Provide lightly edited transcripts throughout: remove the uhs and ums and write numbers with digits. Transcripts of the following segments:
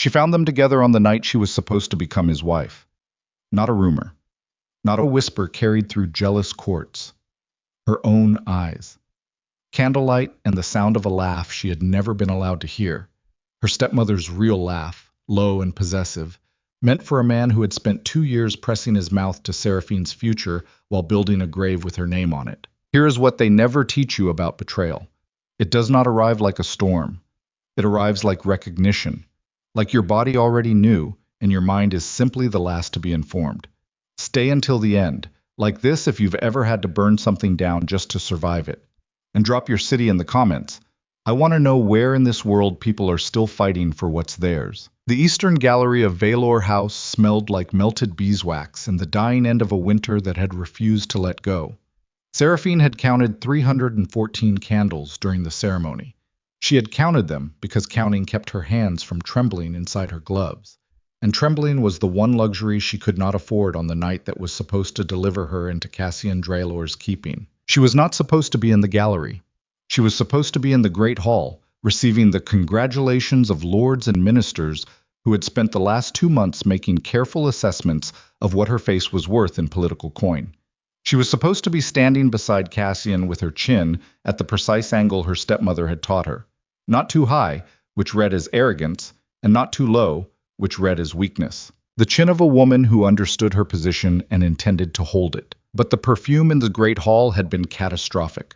She found them together on the night she was supposed to become his wife. Not a rumor, not a whisper carried through jealous courts. Her own eyes. Candlelight and the sound of a laugh she had never been allowed to hear. Her stepmother's real laugh, low and possessive, meant for a man who had spent 2 years pressing his mouth to Seraphine's future while building a grave with her name on it. Here is what they never teach you about betrayal. It does not arrive like a storm. It arrives like recognition, like your body already knew, and your mind is simply the last to be informed. Stay until the end, like this if you've ever had to burn something down just to survive it. And drop your city in the comments. I want to know where in this world people are still fighting for what's theirs. The eastern gallery of Valor House smelled like melted beeswax and the dying end of a winter that had refused to let go. Seraphine had counted 314 candles during the ceremony. She had counted them because counting kept her hands from trembling inside her gloves. And trembling was the one luxury she could not afford on the night that was supposed to deliver her into Cassian Draylor's keeping. She was not supposed to be in the gallery. She was supposed to be in the great hall, receiving the congratulations of lords and ministers who had spent the last 2 months making careful assessments of what her face was worth in political coin. She was supposed to be standing beside Cassian with her chin at the precise angle her stepmother had taught her. Not too high, which read as arrogance, and not too low, which read as weakness. The chin of a woman who understood her position and intended to hold it. But the perfume in the great hall had been catastrophic.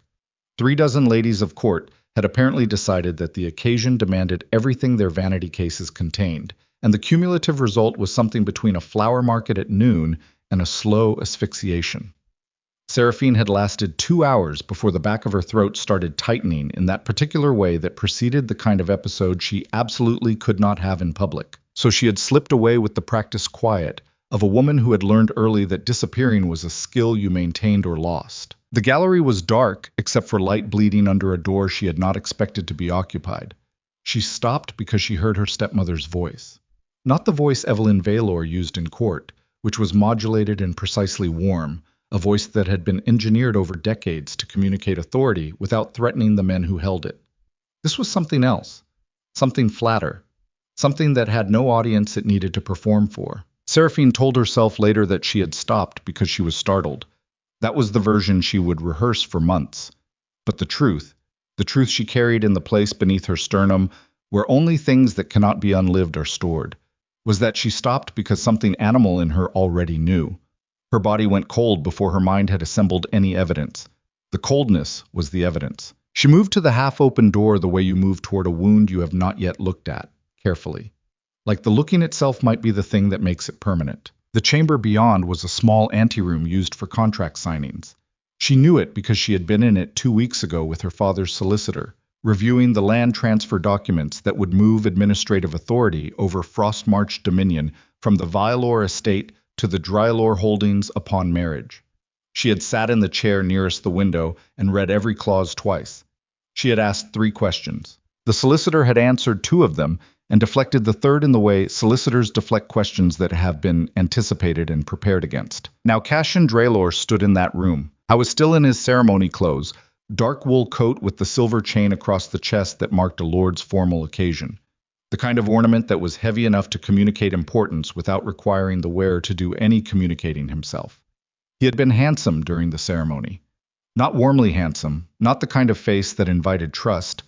36 ladies of court had apparently decided that the occasion demanded everything their vanity cases contained, and the cumulative result was something between a flower market at noon and a slow asphyxiation. Seraphine had lasted 2 hours before the back of her throat started tightening in that particular way that preceded the kind of episode she absolutely could not have in public. So she had slipped away with the practiced quiet of a woman who had learned early that disappearing was a skill you maintained or lost. The gallery was dark, except for light bleeding under a door she had not expected to be occupied. She stopped because she heard her stepmother's voice. Not the voice Evelyn Valor used in court, which was modulated and precisely warm, a voice that had been engineered over decades to communicate authority without threatening the men who held it. This was something else, something flatter, something that had no audience it needed to perform for. Seraphine told herself later that she had stopped because she was startled. That was the version she would rehearse for months. But the truth she carried in the place beneath her sternum, where only things that cannot be unlived are stored, was that she stopped because something animal in her already knew. Her body went cold before her mind had assembled any evidence. The coldness was the evidence. She moved to the half-open door the way you move toward a wound you have not yet looked at, carefully. Like the looking itself might be the thing that makes it permanent. The chamber beyond was a small anteroom used for contract signings. She knew it because she had been in it 2 weeks ago with her father's solicitor, reviewing the land transfer documents that would move administrative authority over Frostmarch Dominion from the Valor estate to the Draylor holdings upon marriage. She had sat in the chair nearest the window and read every clause twice. She had asked 3 questions. The solicitor had answered 2 of them, and deflected the third in the way solicitors deflect questions that have been anticipated and prepared against. Now Cassian Draylor stood in that room. I was still in his ceremony clothes, dark wool coat with the silver chain across the chest that marked a lord's formal occasion. The kind of ornament that was heavy enough to communicate importance without requiring the wearer to do any communicating himself. He had been handsome during the ceremony. Not warmly handsome, not the kind of face that invited trust,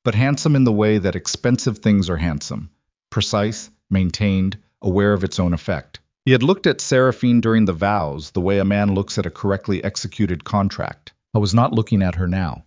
but handsome in the way that expensive things are handsome, precise, maintained, aware of its own effect. He had looked at Seraphine during the vows the way a man looks at a correctly executed contract. I was not looking at her now.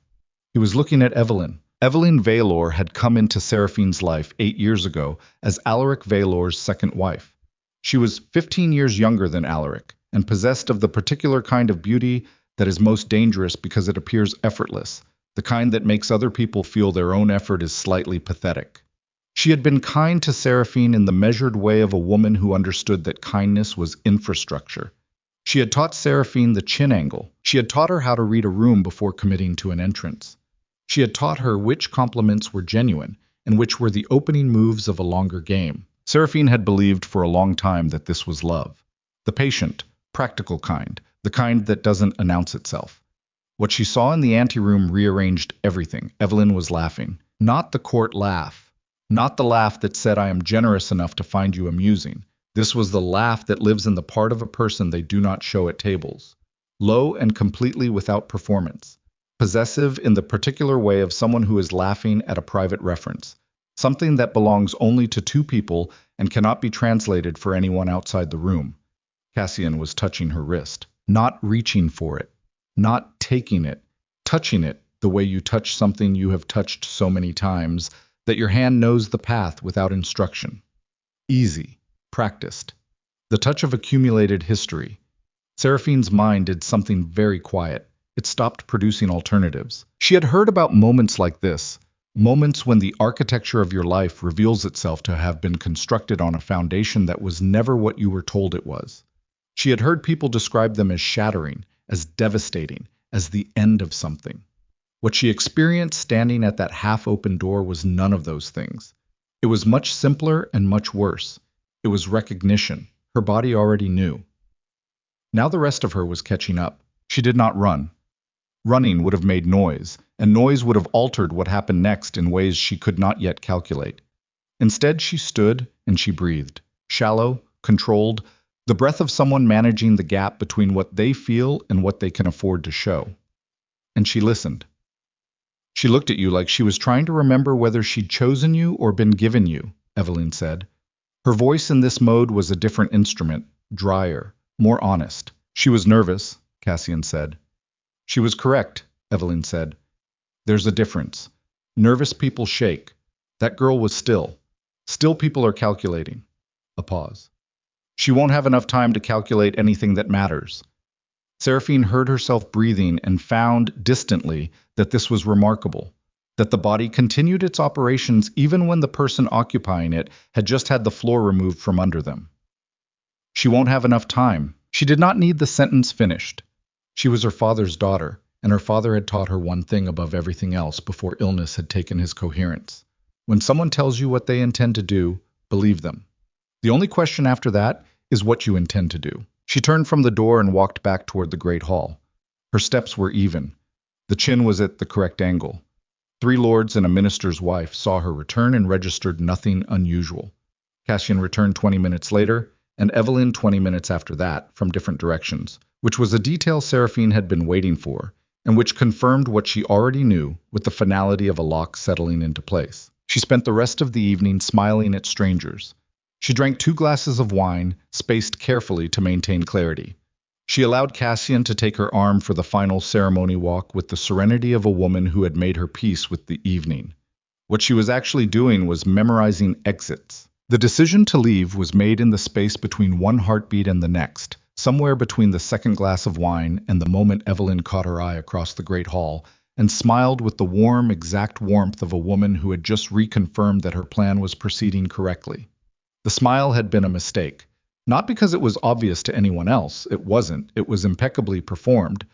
He was looking at Evelyn. Evelyn Valor had come into Seraphine's life 8 years ago as Alaric Valor's second wife. She was 15 years younger than Alaric, and possessed of the particular kind of beauty that is most dangerous because it appears effortless, the kind that makes other people feel their own effort is slightly pathetic. She had been kind to Seraphine in the measured way of a woman who understood that kindness was infrastructure. She had taught Seraphine the chin angle. She had taught her how to read a room before committing to an entrance. She had taught her which compliments were genuine and which were the opening moves of a longer game. Seraphine had believed for a long time that this was love. The patient, practical kind, the kind that doesn't announce itself. What she saw in the anteroom rearranged everything. Evelyn was laughing. Not the court laugh. Not the laugh that said, "I am generous enough to find you amusing." This was the laugh that lives in the part of a person they do not show at tables. Low and completely without performance. Possessive in the particular way of someone who is laughing at a private reference. Something that belongs only to two people and cannot be translated for anyone outside the room. Cassian was touching her wrist. Not reaching for it. Not taking it. Touching it the way you touch something you have touched so many times that your hand knows the path without instruction. Easy. Practiced. The touch of accumulated history. Seraphine's mind did something very quiet. It stopped producing alternatives. She had heard about moments like this, moments when the architecture of your life reveals itself to have been constructed on a foundation that was never what you were told it was. She had heard people describe them as shattering, as devastating, as the end of something. What she experienced standing at that half-open door was none of those things. It was much simpler and much worse. It was recognition. Her body already knew. Now the rest of her was catching up. She did not run. Running would have made noise, and noise would have altered what happened next in ways she could not yet calculate. Instead, she stood and she breathed. Shallow, controlled, the breath of someone managing the gap between what they feel and what they can afford to show. And she listened. She looked at you like she was trying to remember whether she'd chosen you or been given you, Evelyn said. Her voice in this mode was a different instrument, drier, more honest. She was nervous, Cassian said. She was correct, Evelyn said. There's a difference. Nervous people shake. That girl was still. Still people are calculating. A pause. She won't have enough time to calculate anything that matters. Seraphine heard herself breathing and found, distantly, that this was remarkable, that the body continued its operations even when the person occupying it had just had the floor removed from under them. She won't have enough time. She did not need the sentence finished. She was her father's daughter, and her father had taught her one thing above everything else before illness had taken his coherence. When someone tells you what they intend to do, believe them. The only question after that is what you intend to do. She turned from the door and walked back toward the great hall. Her steps were even. The chin was at the correct angle. 3 lords and a minister's wife saw her return and registered nothing unusual. Cassian returned 20 minutes later, and Evelyn 20 minutes after that, from different directions, which was a detail Seraphine had been waiting for, and which confirmed what she already knew with the finality of a lock settling into place. She spent the rest of the evening smiling at strangers. She drank 2 glasses of wine, spaced carefully to maintain clarity. She allowed Cassian to take her arm for the final ceremony walk with the serenity of a woman who had made her peace with the evening. What she was actually doing was memorizing exits. The decision to leave was made in the space between one heartbeat and the next, somewhere between the second glass of wine and the moment Evelyn caught her eye across the great hall and smiled with the warm, exact warmth of a woman who had just reconfirmed that her plan was proceeding correctly. The smile had been a mistake. Not because it was obvious to anyone else, it wasn't, it was impeccably performed,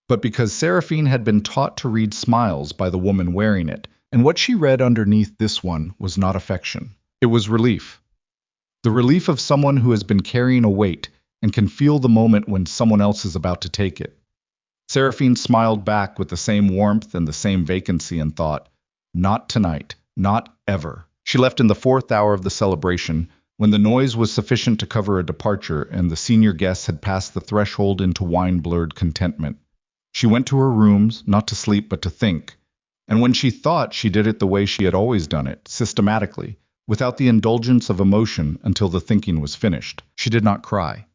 but because Seraphine had been taught to read smiles by the woman wearing it, and what she read underneath this one was not affection. It was relief. The relief of someone who has been carrying a weight and can feel the moment when someone else is about to take it. Seraphine smiled back with the same warmth and the same vacancy and thought, not tonight, not ever. She left in the 4th hour of the celebration, when the noise was sufficient to cover a departure and the senior guests had passed the threshold into wine-blurred contentment. She went to her rooms, not to sleep but to think, and when she thought, she did it the way she had always done it, systematically, without the indulgence of emotion until the thinking was finished. She did not cry.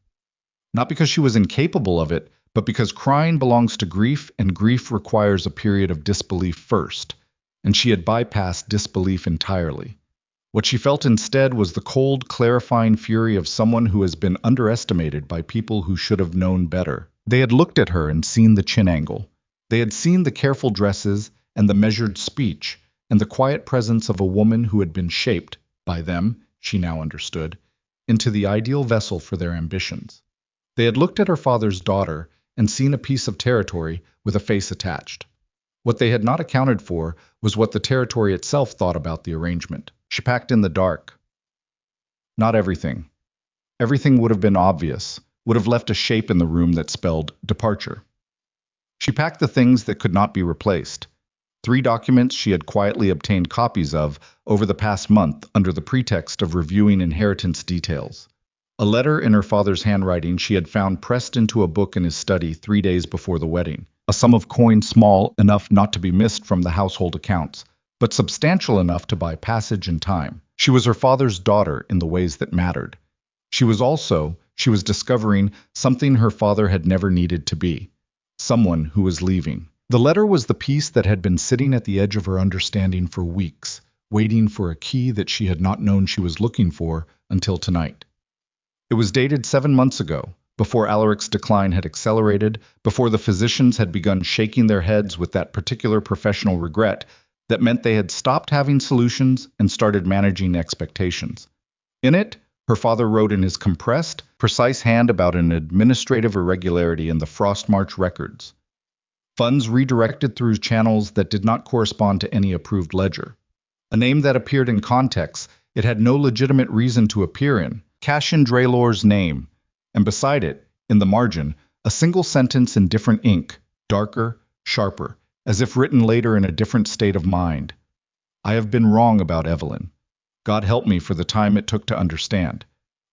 Not because she was incapable of it, but because crying belongs to grief and grief requires a period of disbelief first, and she had bypassed disbelief entirely. What she felt instead was the cold, clarifying fury of someone who has been underestimated by people who should have known better. They had looked at her and seen the chin angle. They had seen the careful dresses and the measured speech and the quiet presence of a woman who had been shaped, by them, she now understood, into the ideal vessel for their ambitions. They had looked at her father's daughter and seen a piece of territory with a face attached. What they had not accounted for was what the territory itself thought about the arrangement. She packed in the dark. Not everything. Everything would have been obvious, would have left a shape in the room that spelled departure. She packed the things that could not be replaced. 3 documents she had quietly obtained copies of over the past month under the pretext of reviewing inheritance details. A letter in her father's handwriting she had found pressed into a book in his study 3 days before the wedding. A sum of coin small enough not to be missed from the household accounts, but substantial enough to buy passage in time. She was her father's daughter in the ways that mattered. She was discovering something her father had never needed to be. Someone who was leaving. The letter was the piece that had been sitting at the edge of her understanding for weeks, waiting for a key that she had not known she was looking for until tonight. It was dated 7 months ago, before Alaric's decline had accelerated, before the physicians had begun shaking their heads with that particular professional regret that meant they had stopped having solutions and started managing expectations. In it, her father wrote in his compressed, precise hand about an administrative irregularity in the Frost March records. Funds redirected through channels that did not correspond to any approved ledger. A name that appeared in contexts it had no legitimate reason to appear in. Cassian Draylor's name, and beside it, in the margin, a single sentence in different ink, darker, sharper, as if written later in a different state of mind. I have been wrong about Evelyn. God help me for the time it took to understand.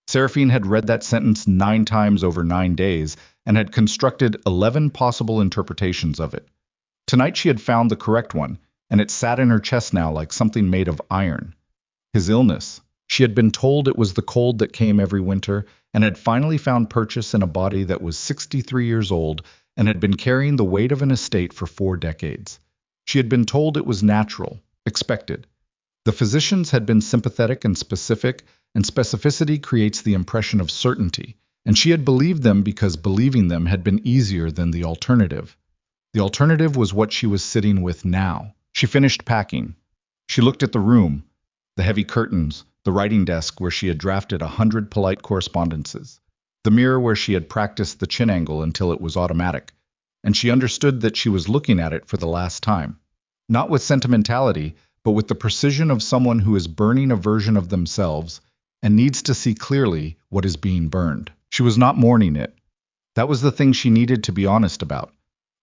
Seraphine had read that sentence 9 times over 9 days and had constructed 11 possible interpretations of it. Tonight she had found the correct one, and it sat in her chest now like something made of iron. His illness. She had been told it was the cold that came every winter, and had finally found purchase in a body that was 63 years old and had been carrying the weight of an estate for 4 decades. She had been told it was natural, expected. The physicians had been sympathetic and specific, and specificity creates the impression of certainty, and she had believed them because believing them had been easier than the alternative. The alternative was what she was sitting with now. She finished packing. She looked at the room, the heavy curtains, the writing desk where she had drafted 100 polite correspondences, the mirror where she had practiced the chin angle until it was automatic, and she understood that she was looking at it for the last time. Not with sentimentality, but with the precision of someone who is burning a version of themselves and needs to see clearly what is being burned. She was not mourning it. That was the thing she needed to be honest about.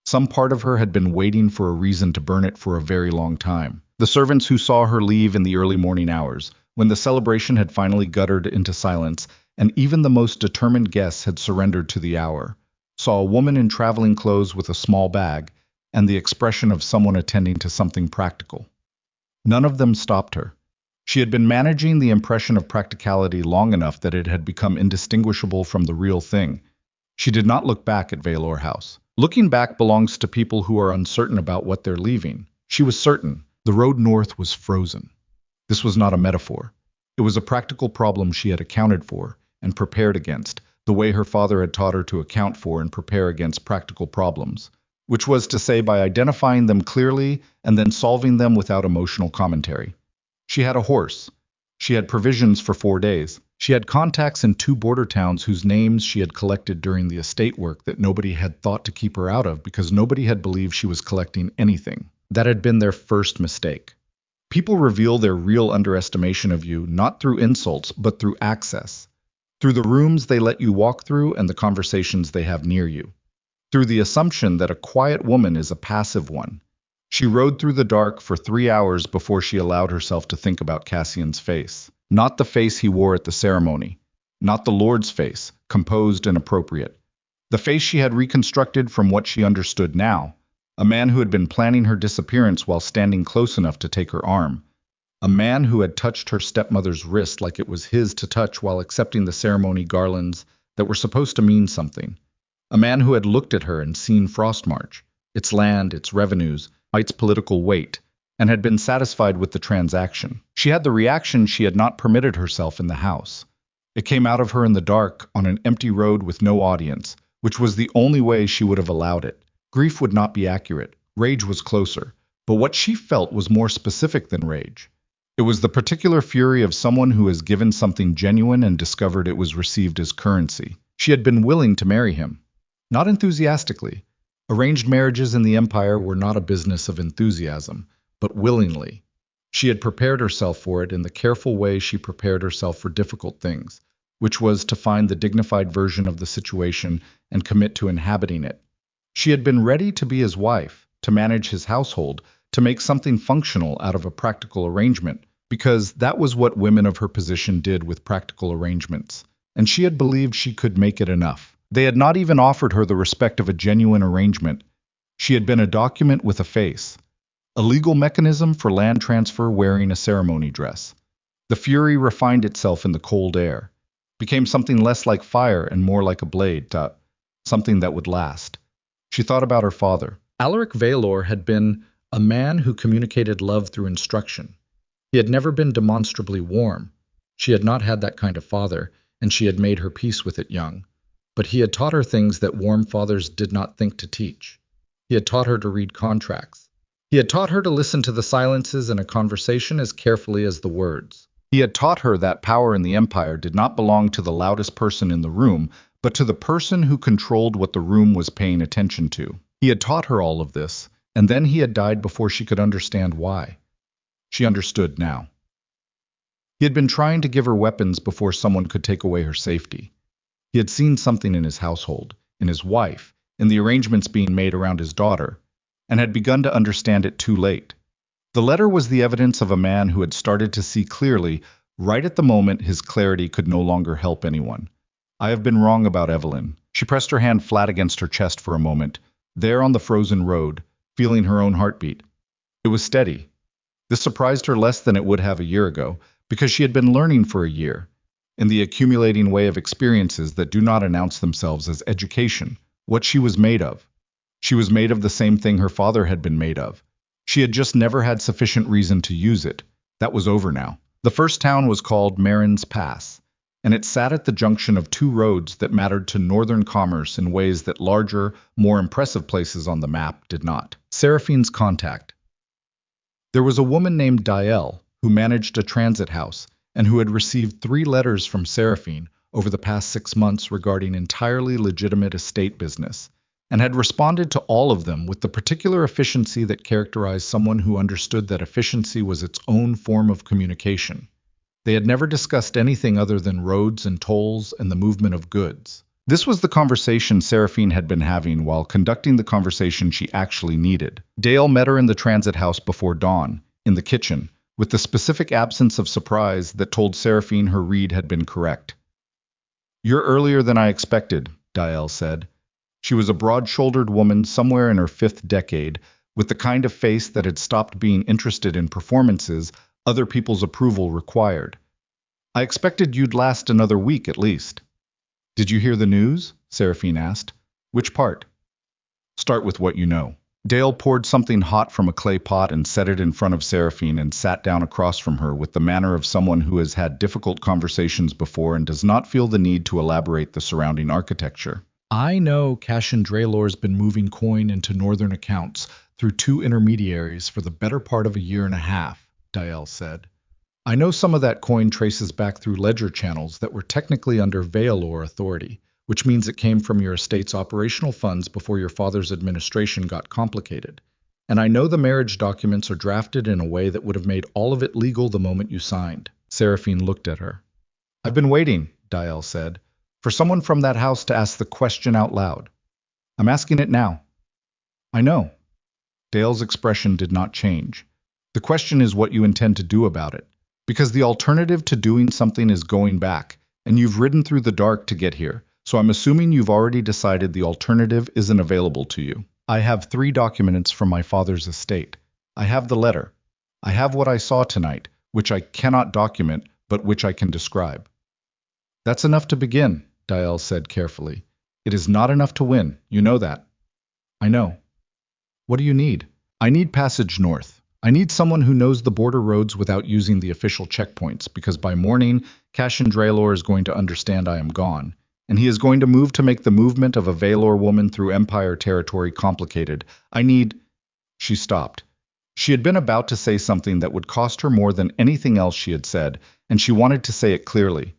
Some part of her had been waiting for a reason to burn it for a very long time. The servants who saw her leave in the early morning hours, when the celebration had finally guttered into silence, and even the most determined guests had surrendered to the hour, saw a woman in traveling clothes with a small bag, and the expression of someone attending to something practical. None of them stopped her. She had been managing the impression of practicality long enough that it had become indistinguishable from the real thing. She did not look back at Valor House. Looking back belongs to people who are uncertain about what they're leaving. She was certain. The road north was frozen. This was not a metaphor. It was a practical problem she had accounted for and prepared against, the way her father had taught her to account for and prepare against practical problems, which was to say by identifying them clearly and then solving them without emotional commentary. She had a horse. She had provisions for 4 days. She had contacts in 2 border towns whose names she had collected during the estate work that nobody had thought to keep her out of because nobody had believed she was collecting anything. That had been their first mistake. People reveal their real underestimation of you not through insults, but through access. Through the rooms they let you walk through and the conversations they have near you. Through the assumption that a quiet woman is a passive one. She rode through the dark for 3 hours before she allowed herself to think about Cassian's face. Not the face he wore at the ceremony. Not the Lord's face, composed and appropriate. The face she had reconstructed from what she understood now. A man who had been planning her disappearance while standing close enough to take her arm. A man who had touched her stepmother's wrist like it was his to touch while accepting the ceremony garlands that were supposed to mean something. A man who had looked at her and seen Frostmarch, its land, its revenues, its political weight, and had been satisfied with the transaction. She had the reaction she had not permitted herself in the house. It came out of her in the dark, on an empty road with no audience, which was the only way she would have allowed it. Grief would not be accurate. Rage was closer. But what she felt was more specific than rage. It was the particular fury of someone who has given something genuine and discovered it was received as currency. She had been willing to marry him. Not enthusiastically. Arranged marriages in the empire were not a business of enthusiasm, but willingly. She had prepared herself for it in the careful way she prepared herself for difficult things, which was to find the dignified version of the situation and commit to inhabiting it. She had been ready to be his wife, to manage his household, to make something functional out of a practical arrangement, because that was what women of her position did with practical arrangements, and she had believed she could make it enough. They had not even offered her the respect of a genuine arrangement. She had been a document with a face, a legal mechanism for land transfer wearing a ceremony dress. The fury refined itself in the cold air, became something less like fire and more like a blade, something that would last. She thought about her father. Alaric Valor had been a man who communicated love through instruction. He had never been demonstrably warm. She had not had that kind of father, and she had made her peace with it young. But he had taught her things that warm fathers did not think to teach. He had taught her to read contracts. He had taught her to listen to the silences in a conversation as carefully as the words. He had taught her that power in the empire did not belong to the loudest person in the room, but to the person who controlled what the room was paying attention to. He had taught her all of this, and then he had died before she could understand why. She understood now. He had been trying to give her weapons before someone could take away her safety. He had seen something in his household, in his wife, in the arrangements being made around his daughter, and had begun to understand it too late. The letter was the evidence of a man who had started to see clearly, right at the moment his clarity could no longer help anyone. I have been wrong about Evelyn. She pressed her hand flat against her chest for a moment, there on the frozen road, feeling her own heartbeat. It was steady. This surprised her less than it would have a year ago, because she had been learning for a year, in the accumulating way of experiences that do not announce themselves as education, what she was made of. She was made of the same thing her father had been made of. She had just never had sufficient reason to use it. That was over now. The first town was called Marin's Pass, and it sat at the junction of two roads that mattered to northern commerce in ways that larger, more impressive places on the map did not. Seraphine's contact. There was a woman named Diel who managed a transit house and who had received 3 letters from Seraphine over the past 6 months regarding entirely legitimate estate business, and had responded to all of them with the particular efficiency that characterized someone who understood that efficiency was its own form of communication. They had never discussed anything other than roads and tolls and the movement of goods. This was the conversation Seraphine had been having while conducting the conversation she actually needed. Dale met her in the transit house before dawn, in the kitchen, with the specific absence of surprise that told Seraphine her read had been correct. "You're earlier than I expected," Diel said. She was a broad-shouldered woman somewhere in her 5th decade, with the kind of face that had stopped being interested in performances other people's approval required. "I expected you'd last another week at least." "Did you hear the news?" Seraphine asked. "Which part?" "Start with what you know." Dale poured something hot from a clay pot and set it in front of Seraphine and sat down across from her with the manner of someone who has had difficult conversations before and does not feel the need to elaborate the surrounding architecture. "I know Cashin Draylor's been moving coin into northern accounts through 2 intermediaries for the better part of a year and a half," Diel said. "I know some of that coin traces back through ledger channels that were technically under Valor authority, which means it came from your estate's operational funds before your father's administration got complicated. And I know the marriage documents are drafted in a way that would have made all of it legal the moment you signed." Seraphine looked at her. "I've been waiting," Diel said, "for someone from that house to ask the question out loud. I'm asking it now." "I know." Dale's expression did not change. "The question is what you intend to do about it. Because the alternative to doing something is going back, and you've ridden through the dark to get here, so I'm assuming you've already decided the alternative isn't available to you. I have 3 documents from my father's estate. I have the letter. I have what I saw tonight, which I cannot document, but which I can describe." "That's enough to begin," Diel said carefully. "It is not enough to win, you know that." "I know." "What do you need?" "I need passage north. I need someone who knows the border roads without using the official checkpoints, because by morning, Cashin Draylor is going to understand I am gone, and he is going to move to make the movement of a Valor woman through Empire territory complicated. I need—" She stopped. She had been about to say something that would cost her more than anything else she had said, and she wanted to say it clearly.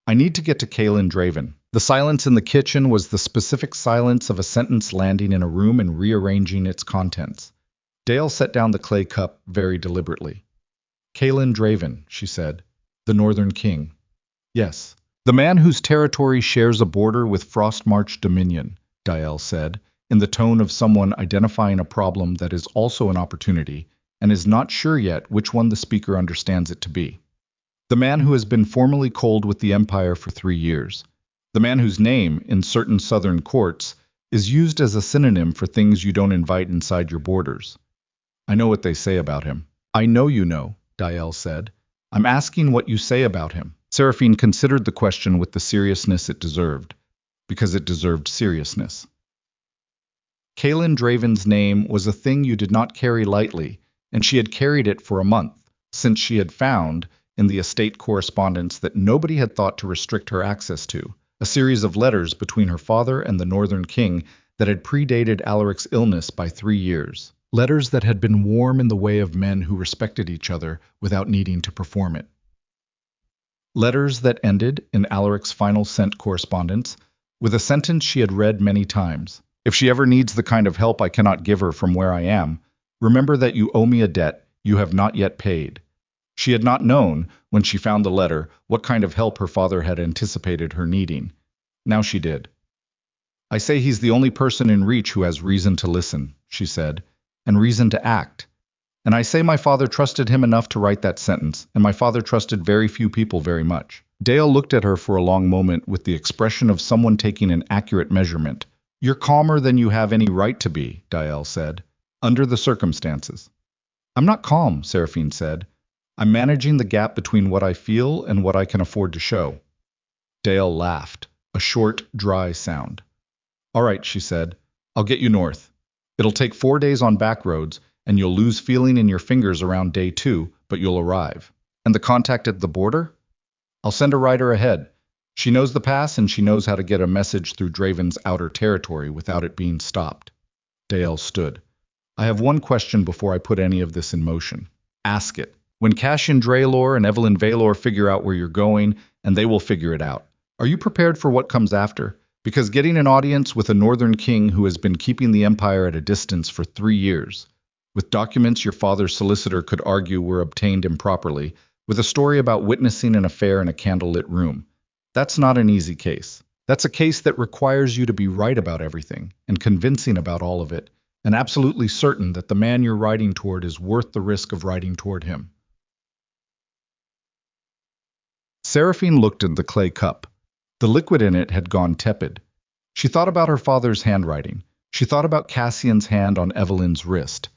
"I need to get to Kaelin Draven." The silence in the kitchen was the specific silence of a sentence landing in a room and rearranging its contents. Dale set down the clay cup very deliberately. "Kaelin Draven," she said. "The Northern King." "Yes. The man whose territory shares a border with Frostmarch Dominion," Diel said, in the tone of someone identifying a problem that is also an opportunity and is not sure yet which one the speaker understands it to be. The man who has been formally cold with the empire for 3 years. The man whose name, in certain southern courts, is used as a synonym for things you don't invite inside your borders. I know what they say about him. I know you know, Dael said. I'm asking what you say about him. Seraphine considered the question with the seriousness it deserved, because it deserved seriousness. Kaelin Draven's name was a thing you did not carry lightly, and she had carried it for a month, since she had found, in the estate correspondence that nobody had thought to restrict her access to, a series of letters between her father and the Northern King that had predated Alaric's illness by 3 years. Letters that had been warm in the way of men who respected each other without needing to perform it. Letters that ended, in Alaric's final sent correspondence, with a sentence she had read many times. If she ever needs the kind of help I cannot give her from where I am, remember that you owe me a debt you have not yet paid. She had not known, when she found the letter, what kind of help her father had anticipated her needing. Now she did. I say he's the only person in reach who has reason to listen, she said, and reason to act. And I say my father trusted him enough to write that sentence, and my father trusted very few people very much. Dael looked at her for a long moment with the expression of someone taking an accurate measurement. You're calmer than you have any right to be, Dael said, under the circumstances. I'm not calm, Seraphine said. I'm managing the gap between what I feel and what I can afford to show. Dael laughed, a short, dry sound. All right, she said. I'll get you north. It'll take 4 days on back roads, and you'll lose feeling in your fingers around day 2, but you'll arrive. And the contact at the border? I'll send a rider ahead. She knows the pass, and she knows how to get a message through Draven's outer territory without it being stopped. Dael stood. I have one question before I put any of this in motion. Ask it. When Cassian Draelor and Evelyn Valor figure out where you're going, and they will figure it out, are you prepared for what comes after? Because getting an audience with a northern king who has been keeping the empire at a distance for 3 years, with documents your father's solicitor could argue were obtained improperly, with a story about witnessing an affair in a candlelit room, that's not an easy case. That's a case that requires you to be right about everything, and convincing about all of it, and absolutely certain that the man you're riding toward is worth the risk of riding toward him. Seraphine looked at the clay cup. The liquid in it had gone tepid. She thought about her father's handwriting. She thought about Cassian's hand on Evelyn's wrist.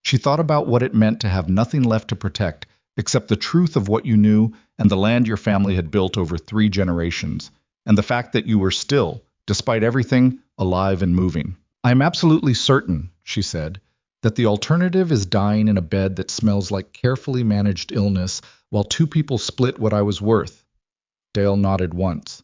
She thought about what it meant to have nothing left to protect except the truth of what you knew and the land your family had built over 3 generations, and the fact that you were still, despite everything, alive and moving. I am absolutely certain, she said, that the alternative is dying in a bed that smells like carefully managed illness while 2 people split what I was worth. Dael nodded once.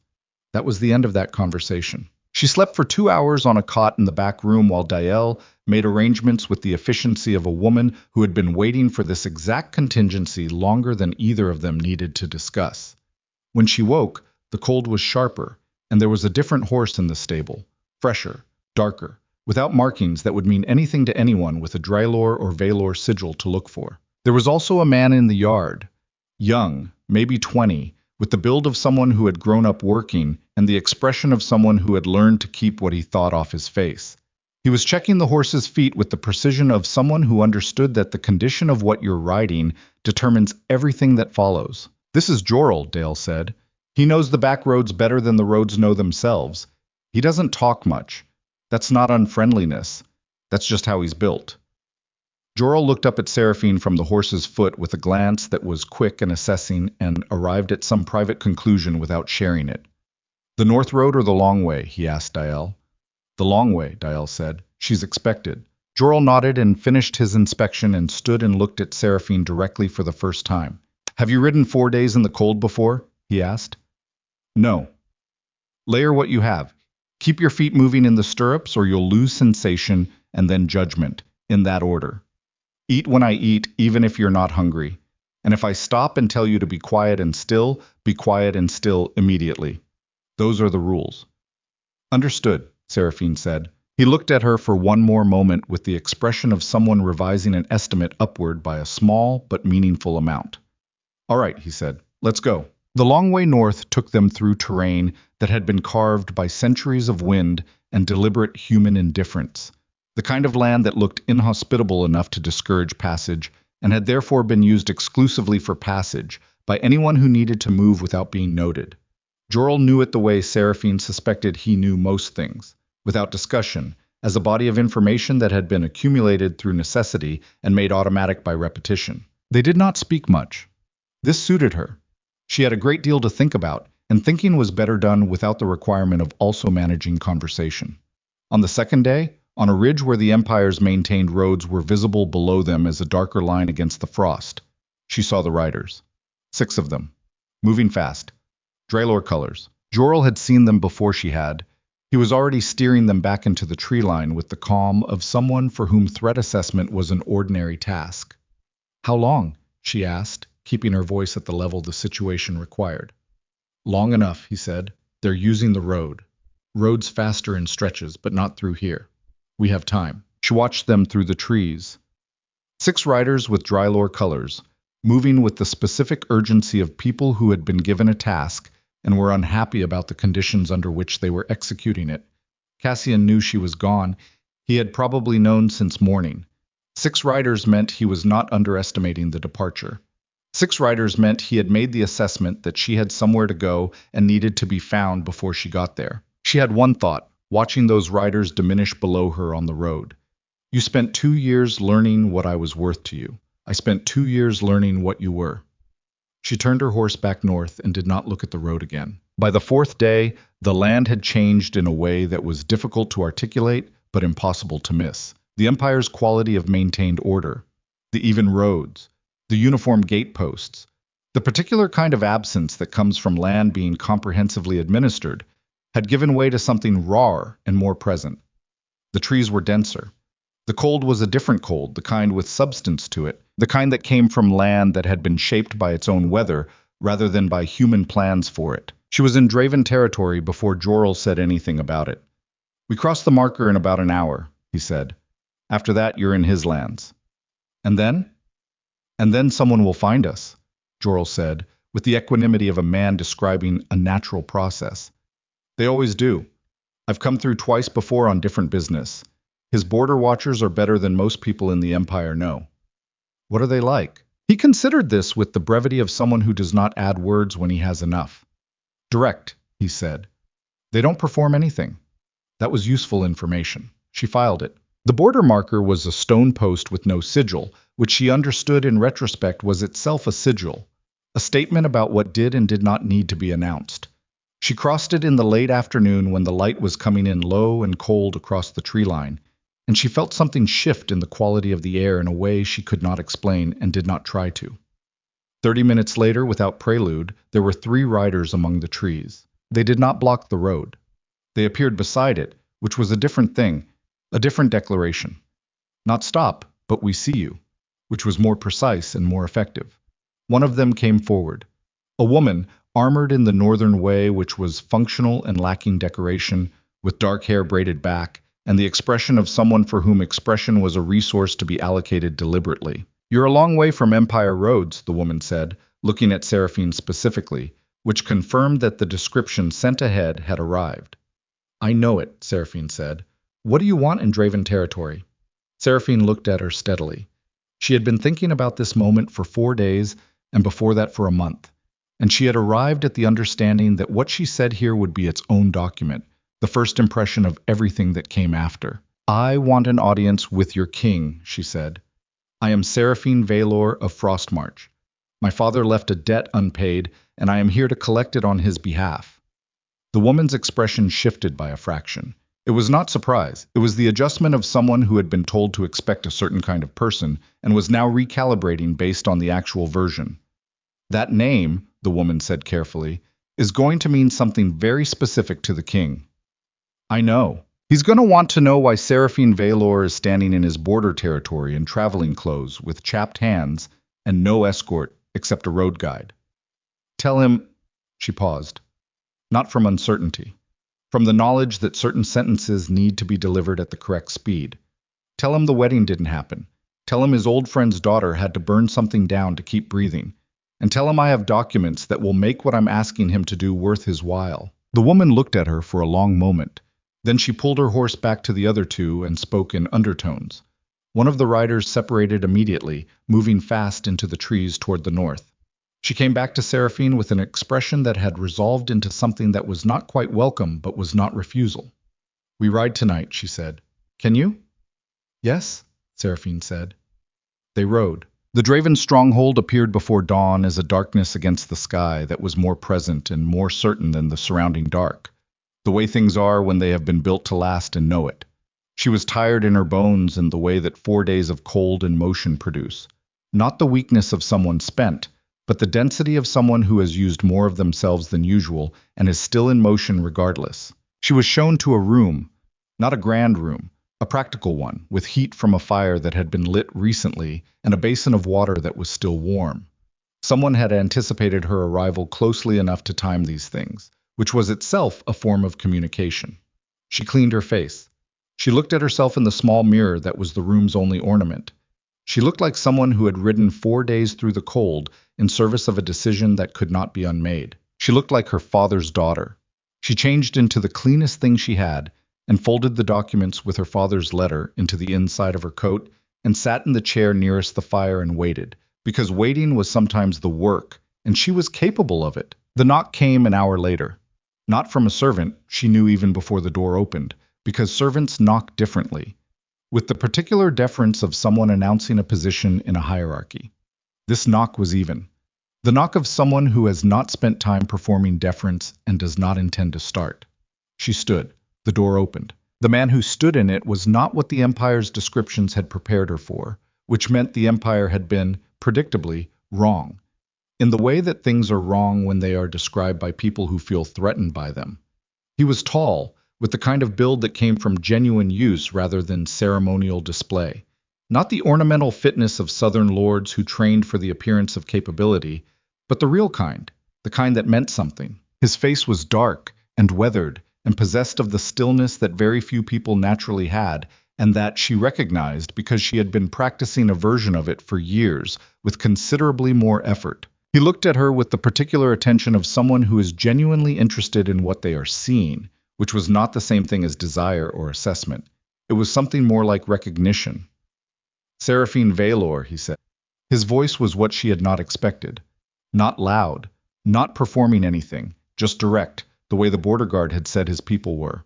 That was the end of that conversation. She slept for 2 hours on a cot in the back room while Dael made arrangements with the efficiency of a woman who had been waiting for this exact contingency longer than either of them needed to discuss. When she woke, the cold was sharper, and there was a different horse in the stable, fresher, darker, without markings that would mean anything to anyone with a Draelor or Valor sigil to look for. There was also a man in the yard, young, maybe 20, with the build of someone who had grown up working and the expression of someone who had learned to keep what he thought off his face. He was checking the horse's feet with the precision of someone who understood that the condition of what you're riding determines everything that follows. This is Jorel, Dael said. He knows the back roads better than the roads know themselves. He doesn't talk much. That's not unfriendliness. That's just how he's built. Jorel looked up at Seraphine from the horse's foot with a glance that was quick and assessing and arrived at some private conclusion without sharing it. The north road or the long way? He asked Dael. The long way, Dael said. She's expected. Jorel nodded and finished his inspection and stood and looked at Seraphine directly for the first time. Have you ridden 4 days in the cold before? He asked. No. Layer what you have. Keep your feet moving in the stirrups or you'll lose sensation and then judgment, in that order. Eat when I eat, even if you're not hungry. And if I stop and tell you to be quiet and still, be quiet and still immediately. Those are the rules. Understood, Seraphine said. He looked at her for one more moment with the expression of someone revising an estimate upward by a small but meaningful amount. All right, he said. Let's go. The long way north took them through terrain that had been carved by centuries of wind and deliberate human indifference, the kind of land that looked inhospitable enough to discourage passage and had therefore been used exclusively for passage by anyone who needed to move without being noted. Jorel knew it the way Seraphine suspected he knew most things, without discussion, as a body of information that had been accumulated through necessity and made automatic by repetition. They did not speak much. This suited her. She had a great deal to think about, and thinking was better done without the requirement of also managing conversation. On the second day, on a ridge where the Empire's maintained roads were visible below them as a darker line against the frost, she saw the riders. 6 of them, moving fast. Draelor colors. Jorel had seen them before she had. He was already steering them back into the tree line with the calm of someone for whom threat assessment was an ordinary task. How long? She asked, keeping her voice at the level the situation required. Long enough, he said. They're using the road. Roads faster in stretches, but not through here. We have time. She watched them through the trees. 6 riders with Draelor colors, moving with the specific urgency of people who had been given a task and were unhappy about the conditions under which they were executing it. Cassian knew she was gone. He had probably known since morning. 6 riders meant he was not underestimating the departure. 6 riders meant he had made the assessment that she had somewhere to go and needed to be found before she got there. She had one thought, watching those riders diminish below her on the road. You spent 2 years learning what I was worth to you. I spent 2 years learning what you were. She turned her horse back north and did not look at the road again. By the 4th day, the land had changed in a way that was difficult to articulate but impossible to miss. The Empire's quality of maintained order, the even roads, the uniform gate posts, the particular kind of absence that comes from land being comprehensively administered, had given way to something rawer and more present. The trees were denser. The cold was a different cold, the kind with substance to it, the kind that came from land that had been shaped by its own weather rather than by human plans for it. She was in Draven territory before Jorel said anything about it. We cross the marker in about an hour, he said. After that, you're in his lands. And then? And then someone will find us, Jorel said, with the equanimity of a man describing a natural process. They always do. I've come through twice before on different business. His border watchers are better than most people in the Empire know. What are they like? He considered this with the brevity of someone who does not add words when he has enough. Direct, he said. They don't perform anything. That was useful information. She filed it. The border marker was a stone post with no sigil, which she understood in retrospect was itself a sigil, a statement about what did and did not need to be announced. She crossed it in the late afternoon when the light was coming in low and cold across the tree line, and she felt something shift in the quality of the air in a way she could not explain and did not try to. 30 minutes later, without prelude, there were 3 riders among the trees. They did not block the road. They appeared beside it, which was a different thing, a different declaration. Not stop, but we see you, which was more precise and more effective. One of them came forward. A woman, armored in the northern way which was functional and lacking decoration, with dark hair braided back, and the expression of someone for whom expression was a resource to be allocated deliberately. You're a long way from Empire roads, the woman said, looking at Seraphine specifically, which confirmed that the description sent ahead had arrived. I know it, Seraphine said. What do you want in Draven territory? Seraphine looked at her steadily. She had been thinking about this moment for 4 days, and before that for a month, and she had arrived at the understanding that what she said here would be its own document, the first impression of everything that came after. I want an audience with your king, she said. I am Seraphine Valor of Frostmarch. My father left a debt unpaid, and I am here to collect it on his behalf. The woman's expression shifted by a fraction. It was not surprise. It was the adjustment of someone who had been told to expect a certain kind of person and was now recalibrating based on the actual version. That name, the woman said carefully, is going to mean something very specific to the king. I know. He's going to want to know why Seraphine Valor is standing in his border territory in traveling clothes with chapped hands and no escort except a road guide. Tell him, she paused, not from uncertainty, from the knowledge that certain sentences need to be delivered at the correct speed. Tell him the wedding didn't happen. Tell him his old friend's daughter had to burn something down to keep breathing. and tell him I have documents that will make what I'm asking him to do worth his while." The woman looked at her for a long moment. Then she pulled her horse back to the other two and spoke in undertones. One of the riders separated immediately, moving fast into the trees toward the north. She came back to Seraphine with an expression that had resolved into something that was not quite welcome but was not refusal. "We ride tonight," she said. "Can you?" "Yes," Seraphine said. They rode. The Draven stronghold appeared before dawn as a darkness against the sky that was more present and more certain than the surrounding dark. The way things are when they have been built to last and know it. She was tired in her bones in the way that 4 days of cold and motion produce. Not the weakness of someone spent, but the density of someone who has used more of themselves than usual and is still in motion regardless. She was shown to a room, not a grand room, a practical one, with heat from a fire that had been lit recently and a basin of water that was still warm. Someone had anticipated her arrival closely enough to time these things, which was itself a form of communication. She cleaned her face. She looked at herself in the small mirror that was the room's only ornament. She looked like someone who had ridden 4 days through the cold in service of a decision that could not be unmade. She looked like her father's daughter. She changed into the cleanest thing she had and folded the documents with her father's letter into the inside of her coat and sat in the chair nearest the fire and waited, because waiting was sometimes the work, and she was capable of it. The knock came an hour later. Not from a servant, she knew even before the door opened, because servants knock differently, with the particular deference of someone announcing a position in a hierarchy. This knock was even. The knock of someone who has not spent time performing deference and does not intend to start. She stood. The door opened. The man who stood in it was not what the Empire's descriptions had prepared her for, which meant the Empire had been, predictably, wrong, in the way that things are wrong when they are described by people who feel threatened by them. He was tall, with the kind of build that came from genuine use rather than ceremonial display. Not the ornamental fitness of Southern lords who trained for the appearance of capability, but the real kind, the kind that meant something. His face was dark and weathered, and possessed of the stillness that very few people naturally had, and that she recognized because she had been practicing a version of it for years, with considerably more effort. He looked at her with the particular attention of someone who is genuinely interested in what they are seeing, which was not the same thing as desire or assessment. It was something more like recognition. "Seraphine Valor," he said. His voice was what she had not expected. Not loud, not performing anything, just direct, the way the border guard had said his people were.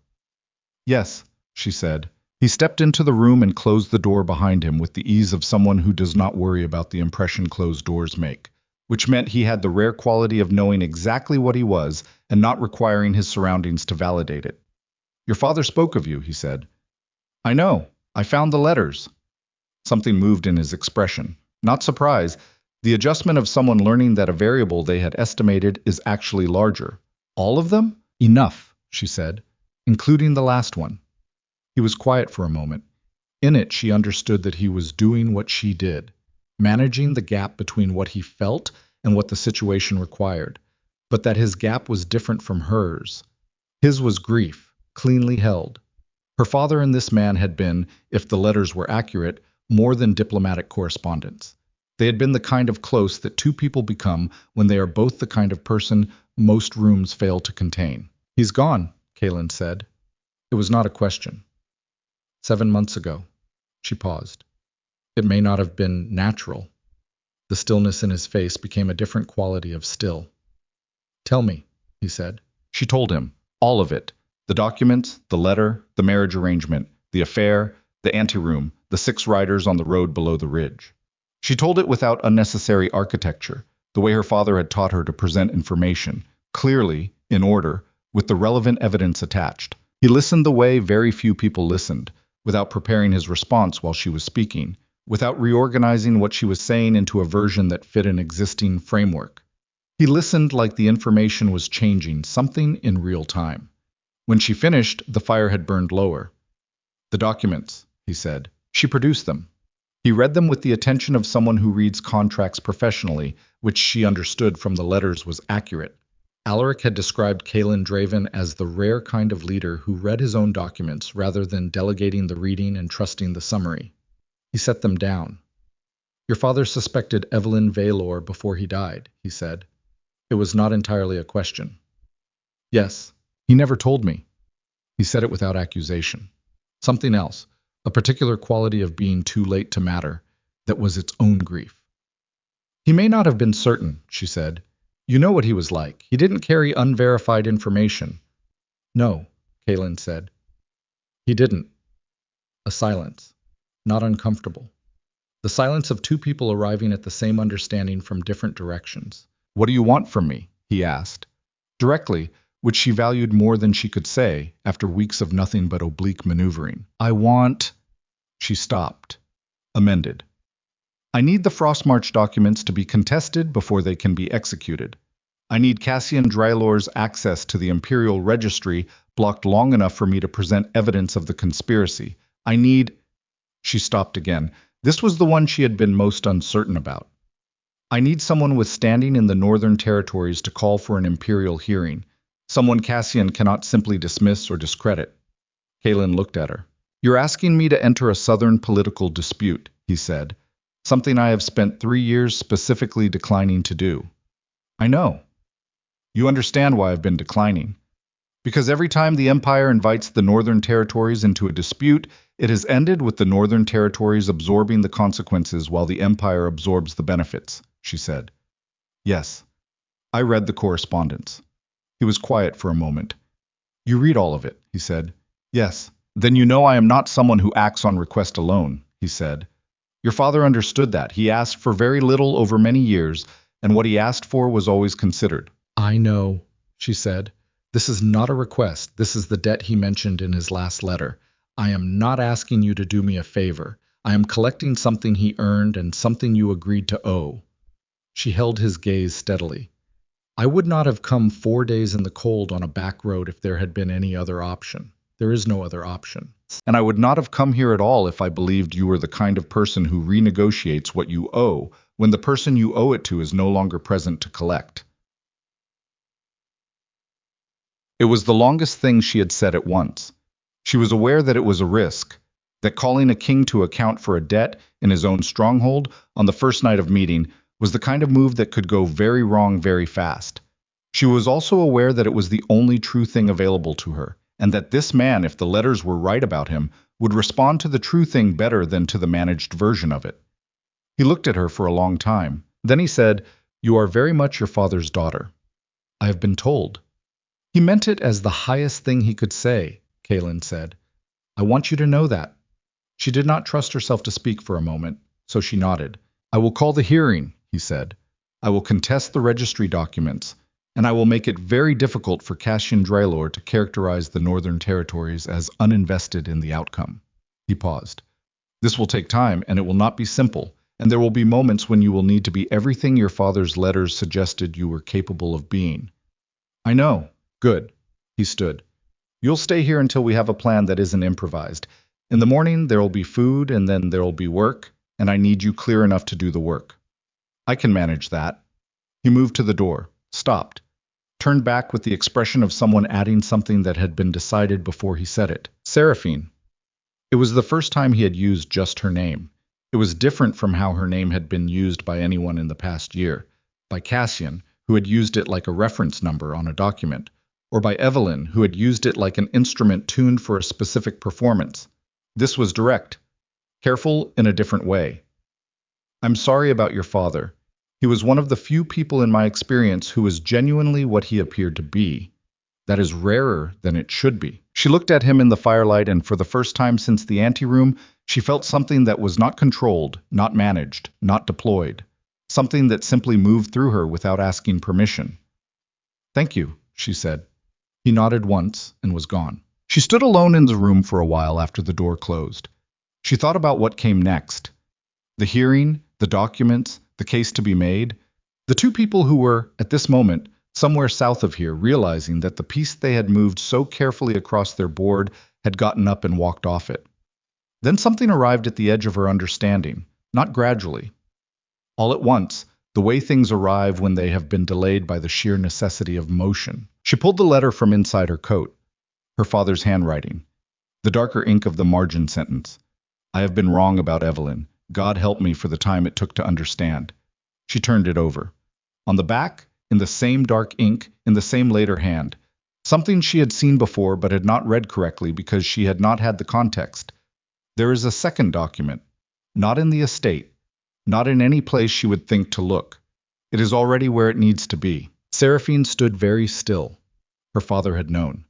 "Yes," she said. He stepped into the room and closed the door behind him with the ease of someone who does not worry about the impression closed doors make, which meant he had the rare quality of knowing exactly what he was and not requiring his surroundings to validate it. "Your father spoke of you," he said. "I know. I found the letters." Something moved in his expression. Not surprise. The adjustment of someone learning that a variable they had estimated is actually larger. "All of them?" "Enough," she said, "including the last one." He was quiet for a moment. In it, she understood that he was doing what she did, managing the gap between what he felt and what the situation required, but that his gap was different from hers. His was grief, cleanly held. Her father and this man had been, if the letters were accurate, more than diplomatic correspondence. They had been the kind of close that two people become when they are both the kind of person most rooms fail to contain. "He's gone," Kaelin said. It was not a question. 7 months ago. She paused. It may not have been natural. The stillness in his face became a different quality of still. "Tell me," he said. She told him. All of it. The documents, the letter, the marriage arrangement, the affair, the anteroom, the 6 riders on the road below the ridge. She told it without unnecessary architecture, the way her father had taught her to present information, clearly, in order, with the relevant evidence attached. He listened the way very few people listened, without preparing his response while she was speaking, without reorganizing what she was saying into a version that fit an existing framework. He listened like the information was changing something in real time. When she finished, the fire had burned lower. "The documents," he said. She produced them. He read them with the attention of someone who reads contracts professionally, which she understood from the letters was accurate. Alaric had described Kaelin Draven as the rare kind of leader who read his own documents rather than delegating the reading and trusting the summary. He set them down. Your father suspected Evelyn Valor before he died, he said. It was not entirely a question. Yes, he never told me. He said it without accusation. Something else, a particular quality of being too late to matter, that was its own grief. He may not have been certain, she said. You know what he was like. He didn't carry unverified information. No, Kaylin said. He didn't. A silence. Not uncomfortable. The silence of two people arriving at the same understanding from different directions. What do you want from me? He asked. Directly, which she valued more than she could say after weeks of nothing but oblique maneuvering. I want... She stopped. Amended. I need the Frost March documents to be contested before they can be executed. I need Cassian Drylor's access to the Imperial Registry blocked long enough for me to present evidence of the conspiracy. I need... She stopped again. This was the one she had been most uncertain about. I need someone with standing in the Northern Territories to call for an Imperial hearing. Someone Cassian cannot simply dismiss or discredit. Kaylin looked at her. You're asking me to enter a Southern political dispute, he said. Something I have spent 3 years specifically declining to do. I know. You understand why I've been declining. Because every time the Empire invites the Northern Territories into a dispute, it has ended with the Northern Territories absorbing the consequences while the Empire absorbs the benefits, she said. Yes. I read the correspondence. He was quiet for a moment. You read all of it, he said. Yes. Then you know I am not someone who acts on request alone, he said. Your father understood that. He asked for very little over many years, and what he asked for was always considered. I know, she said. This is not a request. This is the debt he mentioned in his last letter. I am not asking you to do me a favor. I am collecting something he earned and something you agreed to owe. She held his gaze steadily. I would not have come 4 days in the cold on a back road if there had been any other option. There is no other option. And I would not have come here at all if I believed you were the kind of person who renegotiates what you owe when the person you owe it to is no longer present to collect. It was the longest thing she had said at once. She was aware that it was a risk, that calling a king to account for a debt in his own stronghold on the first night of meeting was the kind of move that could go very wrong very fast. She was also aware that it was the only true thing available to her, and that this man, if the letters were right about him, would respond to the true thing better than to the managed version of it. He looked at her for a long time. Then he said, You are very much your father's daughter. I have been told. He meant it as the highest thing he could say, Kaylin said. I want you to know that. She did not trust herself to speak for a moment, so she nodded. I will call the hearing, he said. I will contest the registry documents, and I will make it very difficult for Cassian Drylor to characterize the Northern Territories as uninvested in the outcome. He paused. This will take time, and it will not be simple, and there will be moments when you will need to be everything your father's letters suggested you were capable of being. I know. Good. He stood. You'll stay here until we have a plan that isn't improvised. In the morning, there will be food, and then there will be work, and I need you clear enough to do the work. I can manage that. He moved to the door, stopped, turned back with the expression of someone adding something that had been decided before he said it. Seraphine. It was the first time he had used just her name. It was different from how her name had been used by anyone in the past year, by Cassian, who had used it like a reference number on a document, or by Evelyn, who had used it like an instrument tuned for a specific performance. This was direct, careful in a different way. I'm sorry about your father. He was one of the few people in my experience who was genuinely what he appeared to be. That is rarer than it should be. She looked at him in the firelight, and for the first time since the anteroom, she felt something that was not controlled, not managed, not deployed. Something that simply moved through her without asking permission. Thank you, she said. He nodded once and was gone. She stood alone in the room for a while after the door closed. She thought about what came next. The hearing, the documents, the case to be made. The two people who were, at this moment, somewhere south of here, realizing that the piece they had moved so carefully across their board had gotten up and walked off it. Then something arrived at the edge of her understanding, not gradually. All at once, the way things arrive when they have been delayed by the sheer necessity of motion. She pulled the letter from inside her coat, her father's handwriting, the darker ink of the margin sentence. I have been wrong about Evelyn. God help me for the time it took to understand. She turned it over. On the back, in the same dark ink, in the same later hand, something she had seen before but had not read correctly because she had not had the context. There is a second document, not in the estate, not in any place she would think to look. It is already where it needs to be. Seraphine stood very still. Her father had known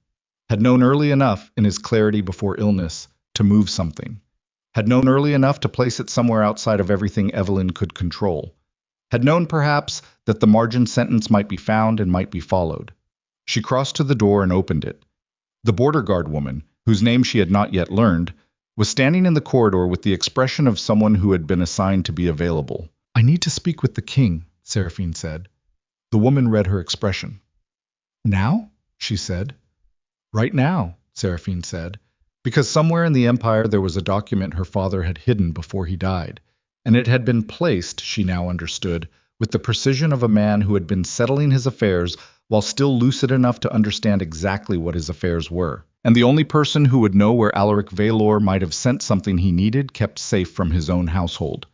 early enough in his clarity before illness to move something, had known early enough to place it somewhere outside of everything Evelyn could control, had known perhaps that the margin sentence might be found and might be followed. She crossed to the door and opened it. The border guard woman, whose name she had not yet learned, was standing in the corridor with the expression of someone who had been assigned to be available. "I need to speak with the king," Seraphine said. The woman read her expression. "Now?" she said. "Right now," Seraphine said, because somewhere in the empire there was a document her father had hidden before he died, and it had been placed, she now understood, with the precision of a man who had been settling his affairs while still lucid enough to understand exactly what his affairs were. And the only person who would know where Alaric Valor might have sent something he needed kept safe from his own household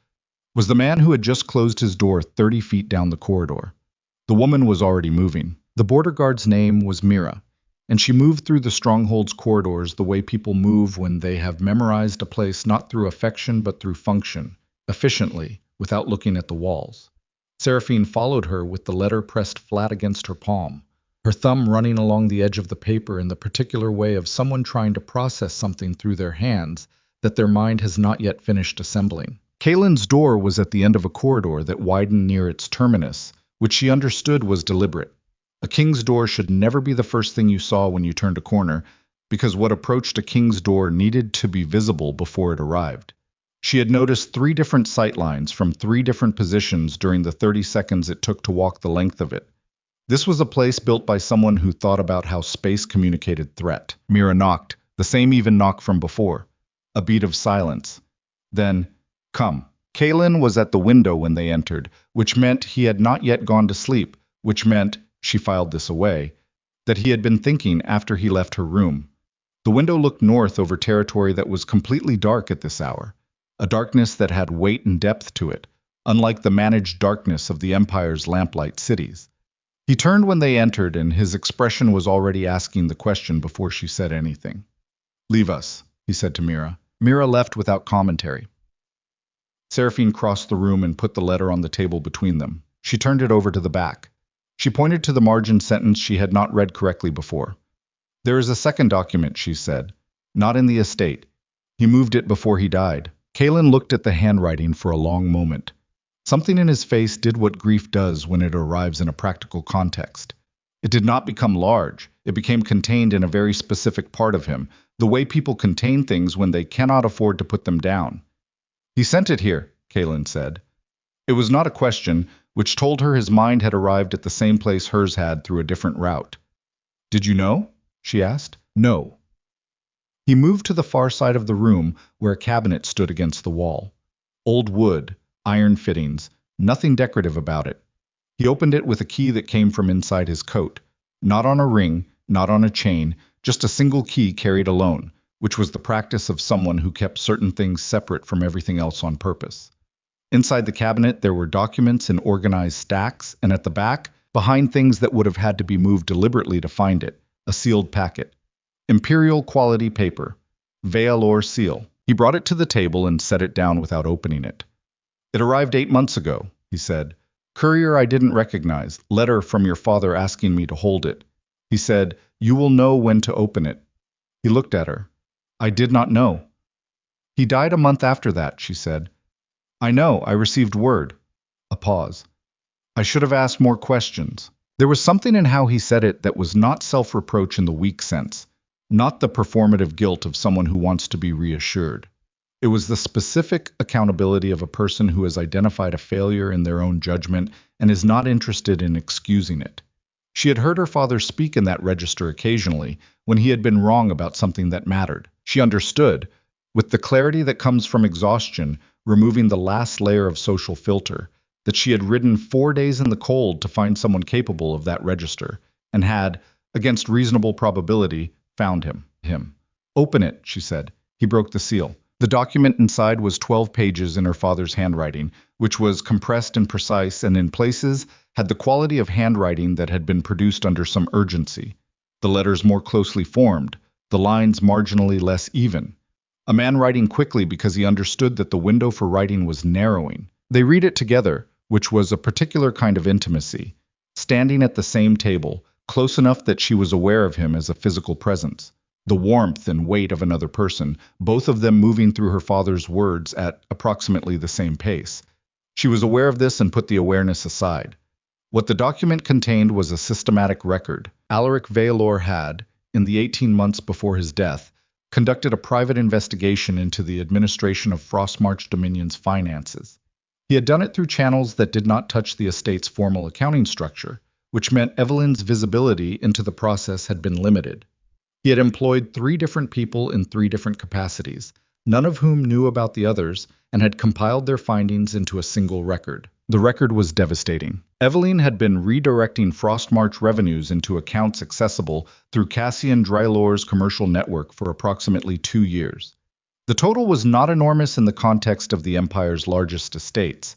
was the man who had just closed his door 30 feet down the corridor. The woman was already moving. The border guard's name was Mira, and she moved through the stronghold's corridors the way people move when they have memorized a place not through affection but through function, efficiently, without looking at the walls. Seraphine followed her with the letter pressed flat against her palm, her thumb running along the edge of the paper in the particular way of someone trying to process something through their hands that their mind has not yet finished assembling. Kalen's door was at the end of a corridor that widened near its terminus, which she understood was deliberate. A king's door should never be the first thing you saw when you turned a corner, because what approached a king's door needed to be visible before it arrived. She had noticed 3 different sight lines from 3 different positions during the 30 seconds it took to walk the length of it. This was a place built by someone who thought about how space communicated threat. Mira knocked, the same even knock from before. A beat of silence. Then, "Come." Kalen was at the window when they entered, which meant he had not yet gone to sleep, which meant, she filed this away, that he had been thinking after he left her room. The window looked north over territory that was completely dark at this hour, a darkness that had weight and depth to it, unlike the managed darkness of the Empire's lamplight cities. He turned when they entered, and his expression was already asking the question before she said anything. "Leave us," he said to Mira. Mira left without commentary. Seraphine crossed the room and put the letter on the table between them. She turned it over to the back. She pointed to the margin sentence she had not read correctly before. "There is a second document," she said. "Not in the estate. He moved it before he died." Kalen looked at the handwriting for a long moment. Something in his face did what grief does when it arrives in a practical context. It did not become large. It became contained in a very specific part of him, the way people contain things when they cannot afford to put them down. "He sent it here," Kalen said. It was not a question, which told her his mind had arrived at the same place hers had through a different route. "Did you know?" she asked. "No." He moved to the far side of the room where a cabinet stood against the wall. Old wood, iron fittings, nothing decorative about it. He opened it with a key that came from inside his coat. Not on a ring, not on a chain, just a single key carried alone, which was the practice of someone who kept certain things separate from everything else on purpose. Inside the cabinet there were documents in organized stacks, and at the back, behind things that would have had to be moved deliberately to find it, a sealed packet. Imperial quality paper. Valor seal. He brought it to the table and set it down without opening it. "It arrived 8 months ago," he said. "Courier I didn't recognize. Letter from your father asking me to hold it." He said, "You will know when to open it." He looked at her. "I did not know." "He died a month after that," she said. "I know, I received word." A pause. "I should have asked more questions." There was something in how he said it that was not self-reproach in the weak sense, not the performative guilt of someone who wants to be reassured. It was the specific accountability of a person who has identified a failure in their own judgment and is not interested in excusing it. She had heard her father speak in that register occasionally when he had been wrong about something that mattered. She understood, with the clarity that comes from exhaustion, removing the last layer of social filter, that she had ridden 4 days in the cold to find someone capable of that register, and had, against reasonable probability, found him. "Open it," she said. He broke the seal. The document inside was 12 pages in her father's handwriting, which was compressed and precise and in places had the quality of handwriting that had been produced under some urgency. The letters more closely formed, the lines marginally less even. A man writing quickly because he understood that the window for writing was narrowing. They read it together, which was a particular kind of intimacy, standing at the same table, close enough that she was aware of him as a physical presence. The warmth and weight of another person, both of them moving through her father's words at approximately the same pace. She was aware of this and put the awareness aside. What the document contained was a systematic record. Alaric Vailor had, in the 18 months before his death, conducted a private investigation into the administration of Frostmarch Dominion's finances. He had done it through channels that did not touch the estate's formal accounting structure, which meant Evelyn's visibility into the process had been limited. He had employed 3 different people in 3 different capacities, none of whom knew about the others, and had compiled their findings into a single record. The record was devastating. Evelyn had been redirecting Frostmarch revenues into accounts accessible through Cassian Drylor's commercial network for approximately 2 years. The total was not enormous in the context of the Empire's largest estates,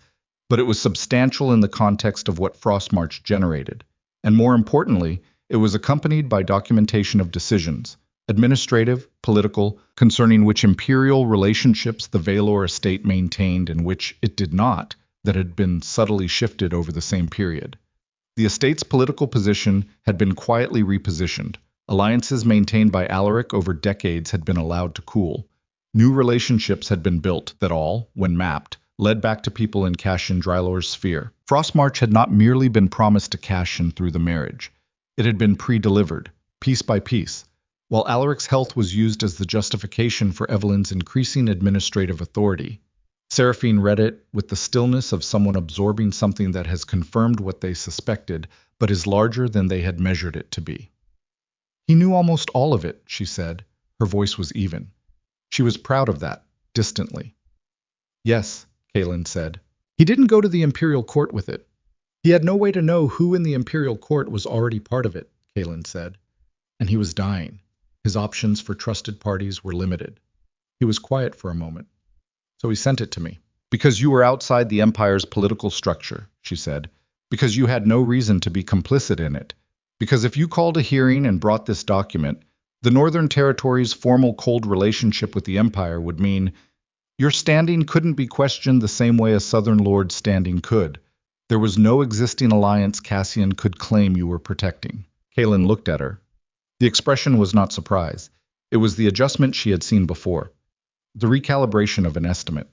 but it was substantial in the context of what Frostmarch generated. And more importantly, it was accompanied by documentation of decisions, administrative, political, concerning which imperial relationships the Vailor estate maintained and which it did not, that had been subtly shifted over the same period. The estate's political position had been quietly repositioned. Alliances maintained by Alaric over decades had been allowed to cool. New relationships had been built that all, when mapped, led back to people in Cassian Drylor's sphere. Frostmarch had not merely been promised to Cassian through the marriage. It had been pre-delivered, piece by piece, while Alaric's health was used as the justification for Evelyn's increasing administrative authority. Seraphine read it with the stillness of someone absorbing something that has confirmed what they suspected, but is larger than they had measured it to be. He knew almost all of it, she said. Her voice was even. She was proud of that, distantly. Yes, Kaelin said. He didn't go to the Imperial Court with it. He had no way to know who in the Imperial Court was already part of it, Kaelin said. And he was dying. His options for trusted parties were limited. He was quiet for a moment. So he sent it to me. Because you were outside the Empire's political structure, she said. Because you had no reason to be complicit in it. Because if you called a hearing and brought this document, the Northern Territory's formal cold relationship with the Empire would mean your standing couldn't be questioned the same way a Southern Lord's standing could. There was no existing alliance Cassian could claim you were protecting. Kaelin looked at her. The expression was not surprise. It was the adjustment she had seen before. The recalibration of an estimate.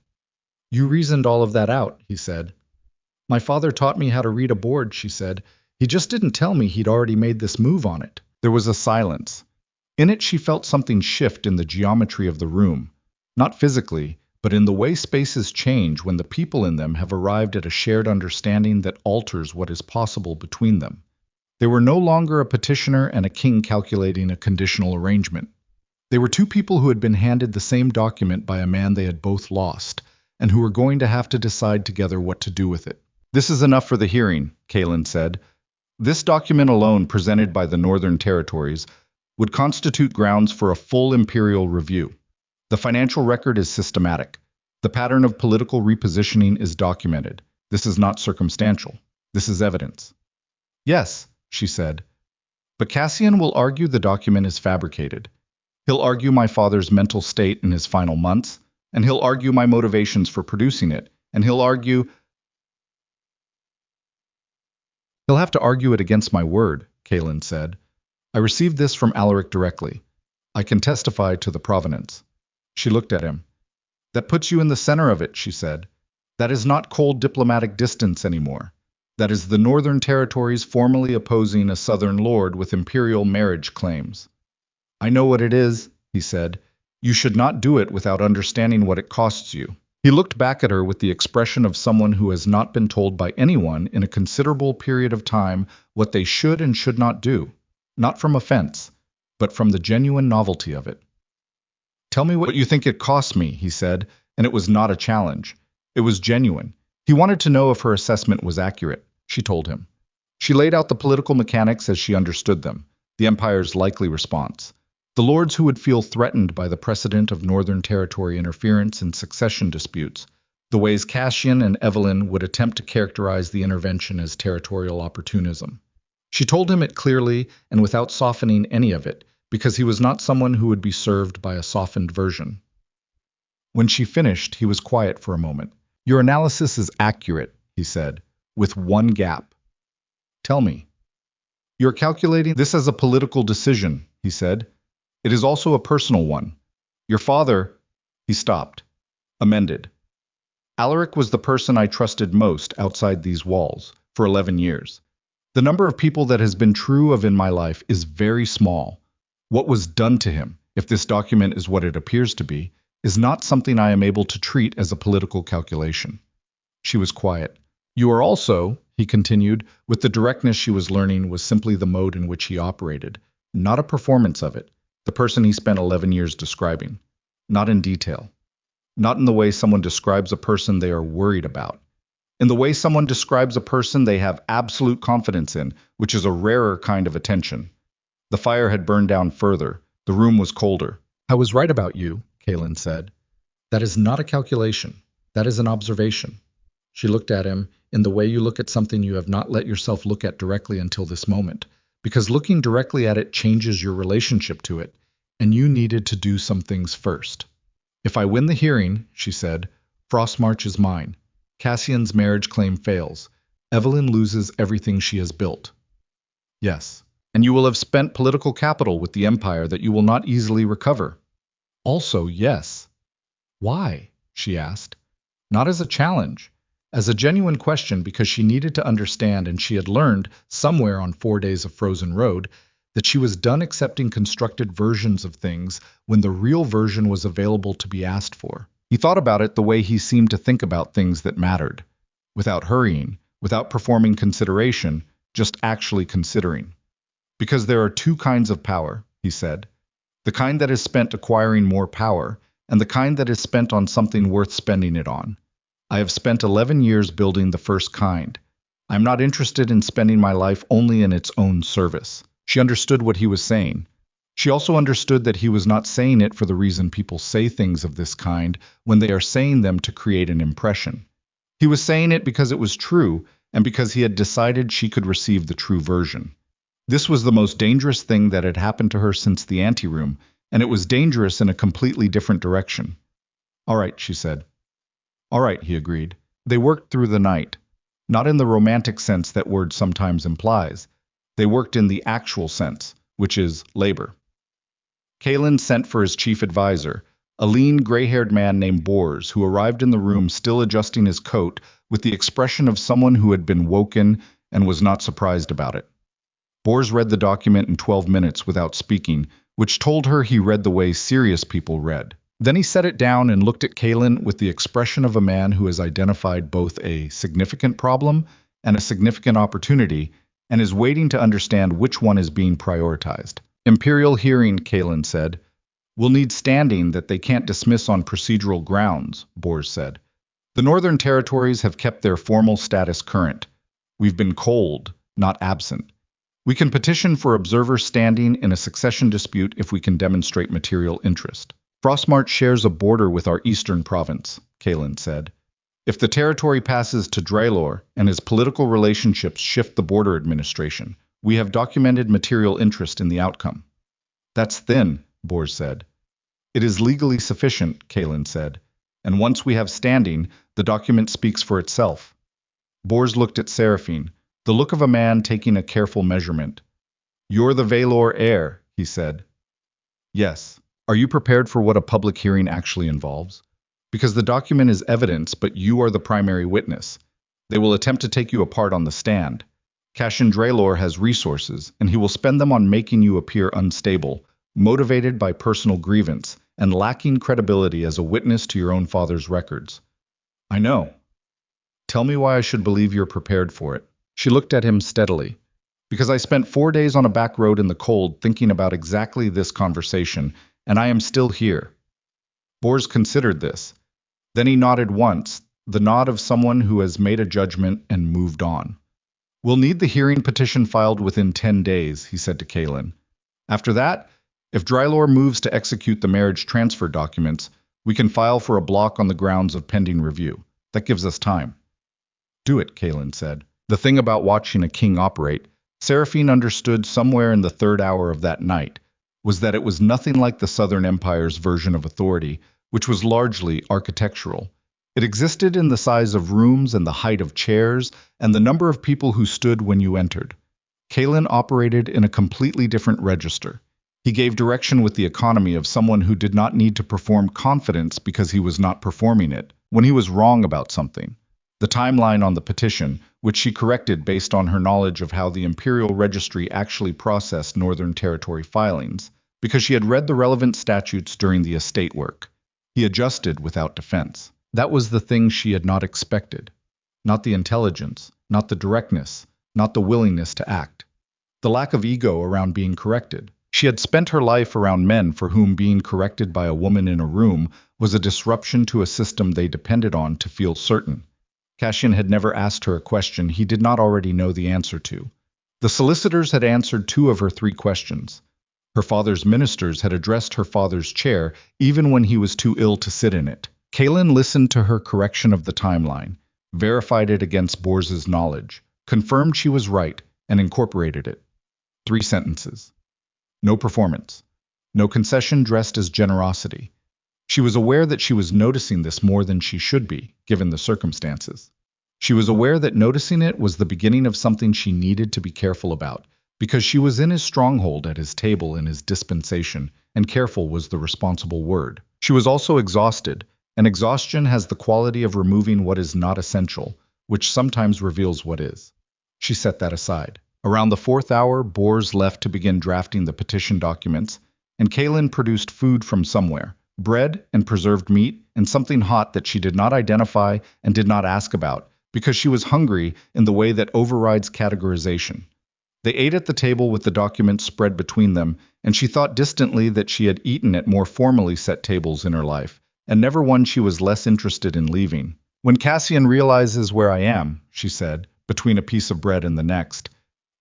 You reasoned all of that out, he said. My father taught me how to read a board, she said. He just didn't tell me he'd already made this move on it. There was a silence. In it she felt something shift in the geometry of the room. Not physically, but in the way spaces change when the people in them have arrived at a shared understanding that alters what is possible between them. They were no longer a petitioner and a king calculating a conditional arrangement. They were 2 people who had been handed the same document by a man they had both lost, and who were going to have to decide together what to do with it. This is enough for the hearing, Kaelin said. This document alone, presented by the Northern Territories, would constitute grounds for a full imperial review. The financial record is systematic. The pattern of political repositioning is documented. This is not circumstantial. This is evidence. Yes, she said. But Cassian will argue the document is fabricated. He'll argue my father's mental state in his final months, and he'll argue my motivations for producing it, and he'll have to argue it against my word, Kaelin said. I received this from Alaric directly. I can testify to the provenance. She looked at him. That puts you in the center of it, she said. That is not cold diplomatic distance anymore. That is the Northern Territories formally opposing a Southern Lord with imperial marriage claims. I know what it is, he said. You should not do it without understanding what it costs you. He looked back at her with the expression of someone who has not been told by anyone in a considerable period of time what they should and should not do, not from offense, but from the genuine novelty of it. Tell me what you think it costs me, he said, and it was not a challenge. It was genuine. He wanted to know if her assessment was accurate, she told him. She laid out the political mechanics as she understood them, the Empire's likely response. The lords who would feel threatened by the precedent of Northern Territory interference in succession disputes, the ways Cassian and Evelyn would attempt to characterize the intervention as territorial opportunism. She told him it clearly and without softening any of it, because he was not someone who would be served by a softened version. When she finished, he was quiet for a moment. "Your analysis is accurate," he said, with one gap. "Tell me." "You're calculating this as a political decision," he said. "It is also a personal one. Your father—" He stopped. Amended. "Alaric was the person I trusted most outside these walls for 11 years. The number of people that has been true of in my life is very small. What was done to him, if this document is what it appears to be, is not something I am able to treat as a political calculation." She was quiet. "You are also," he continued, with the directness she was learning was simply the mode in which he operated, not a performance of it, the person he spent 11 years describing. Not in detail. Not in the way someone describes a person they are worried about. In the way someone describes a person they have absolute confidence in, which is a rarer kind of attention. The fire had burned down further. The room was colder. "I was right about you," Kaelin said. "That is not a calculation. That is an observation." She looked at him in the way you look at something you have not let yourself look at directly until this moment, because looking directly at it changes your relationship to it, and you needed to do some things first. "If I win the hearing," she said, "Frostmarch is mine. Cassian's marriage claim fails. Evelyn loses everything she has built." "Yes. And you will have spent political capital with the Empire that you will not easily recover." "Also, yes." "Why?" she asked. Not as a challenge, as a genuine question, because she needed to understand, and she had learned, somewhere on 4 days of frozen road, that she was done accepting constructed versions of things when the real version was available to be asked for. He thought about it the way he seemed to think about things that mattered, without hurrying, without performing consideration, just actually considering. "Because there are two kinds of power," he said. "The kind that is spent acquiring more power, and the kind that is spent on something worth spending it on. I have spent 11 years building the first kind. I am not interested in spending my life only in its own service." She understood what he was saying. She also understood that he was not saying it for the reason people say things of this kind when they are saying them to create an impression. He was saying it because it was true, and because he had decided she could receive the true version. This was the most dangerous thing that had happened to her since the anteroom, and it was dangerous in a completely different direction. "All right," she said. "All right," he agreed. They worked through the night. Not in the romantic sense that word sometimes implies. They worked in the actual sense, which is labor. Kaelin sent for his chief advisor, a lean, gray-haired man named Bors, who arrived in the room still adjusting his coat with the expression of someone who had been woken and was not surprised about it. Bors read the document in 12 minutes without speaking, which told her he read the way serious people read. Then he set it down and looked at Kaelin with the expression of a man who has identified both a significant problem and a significant opportunity, and is waiting to understand which one is being prioritized. "Imperial hearing," Kaelin said. "Will need standing that they can't dismiss on procedural grounds," Bors said. "The Northern Territories have kept their formal status current. We've been cold, not absent. We can petition for observer standing in a succession dispute if we can demonstrate material interest. Frostmarch shares a border with our eastern province," Kaelin said. "If the territory passes to Draelor and his political relationships shift the border administration, we have documented material interest in the outcome." "That's thin," Bors said. "It is legally sufficient," Kaelin said. "And once we have standing, the document speaks for itself." Bors looked at Seraphine, the look of a man taking a careful measurement. "You're the Valor heir," he said. "Yes. Are you prepared for what a public hearing actually involves? Because the document is evidence, but you are the primary witness. They will attempt to take you apart on the stand. Cassian Draelor has resources, and he will spend them on making you appear unstable, motivated by personal grievance, and lacking credibility as a witness to your own father's records." "I know. Tell me why I should believe you're prepared for it." She looked at him steadily. "Because I spent 4 days on a back road in the cold thinking about exactly this conversation, and I am still here." Bors considered this. Then he nodded once, the nod of someone who has made a judgment and moved on. "We'll need the hearing petition filed within 10 days, he said to Kaelin. "After that, If Drylor moves to execute the marriage transfer documents, we can file for a block on the grounds of pending review. That gives us time. Do it, Kaelin said. The thing about watching a king operate, Seraphine understood somewhere in the third hour of that night, was that it was nothing like the Southern Empire's version of authority, which was largely architectural. It existed in the size of rooms and the height of chairs and the number of people who stood when you entered. Kaelin operated in a completely different register. He gave direction with the economy of someone who did not need to perform confidence because he was not performing it, when he was wrong about something. The timeline on the petition, which she corrected based on her knowledge of how the Imperial Registry actually processed Northern Territory filings, because she had read the relevant statutes during the estate work. He adjusted without defense. That was the thing she had not expected. Not the intelligence, not the directness, not the willingness to act. The lack of ego around being corrected. She had spent her life around men for whom being corrected by a woman in a room was a disruption to a system they depended on to feel certain. Cassian had never asked her a question he did not already know the answer to. The solicitors had answered 2 of her 3 questions. Her father's ministers had addressed her father's chair even when he was too ill to sit in it. Kaelin listened to her correction of the timeline, verified it against Bors's knowledge, confirmed she was right, and incorporated it. 3 sentences. No performance. No concession dressed as generosity. She was aware that she was noticing this more than she should be, given the circumstances. She was aware that noticing it was the beginning of something she needed to be careful about, because she was in his stronghold at his table in his dispensation, and careful was the responsible word. She was also exhausted, and exhaustion has the quality of removing what is not essential, which sometimes reveals what is. She set that aside. Around the 4th hour, Bors left to begin drafting the petition documents, and Kaelin produced food from somewhere. Bread and preserved meat, and something hot that she did not identify and did not ask about, because she was hungry in the way that overrides categorization. They ate at the table with the documents spread between them, and she thought distantly that she had eaten at more formally set tables in her life, and never one she was less interested in leaving. When Cassian realizes where I am, she said, between a piece of bread and the next,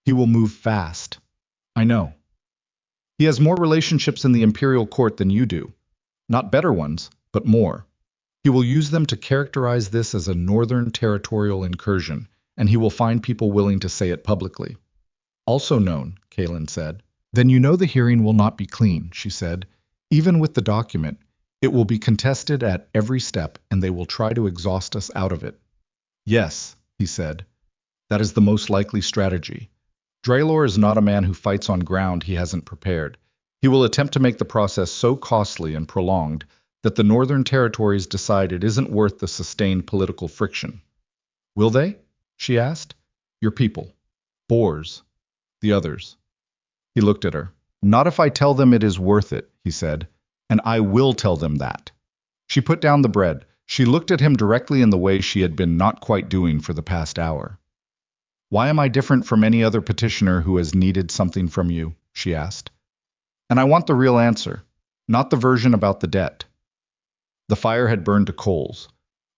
he will move fast. I know. He has more relationships in the Imperial Court than you do. Not better ones, but more. He will use them to characterize this as a Northern territorial incursion, and he will find people willing to say it publicly. Also known, Kaelin said. Then you know the hearing will not be clean, she said. Even with the document, it will be contested at every step, and they will try to exhaust us out of it. Yes, he said. That is the most likely strategy. Drylor is not a man who fights on ground he hasn't prepared. He will attempt to make the process so costly and prolonged that the Northern Territories decide it isn't worth the sustained political friction. Will they? She asked. Your people. Bors. The others. He looked at her. Not if I tell them it is worth it, he said, and I will tell them that. She put down the bread. She looked at him directly in the way she had been not quite doing for the past hour. Why am I different from any other petitioner who has needed something from you? She asked. And I want the real answer, not the version about the debt. The fire had burned to coals.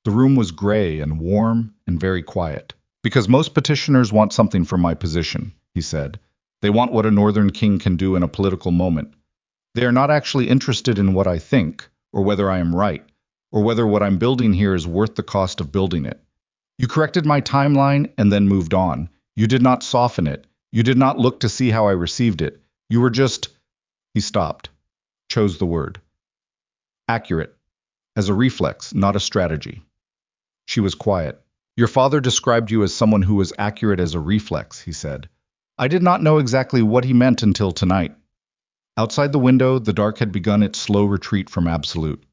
The room was gray and warm and very quiet. Because most petitioners want something from my position, he said. They want what a Northern king can do in a political moment. They are not actually interested in what I think, or whether I am right, or whether what I'm building here is worth the cost of building it. You corrected my timeline and then moved on. You did not soften it. You did not look to see how I received it. You were just... He stopped, chose the word. Accurate. As a reflex, not a strategy. She was quiet. Your father described you as someone who was accurate as a reflex, he said. I did not know exactly what he meant until tonight. Outside the window, the dark had begun its slow retreat from absolute.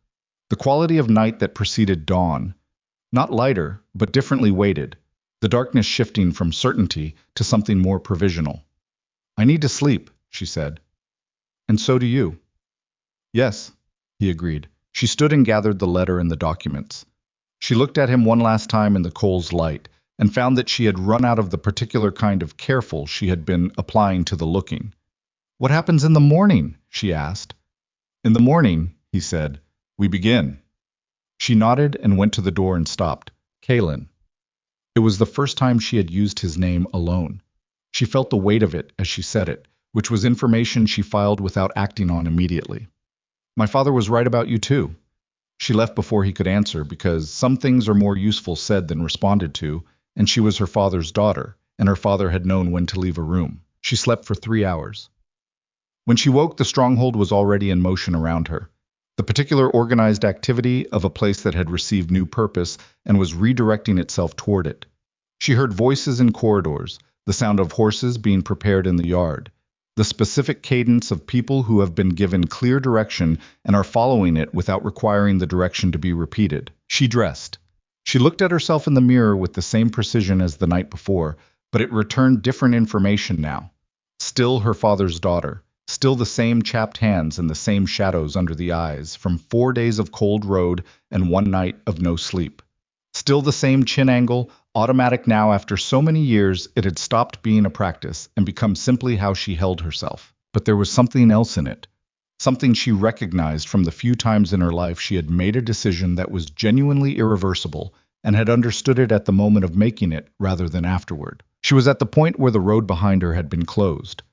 The quality of night that preceded dawn. Not lighter, but differently weighted. The darkness shifting from certainty to something more provisional. I need to sleep, she said. And so do you. Yes, he agreed. She stood and gathered the letter and the documents. She looked at him one last time in the coal's light, and found that she had run out of the particular kind of careful she had been applying to the looking. What happens in the morning? She asked. In the morning, he said, we begin. She nodded and went to the door and stopped. Kaelin. It was the first time she had used his name alone. She felt the weight of it as she said it, which was information she filed without acting on immediately. My father was right about you too. She left before he could answer because some things are more useful said than responded to, and she was her father's daughter, and her father had known when to leave a room. She slept for 3 hours. When she woke, the stronghold was already in motion around her. The particular organized activity of a place that had received new purpose and was redirecting itself toward it. She heard voices in corridors, the sound of horses being prepared in the yard, the specific cadence of people who have been given clear direction and are following it without requiring the direction to be repeated. She dressed. She looked at herself in the mirror with the same precision as the night before, but it returned different information now. Still her father's daughter. Still the same chapped hands and the same shadows under the eyes from 4 days of cold road and 1 night of no sleep. Still the same chin angle, automatic now after so many years it had stopped being a practice and become simply how she held herself. But there was something else in it. Something she recognized from the few times in her life she had made a decision that was genuinely irreversible and had understood it at the moment of making it rather than afterward. She was at the point where the road behind her had been closed.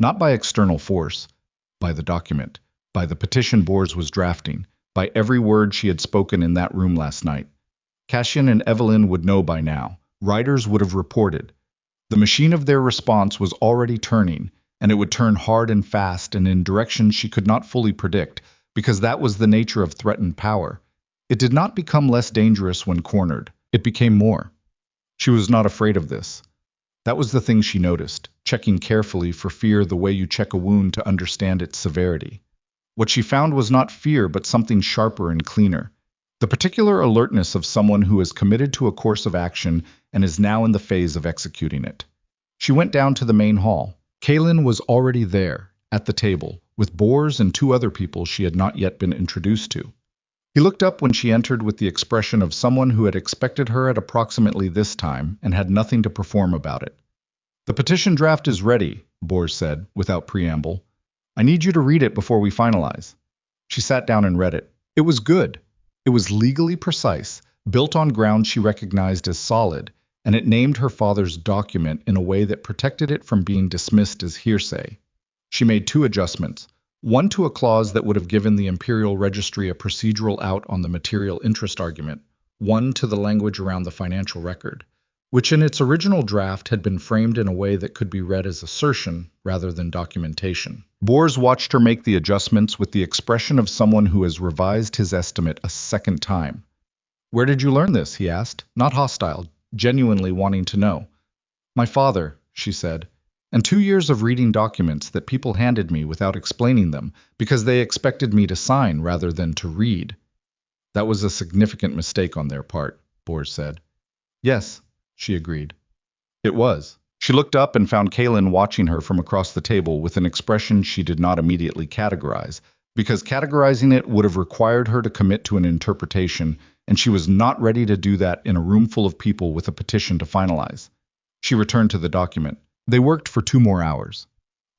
Not by external force, by the document, by the petition Bors was drafting, by every word she had spoken in that room last night. Cassian and Evelyn would know by now. Writers would have reported. The machine of their response was already turning, and it would turn hard and fast and in directions she could not fully predict, because that was the nature of threatened power. It did not become less dangerous when cornered. It became more. She was not afraid of this. That was the thing she noticed, checking carefully for fear the way you check a wound to understand its severity. What she found was not fear but something sharper and cleaner. The particular alertness of someone who is committed to a course of action and is now in the phase of executing it. She went down to the main hall. Kaelin was already there, at the table, with Bors and 2 other people she had not yet been introduced to. He looked up when she entered with the expression of someone who had expected her at approximately this time and had nothing to perform about it. "The petition draft is ready," Bors said, without preamble. "I need you to read it before we finalize." She sat down and read it. It was good. It was legally precise, built on ground she recognized as solid, and it named her father's document in a way that protected it from being dismissed as hearsay. She made 2 adjustments. One to a clause that would have given the Imperial Registry a procedural out on the material interest argument, one to the language around the financial record, which in its original draft had been framed in a way that could be read as assertion rather than documentation. Bors watched her make the adjustments with the expression of someone who has revised his estimate a second time. "Where did you learn this?" he asked, not hostile, genuinely wanting to know. "My father," she said. "And 2 years of reading documents that people handed me without explaining them, because they expected me to sign rather than to read." "That was a significant mistake on their part," Bors said. "Yes," she agreed. "It was." She looked up and found Kaelin watching her from across the table with an expression she did not immediately categorize, because categorizing it would have required her to commit to an interpretation, and she was not ready to do that in a room full of people with a petition to finalize. She returned to the document. They worked for 2 more hours.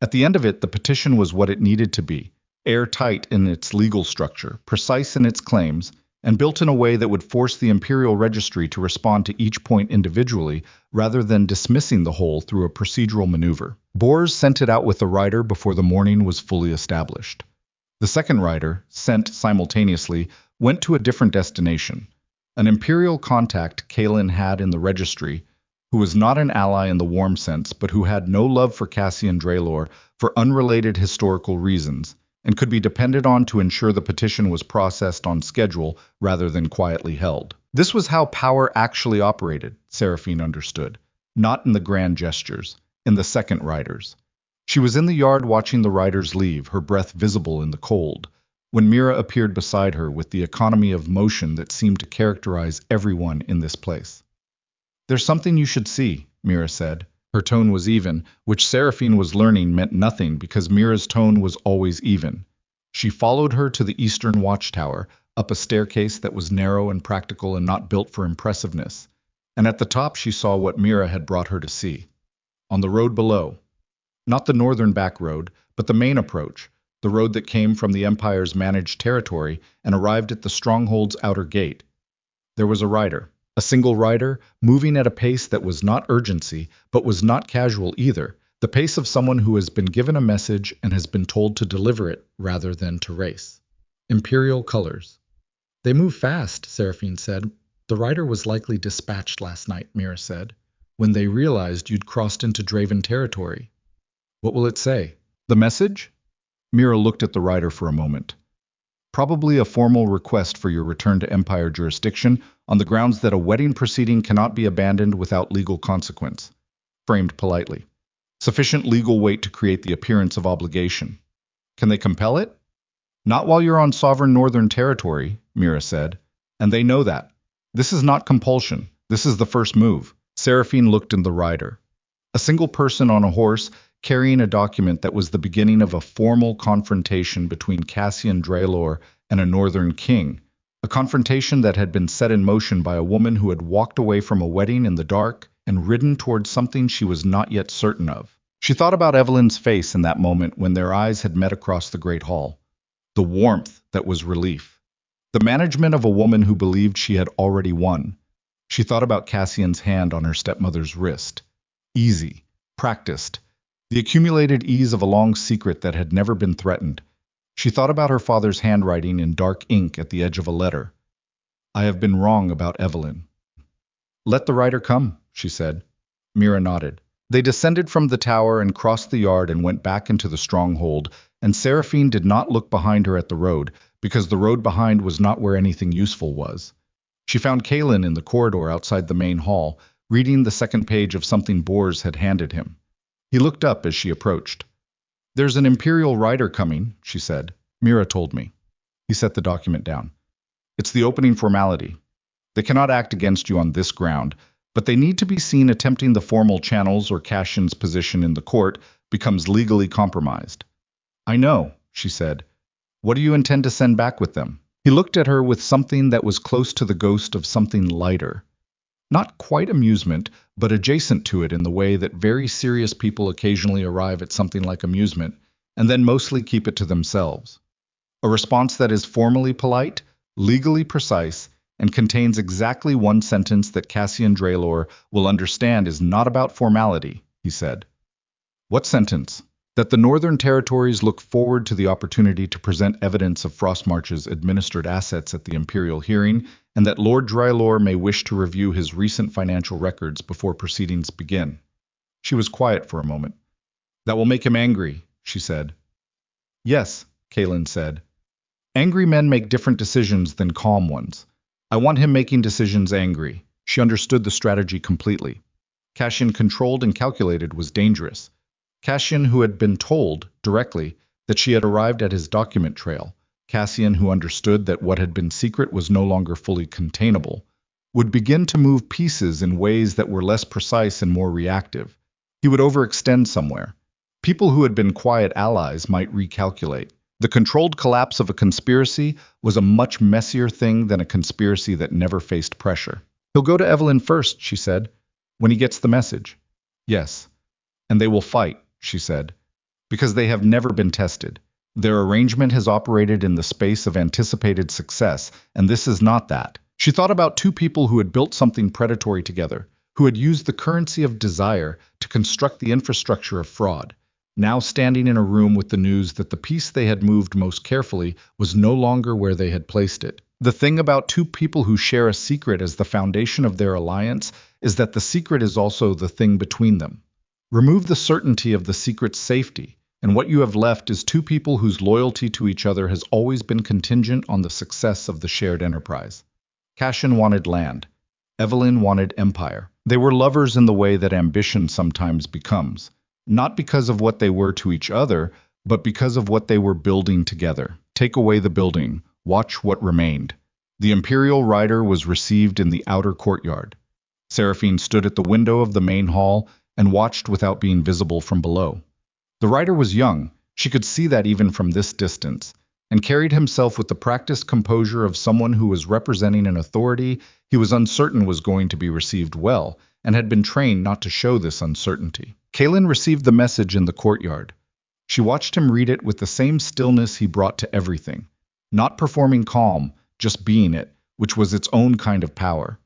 At the end of it, the petition was what it needed to be, airtight in its legal structure, precise in its claims, and built in a way that would force the Imperial Registry to respond to each point individually rather than dismissing the whole through a procedural maneuver. Bors sent it out with the writer before the morning was fully established. The second writer, sent simultaneously, went to a different destination. An Imperial contact Kaelin had in the registry, who was not an ally in the warm sense, but who had no love for Cassian Draylor for unrelated historical reasons, and could be depended on to ensure the petition was processed on schedule rather than quietly held. This was how power actually operated, Seraphine understood, not in the grand gestures, in the second riders. She was in the yard watching the riders leave, her breath visible in the cold, when Mira appeared beside her with the economy of motion that seemed to characterize everyone in this place. "There's something you should see," Mira said. Her tone was even, which Seraphine was learning meant nothing because Mira's tone was always even. She followed her to the eastern watchtower, up a staircase that was narrow and practical and not built for impressiveness, and at the top she saw what Mira had brought her to see. On the road below, not the northern back road, but the main approach, the road that came from the Empire's managed territory and arrived at the stronghold's outer gate, there was a rider. A single rider, moving at a pace that was not urgency, but was not casual either, The pace of someone who has been given a message and has been told to deliver it rather than to race. Imperial colors. They move fast, Seraphine said. The rider was likely dispatched last night, Mira said, when they realized you'd crossed into Draven territory. What will it say? The message? Mira looked at the rider for a moment. Probably a formal request for your return to Empire jurisdiction on the grounds that a wedding proceeding cannot be abandoned without legal consequence. Framed politely. Sufficient legal weight to create the appearance of obligation. Can they compel it? Not while you're on sovereign northern territory, Mira said. And they know that. This is not compulsion. This is the first move. Seraphine looked in the rider. A single person on a horse carrying a document that was the beginning of a formal confrontation between Cassian Draylor and a northern king. A confrontation that had been set in motion by a woman who had walked away from a wedding in the dark and ridden towards something she was not yet certain of. She thought about Evelyn's face in that moment when their eyes had met across the great hall. The warmth that was relief. The management of a woman who believed she had already won. She thought about Cassian's hand on her stepmother's wrist. Easy, practiced, the accumulated ease of a long secret that had never been threatened. She thought about her father's handwriting in dark ink at the edge of a letter. I have been wrong about Evelyn. Let the rider come, she said. Mira nodded. They descended from the tower and crossed the yard and went back into the stronghold, and Seraphine did not look behind her at the road, because the road behind was not where anything useful was. She found Kalen in the corridor outside the main hall, reading the second page of something Bors had handed him. He looked up as she approached. There's an Imperial rider coming, she said. Mira told me. He set the document down. It's the opening formality. They cannot act against you on this ground, but they need to be seen attempting the formal channels or Cassian's position in the court becomes legally compromised. I know, she said. What do you intend to send back with them? He looked at her with something that was close to the ghost of something lighter. Not quite amusement, but adjacent to it in the way that very serious people occasionally arrive at something like amusement, and then mostly keep it to themselves. A response that is formally polite, legally precise, and contains exactly one sentence that Cassian Draylor will understand is not about formality, he said. What sentence? That the Northern Territories look forward to the opportunity to present evidence of Frostmarch's administered assets at the Imperial hearing, and that Lord Draylor may wish to review his recent financial records before proceedings begin. She was quiet for a moment. That will make him angry, she said. Yes, Kalen said. Angry men make different decisions than calm ones. I want him making decisions angry. She understood the strategy completely. Cassian controlled and calculated was dangerous. Cassian, who had been told, directly, that she had arrived at his document trail, Cassian, who understood that what had been secret was no longer fully containable, would begin to move pieces in ways that were less precise and more reactive. He would overextend somewhere. People who had been quiet allies might recalculate. The controlled collapse of a conspiracy was a much messier thing than a conspiracy that never faced pressure. He'll go to Evelyn first, she said, when he gets the message. Yes. And they will fight, she said, because they have never been tested. Their arrangement has operated in the space of anticipated success, and this is not that. She thought about two people who had built something predatory together, who had used the currency of desire to construct the infrastructure of fraud, now standing in a room with the news that the piece they had moved most carefully was no longer where they had placed it. The thing about two people who share a secret as the foundation of their alliance is that the secret is also the thing between them. Remove the certainty of the secret's safety, and what you have left is two people whose loyalty to each other has always been contingent on the success of the shared enterprise. Cassian wanted land. Evelyn wanted empire. They were lovers in the way that ambition sometimes becomes, not because of what they were to each other, but because of what they were building together. Take away the building, watch what remained. The Imperial rider was received in the outer courtyard. Seraphine stood at the window of the main hall and watched without being visible from below. The rider was young, she could see that even from this distance, and carried himself with the practiced composure of someone who was representing an authority he was uncertain was going to be received well, and had been trained not to show this uncertainty. Kalen received the message in the courtyard. She watched him read it with the same stillness he brought to everything, not performing calm, just being it, which was its own kind of power.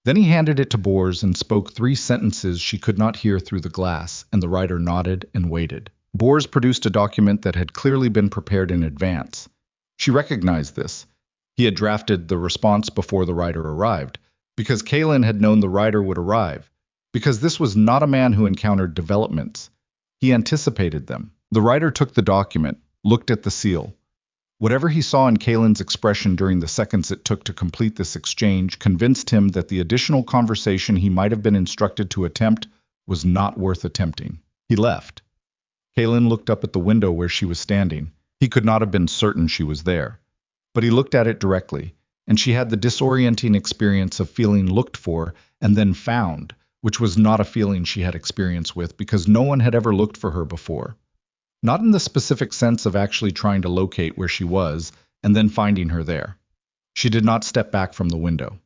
Then he handed it to Bors and spoke 3 sentences she could not hear through the glass, and the writer nodded and waited. Bors produced a document that had clearly been prepared in advance. She recognized this. He had drafted the response before the writer arrived, because Kalen had known the writer would arrive, because this was not a man who encountered developments. He anticipated them. The writer took the document, looked at the seal. Whatever he saw in Kalen's expression during the seconds it took to complete this exchange convinced him that the additional conversation he might have been instructed to attempt was not worth attempting. He left. Kalen looked up at the window where she was standing. He could not have been certain she was there. But he looked at it directly, and she had the disorienting experience of feeling looked for and then found, which was not a feeling she had experience with because no one had ever looked for her before. Not in the specific sense of actually trying to locate where she was and then finding her there. She did not step back from the window.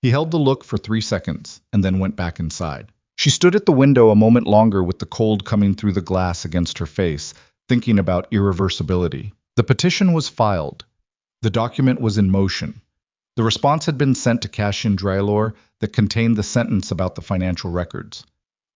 He held the look for 3 seconds and then went back inside. She stood at the window a moment longer with the cold coming through the glass against her face, thinking about irreversibility. The petition was filed. The document was in motion. The response had been sent to Cassian Drylor that contained the sentence about the financial records.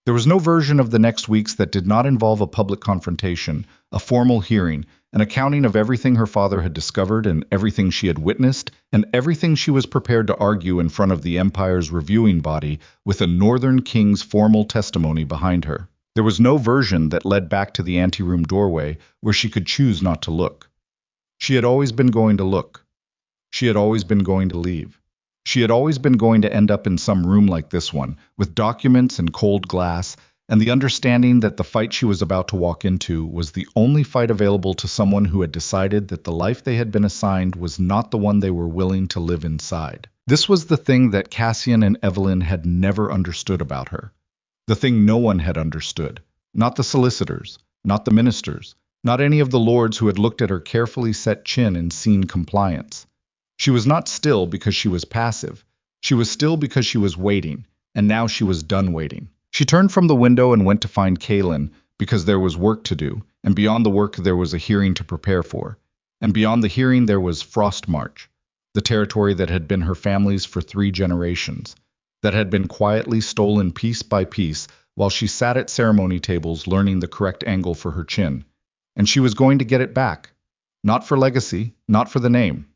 There was no version of the next weeks that did not involve a public confrontation, a formal hearing, an accounting of everything her father had discovered and everything she had witnessed, and everything she was prepared to argue in front of the Empire's reviewing body with a Northern King's formal testimony behind her. There was no version that led back to the anteroom doorway where she could choose not to look. She had always been going to look. She had always been going to leave. She had always been going to end up in some room like this one, with documents and cold glass, and the understanding that the fight she was about to walk into was the only fight available to someone who had decided that the life they had been assigned was not the one they were willing to live inside. This was the thing that Cassian and Evelyn had never understood about her. The thing no one had understood. Not the solicitors, not the ministers, not any of the lords who had looked at her carefully set chin and seen compliance. She was not still because she was passive. She was still because she was waiting, and now she was done waiting. She turned from the window and went to find Kalen, because there was work to do, and beyond the work there was a hearing to prepare for. And beyond the hearing there was Frostmarch, the territory that had been her family's for 3 generations, that had been quietly stolen piece by piece while she sat at ceremony tables learning the correct angle for her chin. And she was going to get it back. Not for legacy, not for the name,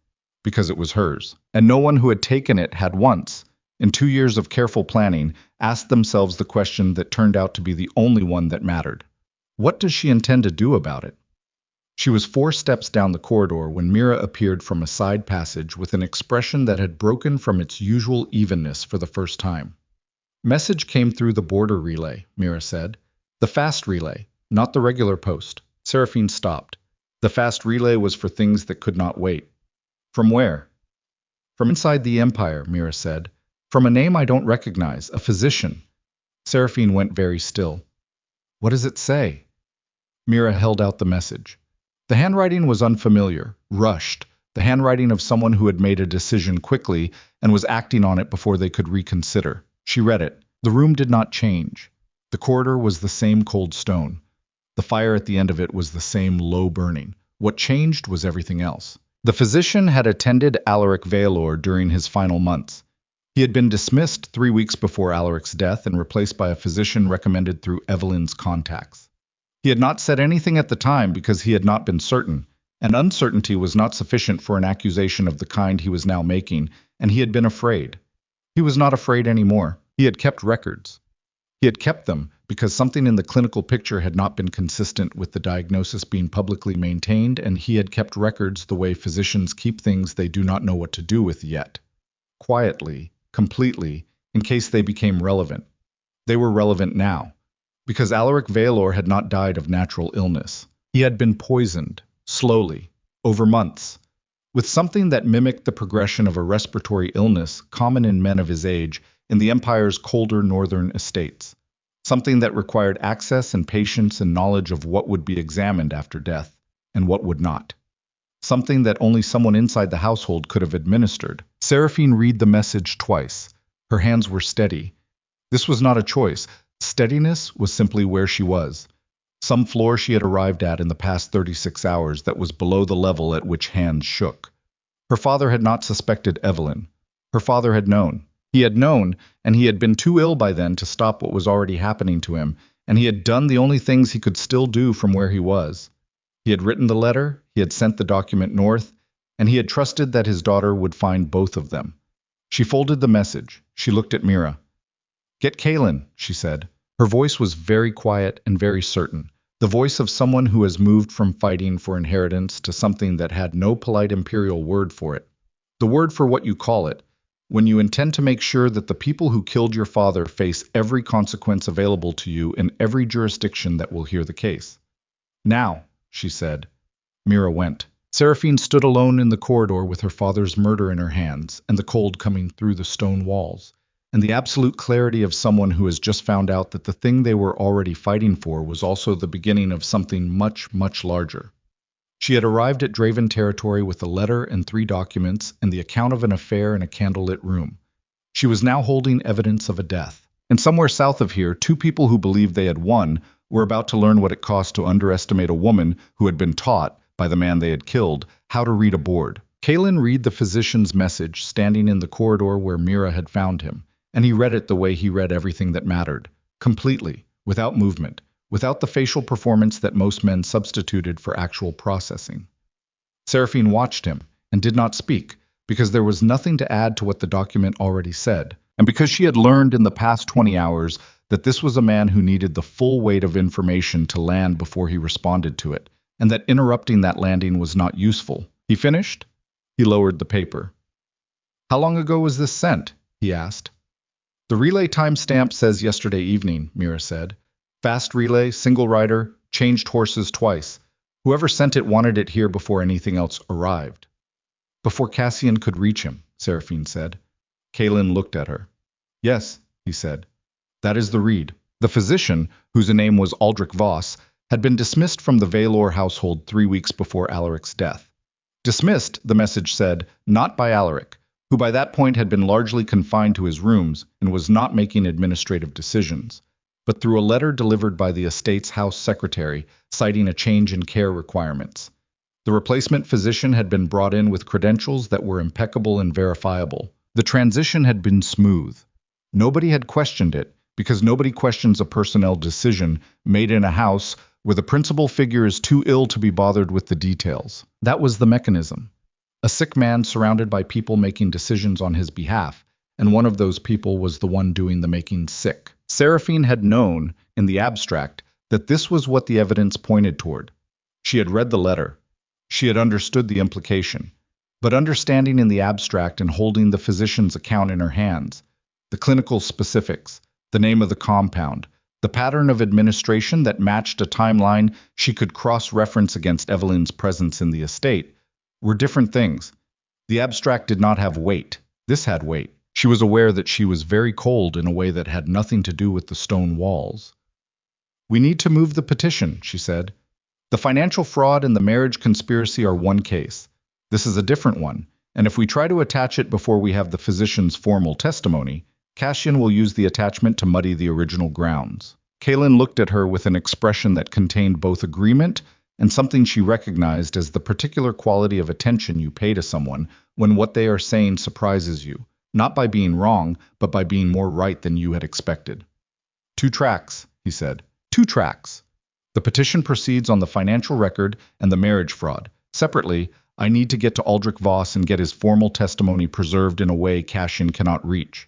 because it was hers. And no one who had taken it had once, in 2 years of careful planning, asked themselves the question that turned out to be the only one that mattered. What does she intend to do about it? She was 4 steps down the corridor when Mira appeared from a side passage with an expression that had broken from its usual evenness for the first time. Message came through the border relay, Mira said. The fast relay, not the regular post. Seraphine stopped. The fast relay was for things that could not wait. From where? From inside the Empire, Mira said. From a name I don't recognize, a physician. Seraphine went very still. What does it say? Mira held out the message. The handwriting was unfamiliar, rushed, the handwriting of someone who had made a decision quickly and was acting on it before they could reconsider. She read it. The room did not change. The corridor was the same cold stone. The fire at the end of it was the same low burning. What changed was everything else. The physician had attended Alaric Valor during his final months. He had been dismissed 3 weeks before Alaric's death and replaced by a physician recommended through Evelyn's contacts. He had not said anything at the time because he had not been certain, and uncertainty was not sufficient for an accusation of the kind he was now making, and he had been afraid. He was not afraid anymore. He had kept records. He had kept them because something in the clinical picture had not been consistent with the diagnosis being publicly maintained, and he had kept records the way physicians keep things they do not know what to do with yet. Quietly, completely, in case they became relevant. They were relevant now, because Alaric Valor had not died of natural illness. He had been poisoned, slowly, over months, with something that mimicked the progression of a respiratory illness common in men of his age in the Empire's colder northern estates. Something that required access and patience and knowledge of what would be examined after death, and what would not. Something that only someone inside the household could have administered. Seraphine read the message twice. Her hands were steady. This was not a choice. Steadiness was simply where she was. Some floor she had arrived at in the past 36 hours that was below the level at which hands shook. Her father had not suspected Evelyn. Her father had known. He had known, and he had been too ill by then to stop what was already happening to him, and he had done the only things he could still do from where he was. He had written the letter, he had sent the document north, and he had trusted that his daughter would find both of them. She folded the message. She looked at Mira. "Get Kaylin," she said. Her voice was very quiet and very certain, the voice of someone who has moved from fighting for inheritance to something that had no polite imperial word for it. The word for what you call it, when you intend to make sure that the people who killed your father face every consequence available to you in every jurisdiction that will hear the case. "Now," she said. Mira went. Seraphine stood alone in the corridor with her father's murder in her hands, and the cold coming through the stone walls, and the absolute clarity of someone who has just found out that the thing they were already fighting for was also the beginning of something much, much larger. She had arrived at Draven territory with a letter and 3 documents and the account of an affair in a candlelit room. She was now holding evidence of a death. And somewhere south of here, 2 people who believed they had won were about to learn what it cost to underestimate a woman who had been taught, by the man they had killed, how to read a board. Kaylin read the physician's message standing in the corridor where Mira had found him, and he read it the way he read everything that mattered, completely, without movement, without the facial performance that most men substituted for actual processing. Seraphine watched him and did not speak, because there was nothing to add to what the document already said, and because she had learned in the past 20 hours that this was a man who needed the full weight of information to land before he responded to it, and that interrupting that landing was not useful. He finished? He lowered the paper. "How long ago was this sent?" he asked. "The relay timestamp says yesterday evening," Mira said. "Fast relay, single rider, changed horses twice. Whoever sent it wanted it here before anything else arrived." "Before Cassian could reach him," Seraphine said. Kaylin looked at her. "Yes," he said. "That is the read." The physician, whose name was Aldrich Voss, had been dismissed from the Valor household 3 weeks before Alaric's death. Dismissed, the message said, not by Alaric, who by that point had been largely confined to his rooms and was not making administrative decisions, but through a letter delivered by the estate's house secretary citing a change in care requirements. The replacement physician had been brought in with credentials that were impeccable and verifiable. The transition had been smooth. Nobody had questioned it, because nobody questions a personnel decision made in a house where the principal figure is too ill to be bothered with the details. That was the mechanism. A sick man surrounded by people making decisions on his behalf, and one of those people was the one doing the making sick. Seraphine had known, in the abstract, that this was what the evidence pointed toward. She had read the letter. She had understood the implication. But understanding in the abstract and holding the physician's account in her hands, the clinical specifics, the name of the compound, the pattern of administration that matched a timeline she could cross-reference against Evelyn's presence in the estate, were different things. The abstract did not have weight. This had weight. She was aware that she was very cold in a way that had nothing to do with the stone walls. "We need to move the petition," she said. "The financial fraud and the marriage conspiracy are one case. This is a different one, and if we try to attach it before we have the physician's formal testimony, Cassian will use the attachment to muddy the original grounds." Kaylin looked at her with an expression that contained both agreement and something she recognized as the particular quality of attention you pay to someone when what they are saying surprises you, not by being wrong, but by being more right than you had expected. "2 tracks, he said. 2 tracks. The petition proceeds on the financial record and the marriage fraud. Separately, I need to get to Aldrich Voss and get his formal testimony preserved in a way Cassian cannot reach.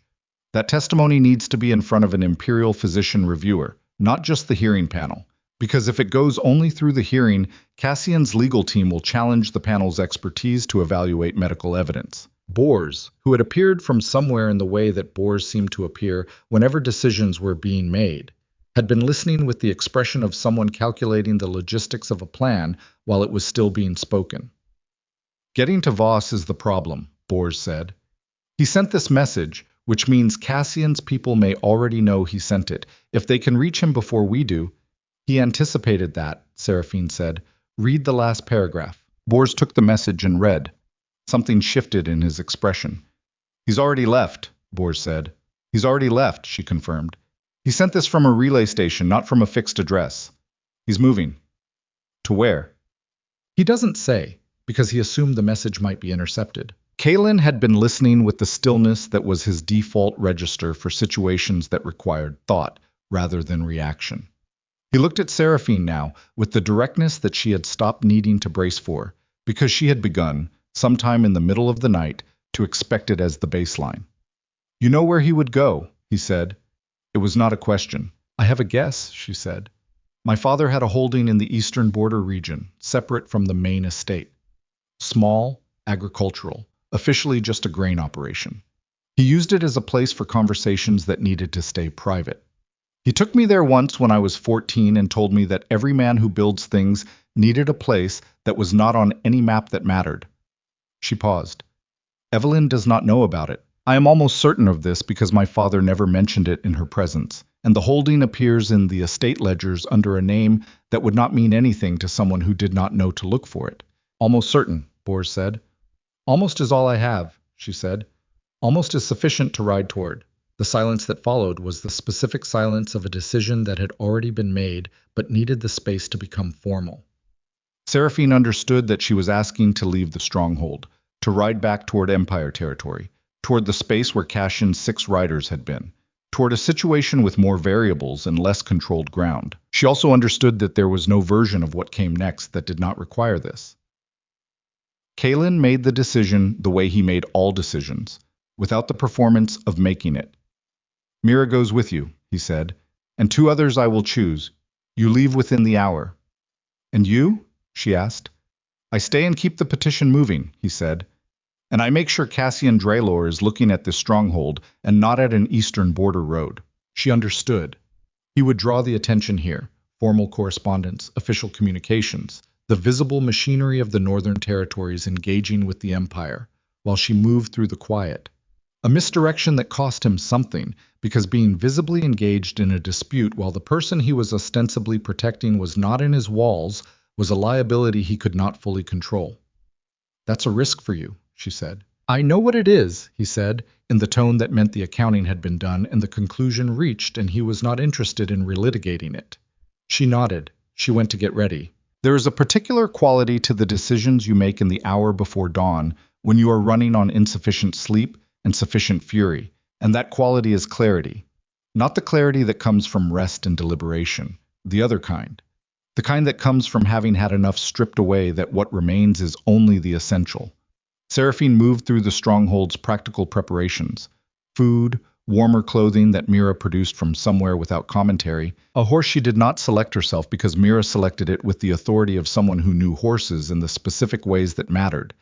That testimony needs to be in front of an imperial physician reviewer, not just the hearing panel, because if it goes only through the hearing, Cassian's legal team will challenge the panel's expertise to evaluate medical evidence. Bors, who had appeared from somewhere in the way that Bors seemed to appear whenever decisions were being made, had been listening with the expression of someone calculating the logistics of a plan while it was still being spoken. "Getting to Voss is the problem," Bors said. "He sent this message, which means Cassian's people may already know he sent it. If they can reach him before we do—" "He anticipated that," Seraphine said. "Read the last paragraph." Bors took the message and read. Something shifted in his expression. "He's already left," Bors said. "He's already left," she confirmed. "He sent this from a relay station, not from a fixed address. He's moving." "To where?" "He doesn't say, because he assumed the message might be intercepted." Kalen had been listening with the stillness that was his default register for situations that required thought rather than reaction. He looked at Seraphine now with the directness that she had stopped needing to brace for, because she had begun, sometime in the middle of the night, to expect it as the baseline. "You know where he would go," he said. It was not a question. "I have a guess," she said. "My father had a holding in the eastern border region, separate from the main estate. Small, agricultural, officially just a grain operation. He used it as a place for conversations that needed to stay private. He took me there once when I was 14 and told me that every man who builds things needed a place that was not on any map that mattered." She paused. "Evelyn does not know about it. I am almost certain of this because my father never mentioned it in her presence, and the holding appears in the estate ledgers under a name that would not mean anything to someone who did not know to look for it." "Almost certain," Bors said. "Almost is all I have," she said. "Almost is sufficient to ride toward." The silence that followed was the specific silence of a decision that had already been made but needed the space to become formal. Seraphine understood that she was asking to leave the stronghold, to ride back toward Empire territory, toward the space where Cashin's 6 riders had been, toward a situation with more variables and less controlled ground. She also understood that there was no version of what came next that did not require this. Kalen made the decision the way he made all decisions, without the performance of making it. "Mira goes with you," he said, "and 2 others I will choose. You leave within the hour." "And you?" she asked. "I stay and keep the petition moving," he said. "And I make sure Cassian Draylor is looking at this stronghold and not at an eastern border road." She understood. He would draw the attention here, formal correspondence, official communications, the visible machinery of the Northern Territories engaging with the Empire, while she moved through the quiet. A misdirection that cost him something, because being visibly engaged in a dispute while the person he was ostensibly protecting was not in his walls was a liability he could not fully control. "That's a risk for you," she said. "I know what it is," he said, in the tone that meant the accounting had been done and the conclusion reached and he was not interested in relitigating it. She nodded. She went to get ready. "There is a particular quality to the decisions you make in the hour before dawn when you are running on insufficient sleep and sufficient fury, and that quality is clarity. Not the clarity that comes from rest and deliberation, the other kind. The kind that comes from having had enough stripped away that what remains is only the essential." Seraphine moved through the stronghold's practical preparations. Food, warmer clothing that Mira produced from somewhere without commentary, a horse she did not select herself because Mira selected it with the authority of someone who knew horses in the specific ways that mattered.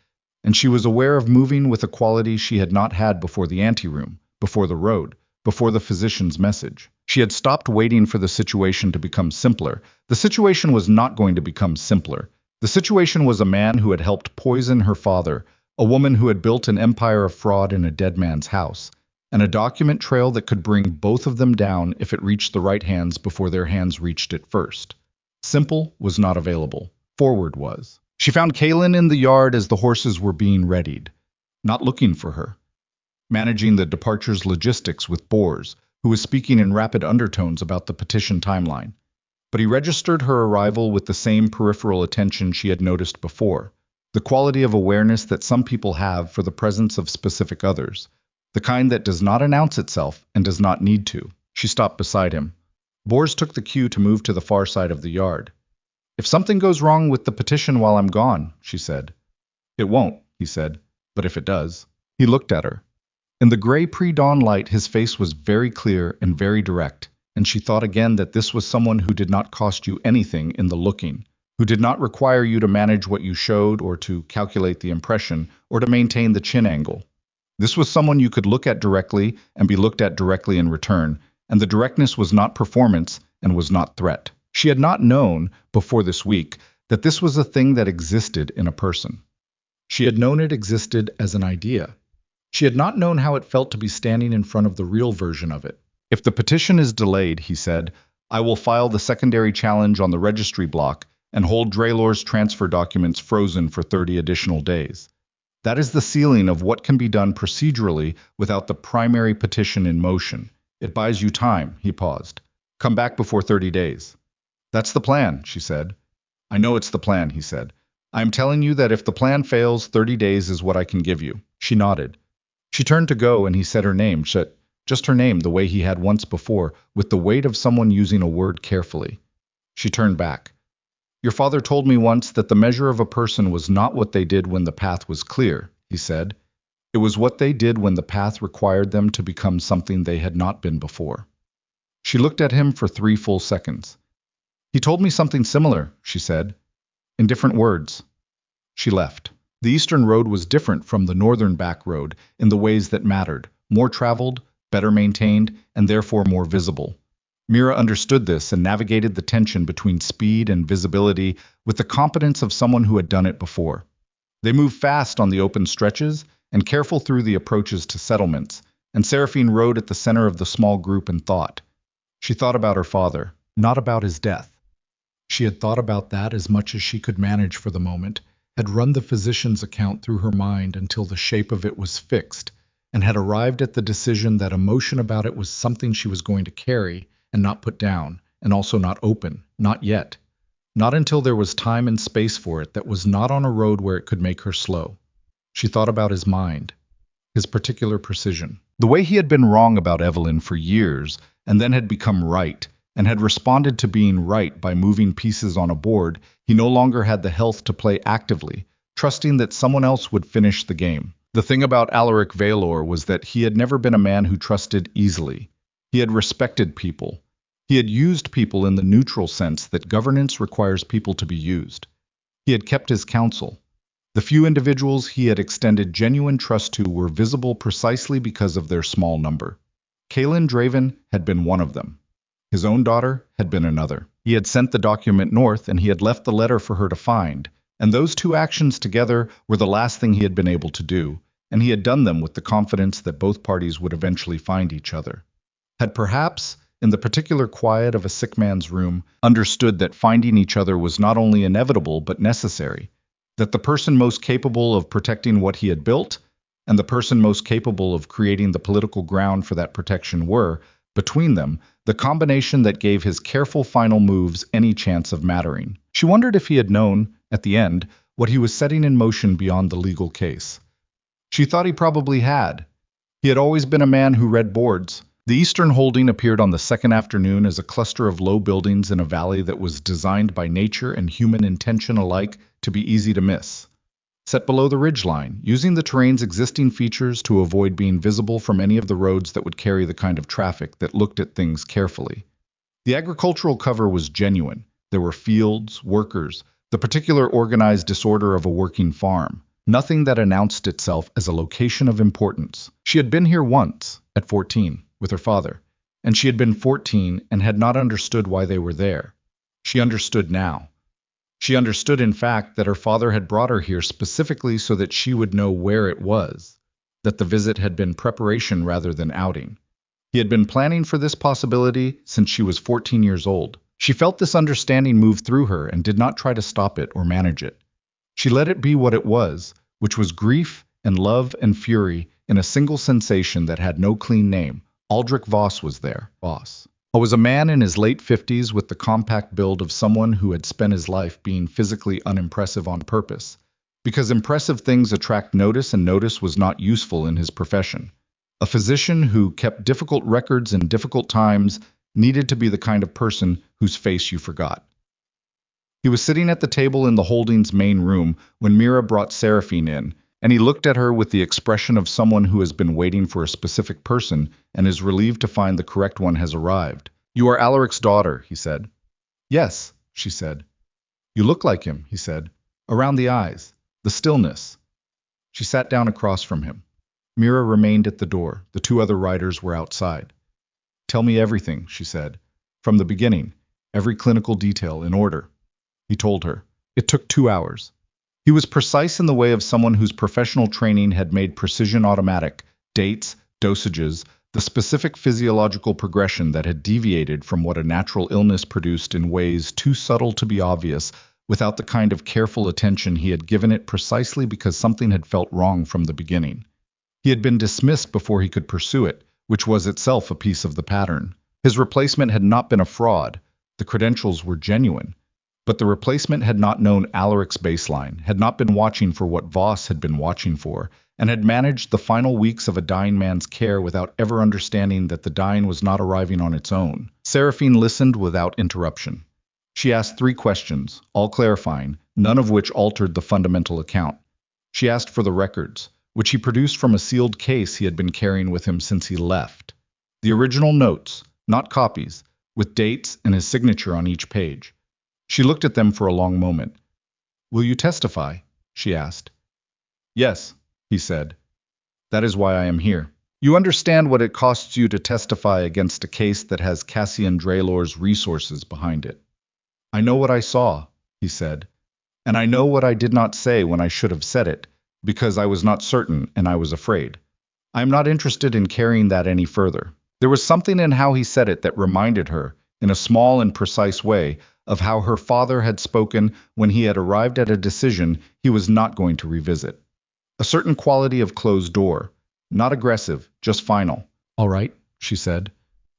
And she was aware of moving with a quality she had not had before the anteroom, before the road, before the physician's message. She had stopped waiting for the situation to become simpler. The situation was not going to become simpler. The situation was a man who had helped poison her father, a woman who had built an empire of fraud in a dead man's house, and a document trail that could bring both of them down if it reached the right hands before their hands reached it first. Simple was not available. Forward was. She found Kalen in the yard as the horses were being readied, not looking for her, managing the departure's logistics with Bors, who was speaking in rapid undertones about the petition timeline. But he registered her arrival with the same peripheral attention she had noticed before, the quality of awareness that some people have for the presence of specific others, the kind that does not announce itself and does not need to. She stopped beside him. Bors took the cue to move to the far side of the yard. "If something goes wrong with the petition while I'm gone," she said. "It won't," he said, "but if it does." He looked at her. In the gray pre-dawn light, his face was very clear and very direct, and she thought again that this was someone who did not cost you anything in the looking, who did not require you to manage what you showed or to calculate the impression or to maintain the chin angle. This was someone you could look at directly and be looked at directly in return, and the directness was not performance and was not threat. She had not known, before this week, that this was a thing that existed in a person. She had known it existed as an idea. She had not known how it felt to be standing in front of the real version of it. "If the petition is delayed," he said, "I will file the secondary challenge on the registry block and hold Draylor's transfer documents frozen for 30 additional days. That is the ceiling of what can be done procedurally without the primary petition in motion. It buys you time." He paused. "Come back before 30 days. "That's the plan," she said. "I know it's the plan," he said. "I am telling you that if the plan fails, 30 days is what I can give you." She nodded. She turned to go and he said her name, just her name, the way he had once before, with the weight of someone using a word carefully. She turned back. Your father told me once that the measure of a person was not what they did when the path was clear, he said. It was what they did when the path required them to become something they had not been before. She looked at him for 3 full seconds. He told me something similar, she said, in different words. She left. The Eastern Road was different from the Northern Back Road in the ways that mattered, more traveled, better maintained, and therefore more visible. Mira understood this and navigated the tension between speed and visibility with the competence of someone who had done it before. They moved fast on the open stretches and careful through the approaches to settlements, and Seraphine rode at the center of the small group and thought. She thought about her father, not about his death. She had thought about that as much as she could manage for the moment, had run the physician's account through her mind until the shape of it was fixed, and had arrived at the decision that emotion about it was something she was going to carry and not put down, and also not open, not yet. Not until there was time and space for it that was not on a road where it could make her slow. She thought about his mind, his particular precision. The way he had been wrong about Evelyn for years, and then had become right, and had responded to being right by moving pieces on a board, he no longer had the health to play actively, trusting that someone else would finish the game. The thing about Alaric Valor was that he had never been a man who trusted easily. He had respected people. He had used people in the neutral sense that governance requires people to be used. He had kept his counsel. The few individuals he had extended genuine trust to were visible precisely because of their small number. Kaelin Draven had been one of them. His own daughter had been another. He had sent the document north and he had left the letter for her to find, and those 2 actions together were the last thing he had been able to do, and he had done them with the confidence that both parties would eventually find each other. Had perhaps, in the particular quiet of a sick man's room, understood that finding each other was not only inevitable but necessary, that the person most capable of protecting what he had built and the person most capable of creating the political ground for that protection were, between them, the combination that gave his careful final moves any chance of mattering. She wondered if he had known, at the end, what he was setting in motion beyond the legal case. She thought he probably had. He had always been a man who read boards. The Eastern Holding appeared on the second afternoon as a cluster of low buildings in a valley that was designed by nature and human intention alike to be easy to miss. Set below the ridgeline, using the terrain's existing features to avoid being visible from any of the roads that would carry the kind of traffic that looked at things carefully. The agricultural cover was genuine. There were fields, workers, the particular organized disorder of a working farm. Nothing that announced itself as a location of importance. She had been here once, at 14. With her father, and she had been 14 and had not understood why they were there. She understood now. She understood, in fact, that her father had brought her here specifically so that she would know where it was, that the visit had been preparation rather than outing. He had been planning for this possibility since she was 14 years old. She felt this understanding move through her and did not try to stop it or manage it. She let it be what it was, which was grief and love and fury in a single sensation that had no clean name. Aldrich Voss was there. Voss was a man in his late 50s with the compact build of someone who had spent his life being physically unimpressive on purpose, because impressive things attract notice and notice was not useful in his profession. A physician who kept difficult records in difficult times needed to be the kind of person whose face you forgot. He was sitting at the table in the Holdings' main room when Mira brought Seraphine in, and he looked at her with the expression of someone who has been waiting for a specific person and is relieved to find the correct one has arrived. You are Alaric's daughter, he said. Yes, she said. You look like him, he said. Around the eyes, the stillness. She sat down across from him. Mira remained at the door. The 2 other riders were outside. Tell me everything, she said. From the beginning, every clinical detail in order. He told her. It took 2 hours. He was precise in the way of someone whose professional training had made precision automatic, dates, dosages, the specific physiological progression that had deviated from what a natural illness produced in ways too subtle to be obvious, without the kind of careful attention he had given it precisely because something had felt wrong from the beginning. He had been dismissed before he could pursue it, which was itself a piece of the pattern. His replacement had not been a fraud. The credentials were genuine. But the replacement had not known Alaric's baseline, had not been watching for what Voss had been watching for, and had managed the final weeks of a dying man's care without ever understanding that the dying was not arriving on its own. Seraphine listened without interruption. She asked 3 questions, all clarifying, none of which altered the fundamental account. She asked for the records, which he produced from a sealed case he had been carrying with him since he left. The original notes, not copies, with dates and his signature on each page. She looked at them for a long moment. "Will you testify?" she asked. "Yes," he said. "That is why I am here. You understand what it costs you to testify against a case that has Cassian Draylor's resources behind it." "I know what I saw," he said, "and I know what I did not say when I should have said it, because I was not certain and I was afraid. I am not interested in carrying that any further." There was something in how he said it that reminded her, in a small and precise way, of how her father had spoken when he had arrived at a decision he was not going to revisit. A certain quality of closed door, not aggressive, just final. "All right," she said.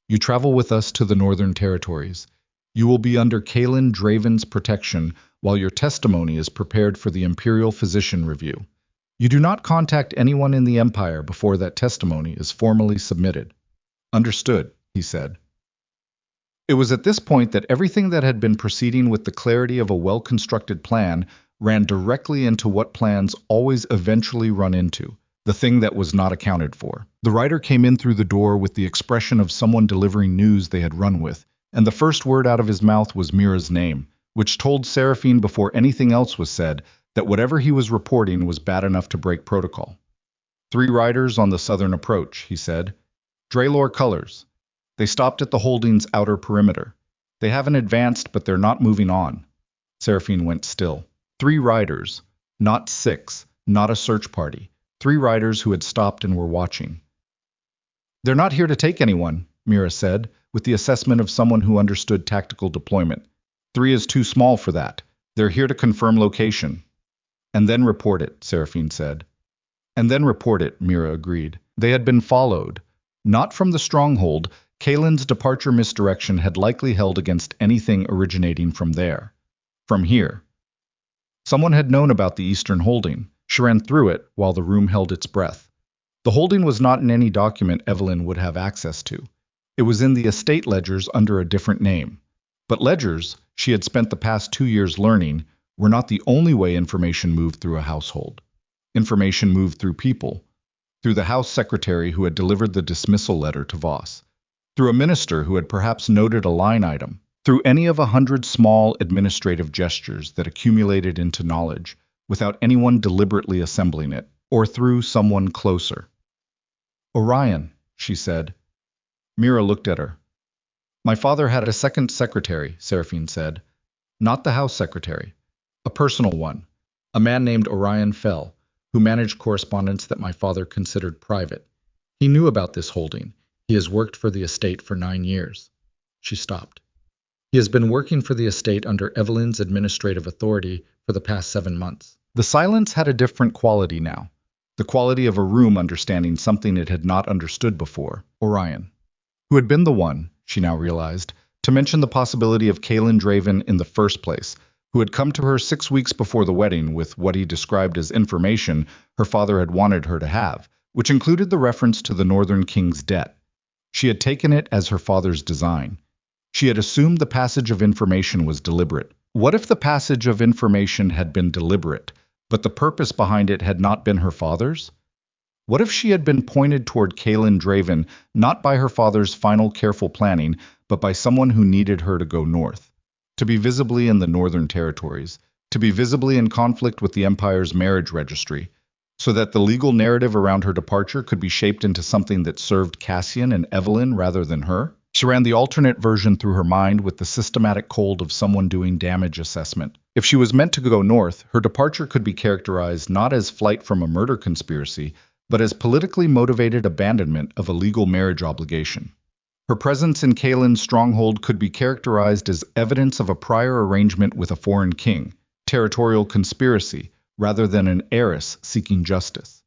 "You travel with us to the Northern Territories. You will be under Kaelin Draven's protection while your testimony is prepared for the Imperial Physician Review. You do not contact anyone in the Empire before that testimony is formally submitted." "Understood," he said. It was at this point that everything that had been proceeding with the clarity of a well-constructed plan ran directly into what plans always eventually run into, the thing that was not accounted for. The writer came in through the door with the expression of someone delivering news they had run with, and the first word out of his mouth was Mira's name, which told Seraphine before anything else was said that whatever he was reporting was bad enough to break protocol. "3 riders on the southern approach," he said. "Draylor colors. They stopped at the holding's outer perimeter. They haven't advanced, but they're not moving on." Seraphine went still. 3 riders, not 6, not a search party. 3 riders who had stopped and were watching. "They're not here to take anyone," Mira said, with the assessment of someone who understood tactical deployment. 3 is too small for that. They're here to confirm location. "And then report it," Seraphine said. "And then report it," Mira agreed. They had been followed. Not from the stronghold. Kaelin's departure misdirection had likely held against anything originating from there. From here. Someone had known about the Eastern holding. She ran through it while the room held its breath. The holding was not in any document Evelyn would have access to. It was in the estate ledgers under a different name. But ledgers, she had spent the past 2 years learning, were not the only way information moved through a household. Information moved through people. Through the house secretary who had delivered the dismissal letter to Voss. Through a minister who had perhaps noted a line item. Through any of 100 small administrative gestures that accumulated into knowledge, without anyone deliberately assembling it, or through someone closer. "Orion," she said. Mira looked at her. "My father had a second secretary," Seraphine said. "Not the house secretary. A personal one. A man named Orion Fell, who managed correspondence that my father considered private. He knew about this holding. He has worked for the estate for 9 years." She stopped. "He has been working for the estate under Evelyn's administrative authority for the past 7 months." The silence had a different quality now. The quality of a room understanding something it had not understood before. Orion. Who had been the one, she now realized, to mention the possibility of Kaelin Draven in the first place, who had come to her 6 weeks before the wedding with what he described as information her father had wanted her to have, which included the reference to the Northern King's debt. She had taken it as her father's design. She had assumed the passage of information was deliberate. What if the passage of information had been deliberate, but the purpose behind it had not been her father's? What if she had been pointed toward Kaelin Draven not by her father's final careful planning, but by someone who needed her to go north? To be visibly in the Northern Territories, to be visibly in conflict with the Empire's marriage registry, so that the legal narrative around her departure could be shaped into something that served Cassian and Evelyn rather than her? She ran the alternate version through her mind with the systematic cold of someone doing damage assessment. If she was meant to go north, her departure could be characterized not as flight from a murder conspiracy, but as politically motivated abandonment of a legal marriage obligation. Her presence in Kaelin's stronghold could be characterized as evidence of a prior arrangement with a foreign king, territorial conspiracy, rather than an heiress seeking justice.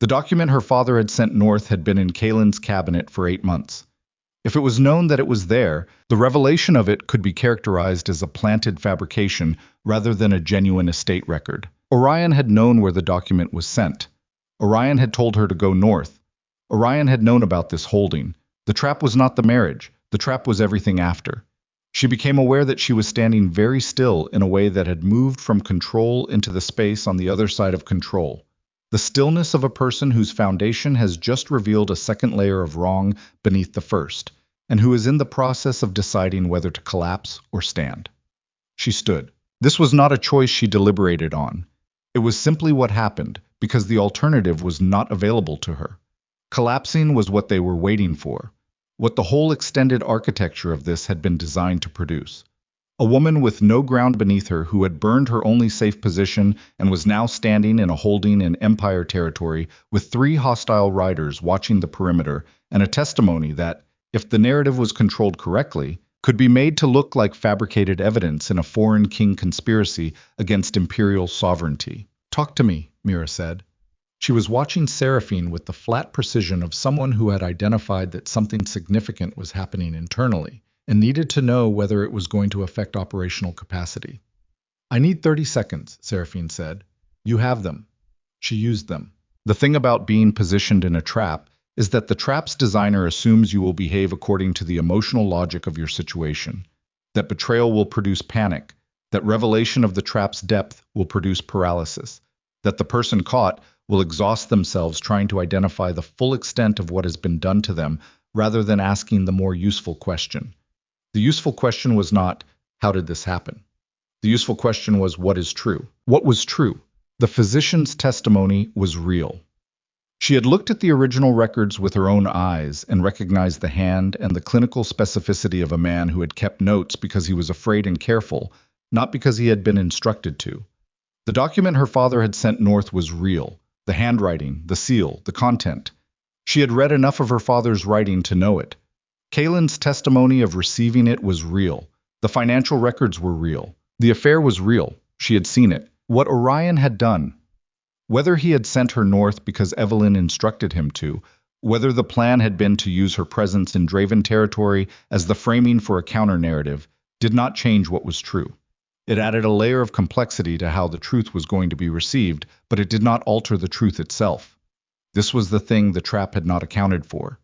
The document her father had sent north had been in Kaelin's cabinet for 8 months. If it was known that it was there, the revelation of it could be characterized as a planted fabrication rather than a genuine estate record. Orion had known where the document was sent. Orion had told her to go north. Orion had known about this holding. The trap was not the marriage. The trap was everything after. She became aware that she was standing very still in a way that had moved from control into the space on the other side of control. The stillness of a person whose foundation has just revealed a second layer of wrong beneath the first, and who is in the process of deciding whether to collapse or stand. She stood. This was not a choice she deliberated on. It was simply what happened, because the alternative was not available to her. Collapsing was what they were waiting for, what the whole extended architecture of this had been designed to produce. A woman with no ground beneath her who had burned her only safe position and was now standing in a holding in Empire territory with 3 hostile riders watching the perimeter, and a testimony that, if the narrative was controlled correctly, could be made to look like fabricated evidence in a foreign king conspiracy against imperial sovereignty. "Talk to me," Mira said. She was watching Seraphine with the flat precision of someone who had identified that something significant was happening internally and needed to know whether it was going to affect operational capacity. "I need 30 seconds, Seraphine said. "You have them." She used them. The thing about being positioned in a trap is that the trap's designer assumes you will behave according to the emotional logic of your situation, that betrayal will produce panic, that revelation of the trap's depth will produce paralysis, that the person caught will exhaust themselves trying to identify the full extent of what has been done to them rather than asking the more useful question. The useful question was not, how did this happen? The useful question was, what is true? What was true? The physician's testimony was real. She had looked at the original records with her own eyes and recognized the hand and the clinical specificity of a man who had kept notes because he was afraid and careful, not because he had been instructed to. The document her father had sent north was real. The handwriting, the seal, the content. She had read enough of her father's writing to know it. Kalen's testimony of receiving it was real. The financial records were real. The affair was real. She had seen it. What Orion had done, whether he had sent her north because Evelyn instructed him to, whether the plan had been to use her presence in Draven territory as the framing for a counter-narrative, did not change what was true. It added a layer of complexity to how the truth was going to be received, but it did not alter the truth itself. This was the thing the trap had not accounted for.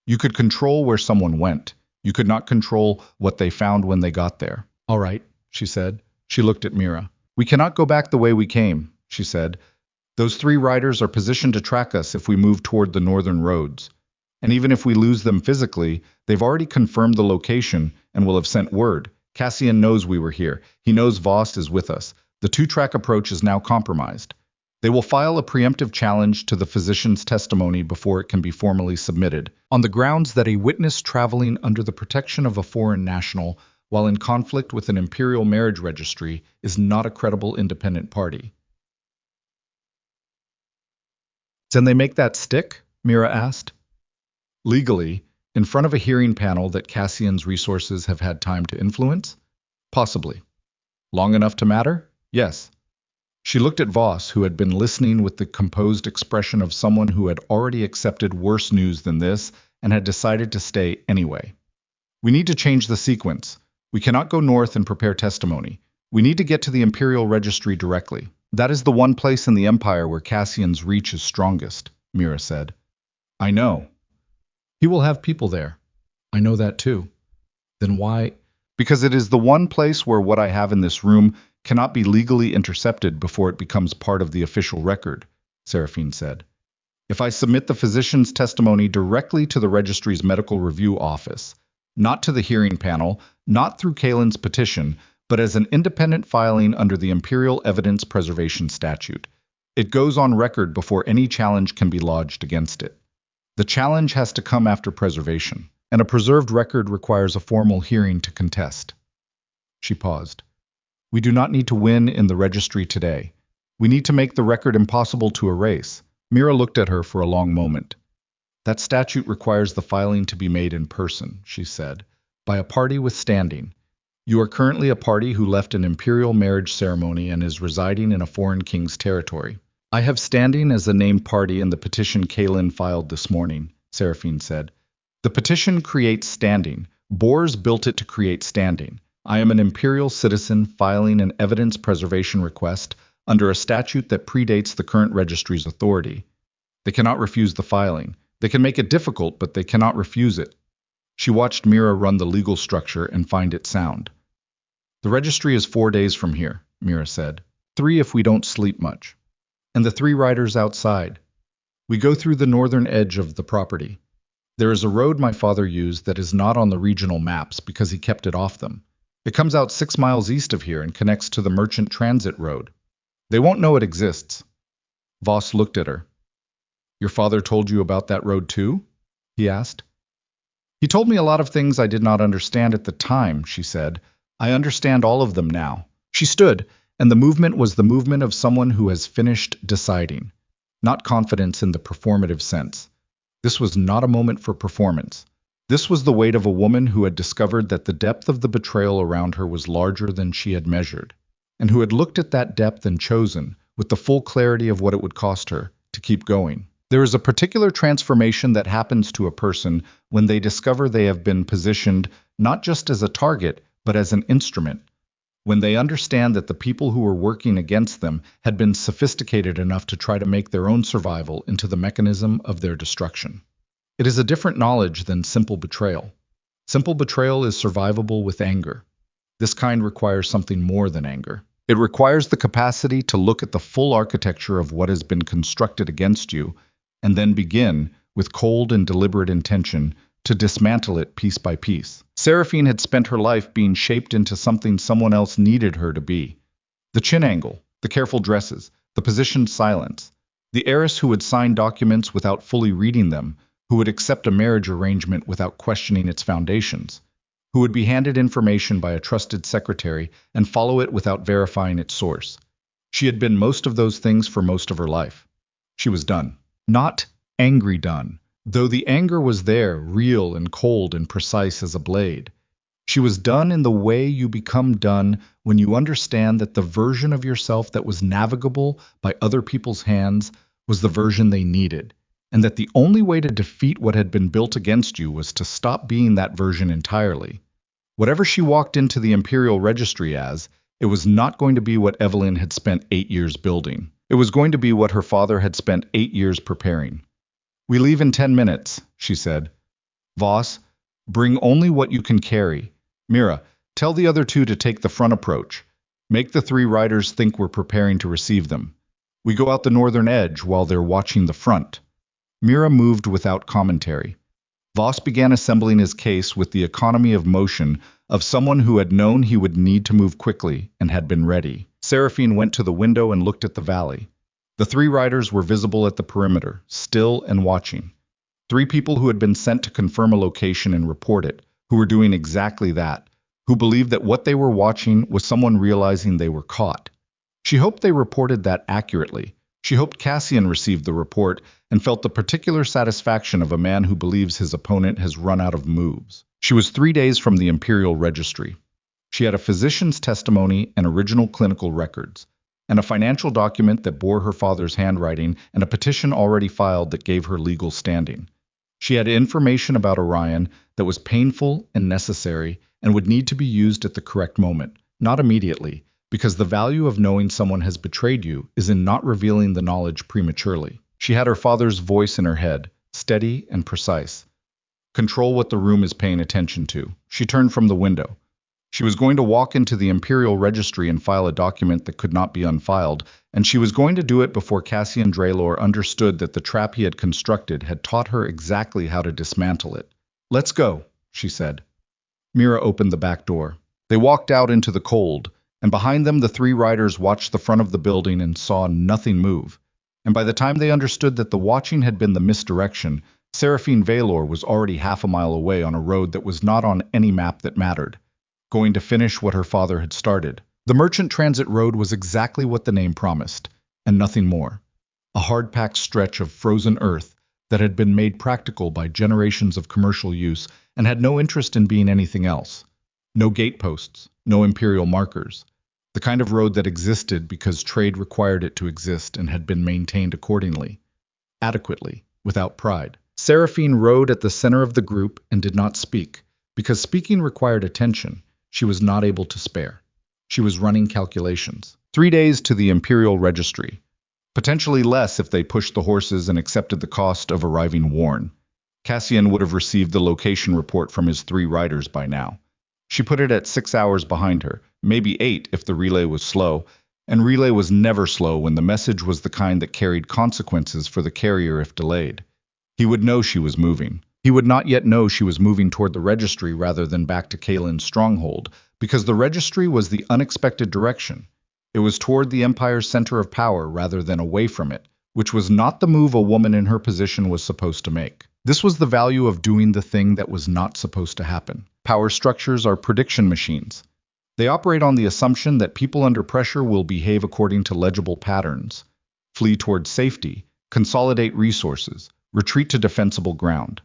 You could control where someone went. You could not control what they found when they got there. "All right," she said. She looked at Mira. "We cannot go back the way we came," she said. "Those 3 riders are positioned to track us if we move toward the northern roads. And even if we lose them physically, they've already confirmed the location and will have sent word. Cassian knows we were here. He knows Vost is with us. The 2-track approach is now compromised. They will file a preemptive challenge to the physician's testimony before it can be formally submitted, on the grounds that a witness traveling under the protection of a foreign national while in conflict with an imperial marriage registry is not a credible independent party." "Can they make that stick?" Mira asked. "Legally, in front of a hearing panel that Cassian's resources have had time to influence? Possibly. Long enough to matter? Yes." She looked at Voss, who had been listening with the composed expression of someone who had already accepted worse news than this and had decided to stay anyway. "We need to change the sequence. We cannot go north and prepare testimony. We need to get to the Imperial Registry directly. That is the one place in the Empire where Cassian's reach is strongest," Mira said. "I know. He will have people there." "I know that too." "Then why?" "Because it is the one place where what I have in this room cannot be legally intercepted before it becomes part of the official record," Seraphine said. "If I submit the physician's testimony directly to the registry's medical review office, not to the hearing panel, not through Kalen's petition, but as an independent filing under the Imperial Evidence Preservation Statute, it goes on record before any challenge can be lodged against it. The challenge has to come after preservation, and a preserved record requires a formal hearing to contest." She paused. "We do not need to win in the registry today. We need to make the record impossible to erase." Mira looked at her for a long moment. "That statute requires the filing to be made in person," she said, "by a party with standing. You are currently a party who left an imperial marriage ceremony and is residing in a foreign king's territory." "I have standing as a named party in the petition Kalen filed this morning," Seraphine said. The petition creates standing. Boers built it to create standing. I am an imperial citizen filing an evidence preservation request under a statute that predates the current registry's authority. They cannot refuse the filing. They can make it difficult, but they cannot refuse it. She watched Mira run the legal structure and find it sound. The registry is 4 days from here, Mira said. 3 if we don't sleep much. And the 3 riders outside. We go through the northern edge of the property. There is a road my father used that is not on the regional maps because he kept it off them. It comes out 6 miles east of here and connects to the merchant transit road. They won't know it exists. Voss looked at her. Your father told you about that road too? He asked. He told me a lot of things I did not understand at the time, she said. I understand all of them now. She stood, and the movement was the movement of someone who has finished deciding, not confidence in the performative sense. This was not a moment for performance. This was the weight of a woman who had discovered that the depth of the betrayal around her was larger than she had measured, and who had looked at that depth and chosen, with the full clarity of what it would cost her, to keep going. There is a particular transformation that happens to a person when they discover they have been positioned not just as a target, but as an instrument. When they understand that the people who were working against them had been sophisticated enough to try to make their own survival into the mechanism of their destruction. It is a different knowledge than simple betrayal. Simple betrayal is survivable with anger. This kind requires something more than anger. It requires the capacity to look at the full architecture of what has been constructed against you, and then begin, with cold and deliberate intention, to dismantle it piece by piece. Seraphine had spent her life being shaped into something someone else needed her to be. The chin angle, the careful dresses, the positioned silence, the heiress who would sign documents without fully reading them, who would accept a marriage arrangement without questioning its foundations, who would be handed information by a trusted secretary and follow it without verifying its source. She had been most of those things for most of her life. She was done. Not angry done, though the anger was there, real and cold and precise as a blade. She was done in the way you become done when you understand that the version of yourself that was navigable by other people's hands was the version they needed, and that the only way to defeat what had been built against you was to stop being that version entirely. Whatever she walked into the Imperial Registry as, it was not going to be what Evelyn had spent 8 years building. It was going to be what her father had spent 8 years preparing. We leave in 10 minutes, she said. Voss, bring only what you can carry. Mira, tell the other 2 to take the front approach. Make the 3 riders think we're preparing to receive them. We go out the northern edge while they're watching the front. Mira moved without commentary. Voss began assembling his case with the economy of motion of someone who had known he would need to move quickly and had been ready. Seraphine went to the window and looked at the valley. The 3 riders were visible at the perimeter, still and watching. 3 people who had been sent to confirm a location and report it, who were doing exactly that, who believed that what they were watching was someone realizing they were caught. She hoped they reported that accurately. She hoped Cassian received the report and felt the particular satisfaction of a man who believes his opponent has run out of moves. She was 3 days from the Imperial Registry. She had a physician's testimony and original clinical records, and a financial document that bore her father's handwriting and a petition already filed that gave her legal standing. She had information about Orion that was painful and necessary and would need to be used at the correct moment, not immediately, because the value of knowing someone has betrayed you is in not revealing the knowledge prematurely. She had her father's voice in her head, steady and precise. Control what the room is paying attention to. She turned from the window. She was going to walk into the Imperial Registry and file a document that could not be unfiled, and she was going to do it before Cassian Draylor understood that the trap he had constructed had taught her exactly how to dismantle it. "Let's go," she said. Mira opened the back door. They walked out into the cold, and behind them the 3 riders watched the front of the building and saw nothing move. And by the time they understood that the watching had been the misdirection, Seraphine Valor was already half a mile away on a road that was not on any map that mattered, going to finish what her father had started. The merchant transit road was exactly what the name promised, and nothing more. A hard-packed stretch of frozen earth that had been made practical by generations of commercial use and had no interest in being anything else. No gateposts, no imperial markers. The kind of road that existed because trade required it to exist and had been maintained accordingly. Adequately, without pride. Seraphine rode at the center of the group and did not speak. Because speaking required attention, she was not able to spare. She was running calculations. 3 days to the Imperial Registry. Potentially less if they pushed the horses and accepted the cost of arriving worn. Cassian would have received the location report from his 3 riders by now. She put it at 6 hours behind her, maybe 8 if the relay was slow, and relay was never slow when the message was the kind that carried consequences for the carrier if delayed. He would know she was moving. He would not yet know she was moving toward the registry rather than back to Kaelin's stronghold, because the registry was the unexpected direction. It was toward the Empire's center of power rather than away from it, which was not the move a woman in her position was supposed to make. This was the value of doing the thing that was not supposed to happen. Power structures are prediction machines. They operate on the assumption that people under pressure will behave according to legible patterns, flee toward safety, consolidate resources, retreat to defensible ground.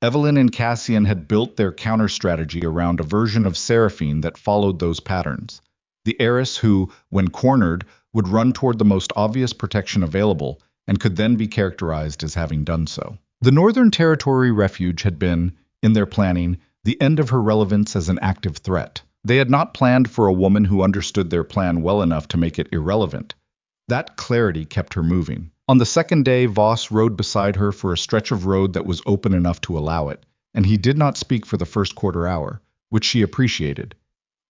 Evelyn and Cassian had built their counter-strategy around a version of Seraphine that followed those patterns. The heiress who, when cornered, would run toward the most obvious protection available and could then be characterized as having done so. The Northern Territory Refuge had been, in their planning, the end of her relevance as an active threat. They had not planned for a woman who understood their plan well enough to make it irrelevant. That clarity kept her moving. On the second day, Voss rode beside her for a stretch of road that was open enough to allow it, and he did not speak for the first quarter hour, which she appreciated.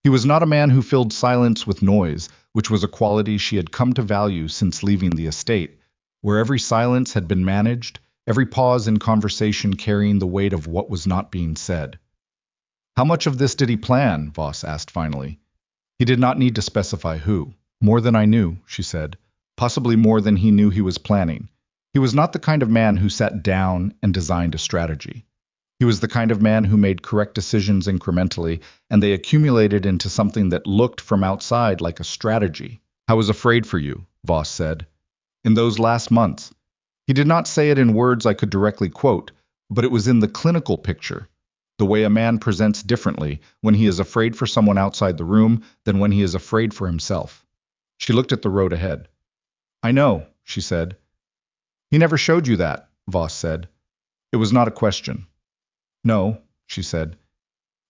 He was not a man who filled silence with noise, which was a quality she had come to value since leaving the estate, where every silence had been managed, every pause in conversation carrying the weight of what was not being said. How much of this did he plan? Voss asked finally. He did not need to specify who. More than I knew, she said. Possibly more than he knew he was planning. He was not the kind of man who sat down and designed a strategy. He was the kind of man who made correct decisions incrementally, and they accumulated into something that looked from outside like a strategy. I was afraid for you, Voss said. In those last months. He did not say it in words I could directly quote, but it was in the clinical picture. The way a man presents differently when he is afraid for someone outside the room than when he is afraid for himself. She looked at the road ahead. I know, she said. He never showed you that, Voss said. It was not a question. No, she said.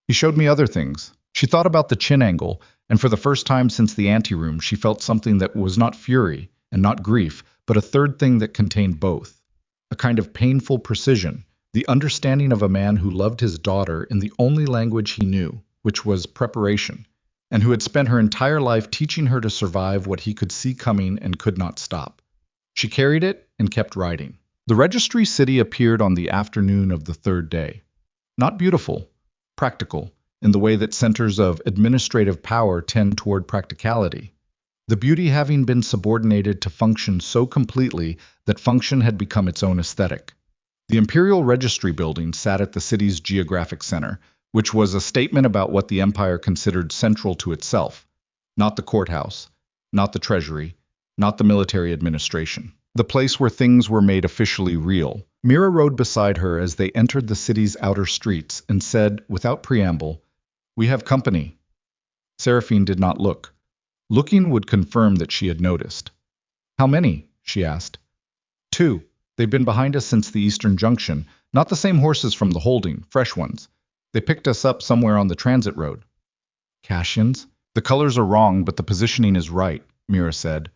He showed me other things. She thought about the chin angle, and for the first time since the anteroom she felt something that was not fury and not grief, but a third thing that contained both. A kind of painful precision, the understanding of a man who loved his daughter in the only language he knew, which was preparation, and who had spent her entire life teaching her to survive what he could see coming and could not stop. She carried it and kept riding. The registry city appeared on the afternoon of the third day. Not beautiful, practical, in the way that centers of administrative power tend toward practicality. The beauty having been subordinated to function so completely that function had become its own aesthetic. The Imperial Registry building sat at the city's geographic center, which was a statement about what the Empire considered central to itself. Not the courthouse, not the treasury, not the military administration. The place where things were made officially real. Mira rode beside her as they entered the city's outer streets and said, without preamble, "We have company." Seraphine did not look. Looking would confirm that she had noticed. "How many?" she asked. "2. They've been behind us since the Eastern Junction, not the same horses from the holding, fresh ones. They picked us up somewhere on the transit road." "Cassians?" "The colors are wrong, but the positioning is right," Mira said.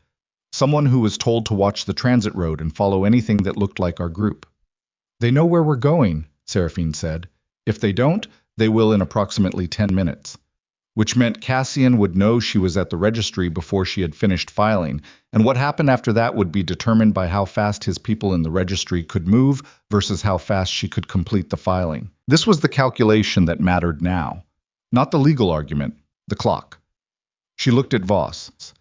"Someone who was told to watch the transit road and follow anything that looked like our group." "They know where we're going," Seraphine said. "If they don't, they will in approximately 10 minutes. Which meant Cassian would know she was at the registry before she had finished filing, and what happened after that would be determined by how fast his people in the registry could move versus how fast she could complete the filing. This was the calculation that mattered now. Not the legal argument, the clock. She looked at Voss.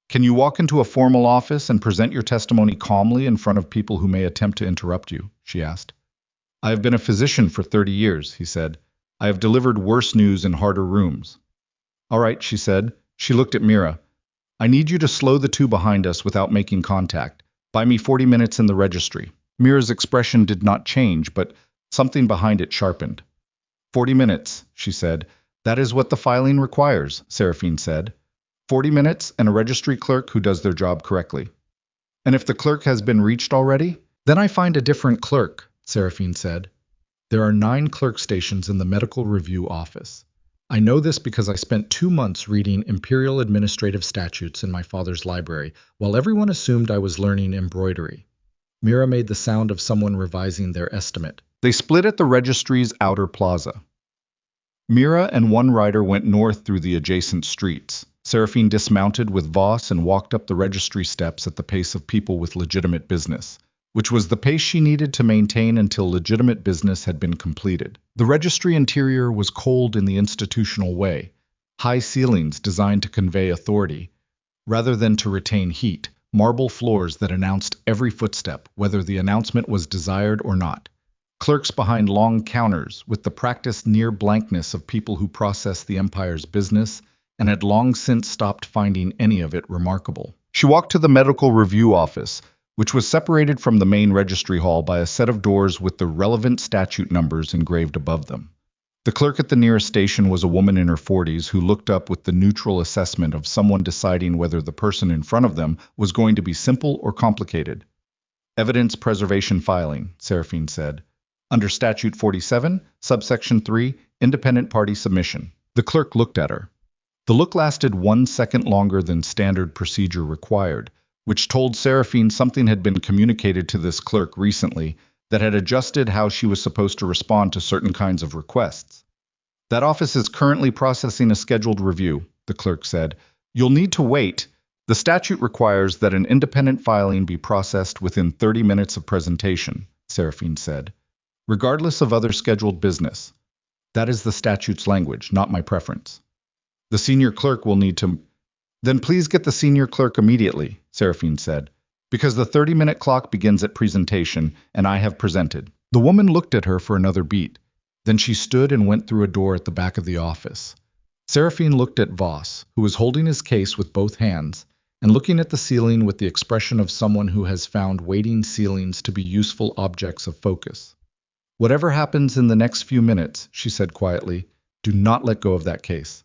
"Can you walk into a formal office and present your testimony calmly in front of people who may attempt to interrupt you?" she asked. "I have been a physician for 30 years, he said. "I have delivered worse news in harder rooms." "All right," she said. She looked at Mira. "I need you to slow the 2 behind us without making contact. Buy me 40 minutes in the registry." Mira's expression did not change, but something behind it sharpened. 40 minutes, she said. "That is what the filing requires," Seraphine said. 40 minutes and a registry clerk who does their job correctly. "And if the clerk has been reached already?" "Then I find a different clerk," Seraphine said. There are 9 clerk stations in the medical review office. I know this because I spent 2 months reading imperial administrative statutes in my father's library, while everyone assumed I was learning embroidery. Mira made the sound of someone revising their estimate. They split at the registry's outer plaza. Mira and one rider went north through the adjacent streets. Seraphine dismounted with Voss and walked up the registry steps at the pace of people with legitimate business, which was the pace she needed to maintain until legitimate business had been completed. The registry interior was cold in the institutional way, high ceilings designed to convey authority, rather than to retain heat, marble floors that announced every footstep, whether the announcement was desired or not. Clerks behind long counters, with the practiced near blankness of people who processed the empire's business and had long since stopped finding any of it remarkable. She walked to the medical review office, which was separated from the main registry hall by a set of doors with the relevant statute numbers engraved above them. The clerk at the nearest station was a woman in her 40s who looked up with the neutral assessment of someone deciding whether the person in front of them was going to be simple or complicated. Evidence preservation filing, Seraphine said. Under Statute 47, subsection 3, independent party submission. The clerk looked at her. The look lasted 1 second longer than standard procedure required, which told Seraphine something had been communicated to this clerk recently that had adjusted how she was supposed to respond to certain kinds of requests. That office is currently processing a scheduled review, the clerk said. You'll need to wait. The statute requires that an independent filing be processed within 30 minutes of presentation, Seraphine said, regardless of other scheduled business. That is the statute's language, not my preference. The senior clerk will need to... Then please get the senior clerk immediately, Seraphine said, because the 30-minute clock begins at presentation, and I have presented. The woman looked at her for another beat. Then she stood and went through a door at the back of the office. Seraphine looked at Voss, who was holding his case with both hands, and looking at the ceiling with the expression of someone who has found waiting ceilings to be useful objects of focus. Whatever happens in the next few minutes, she said quietly, do not let go of that case.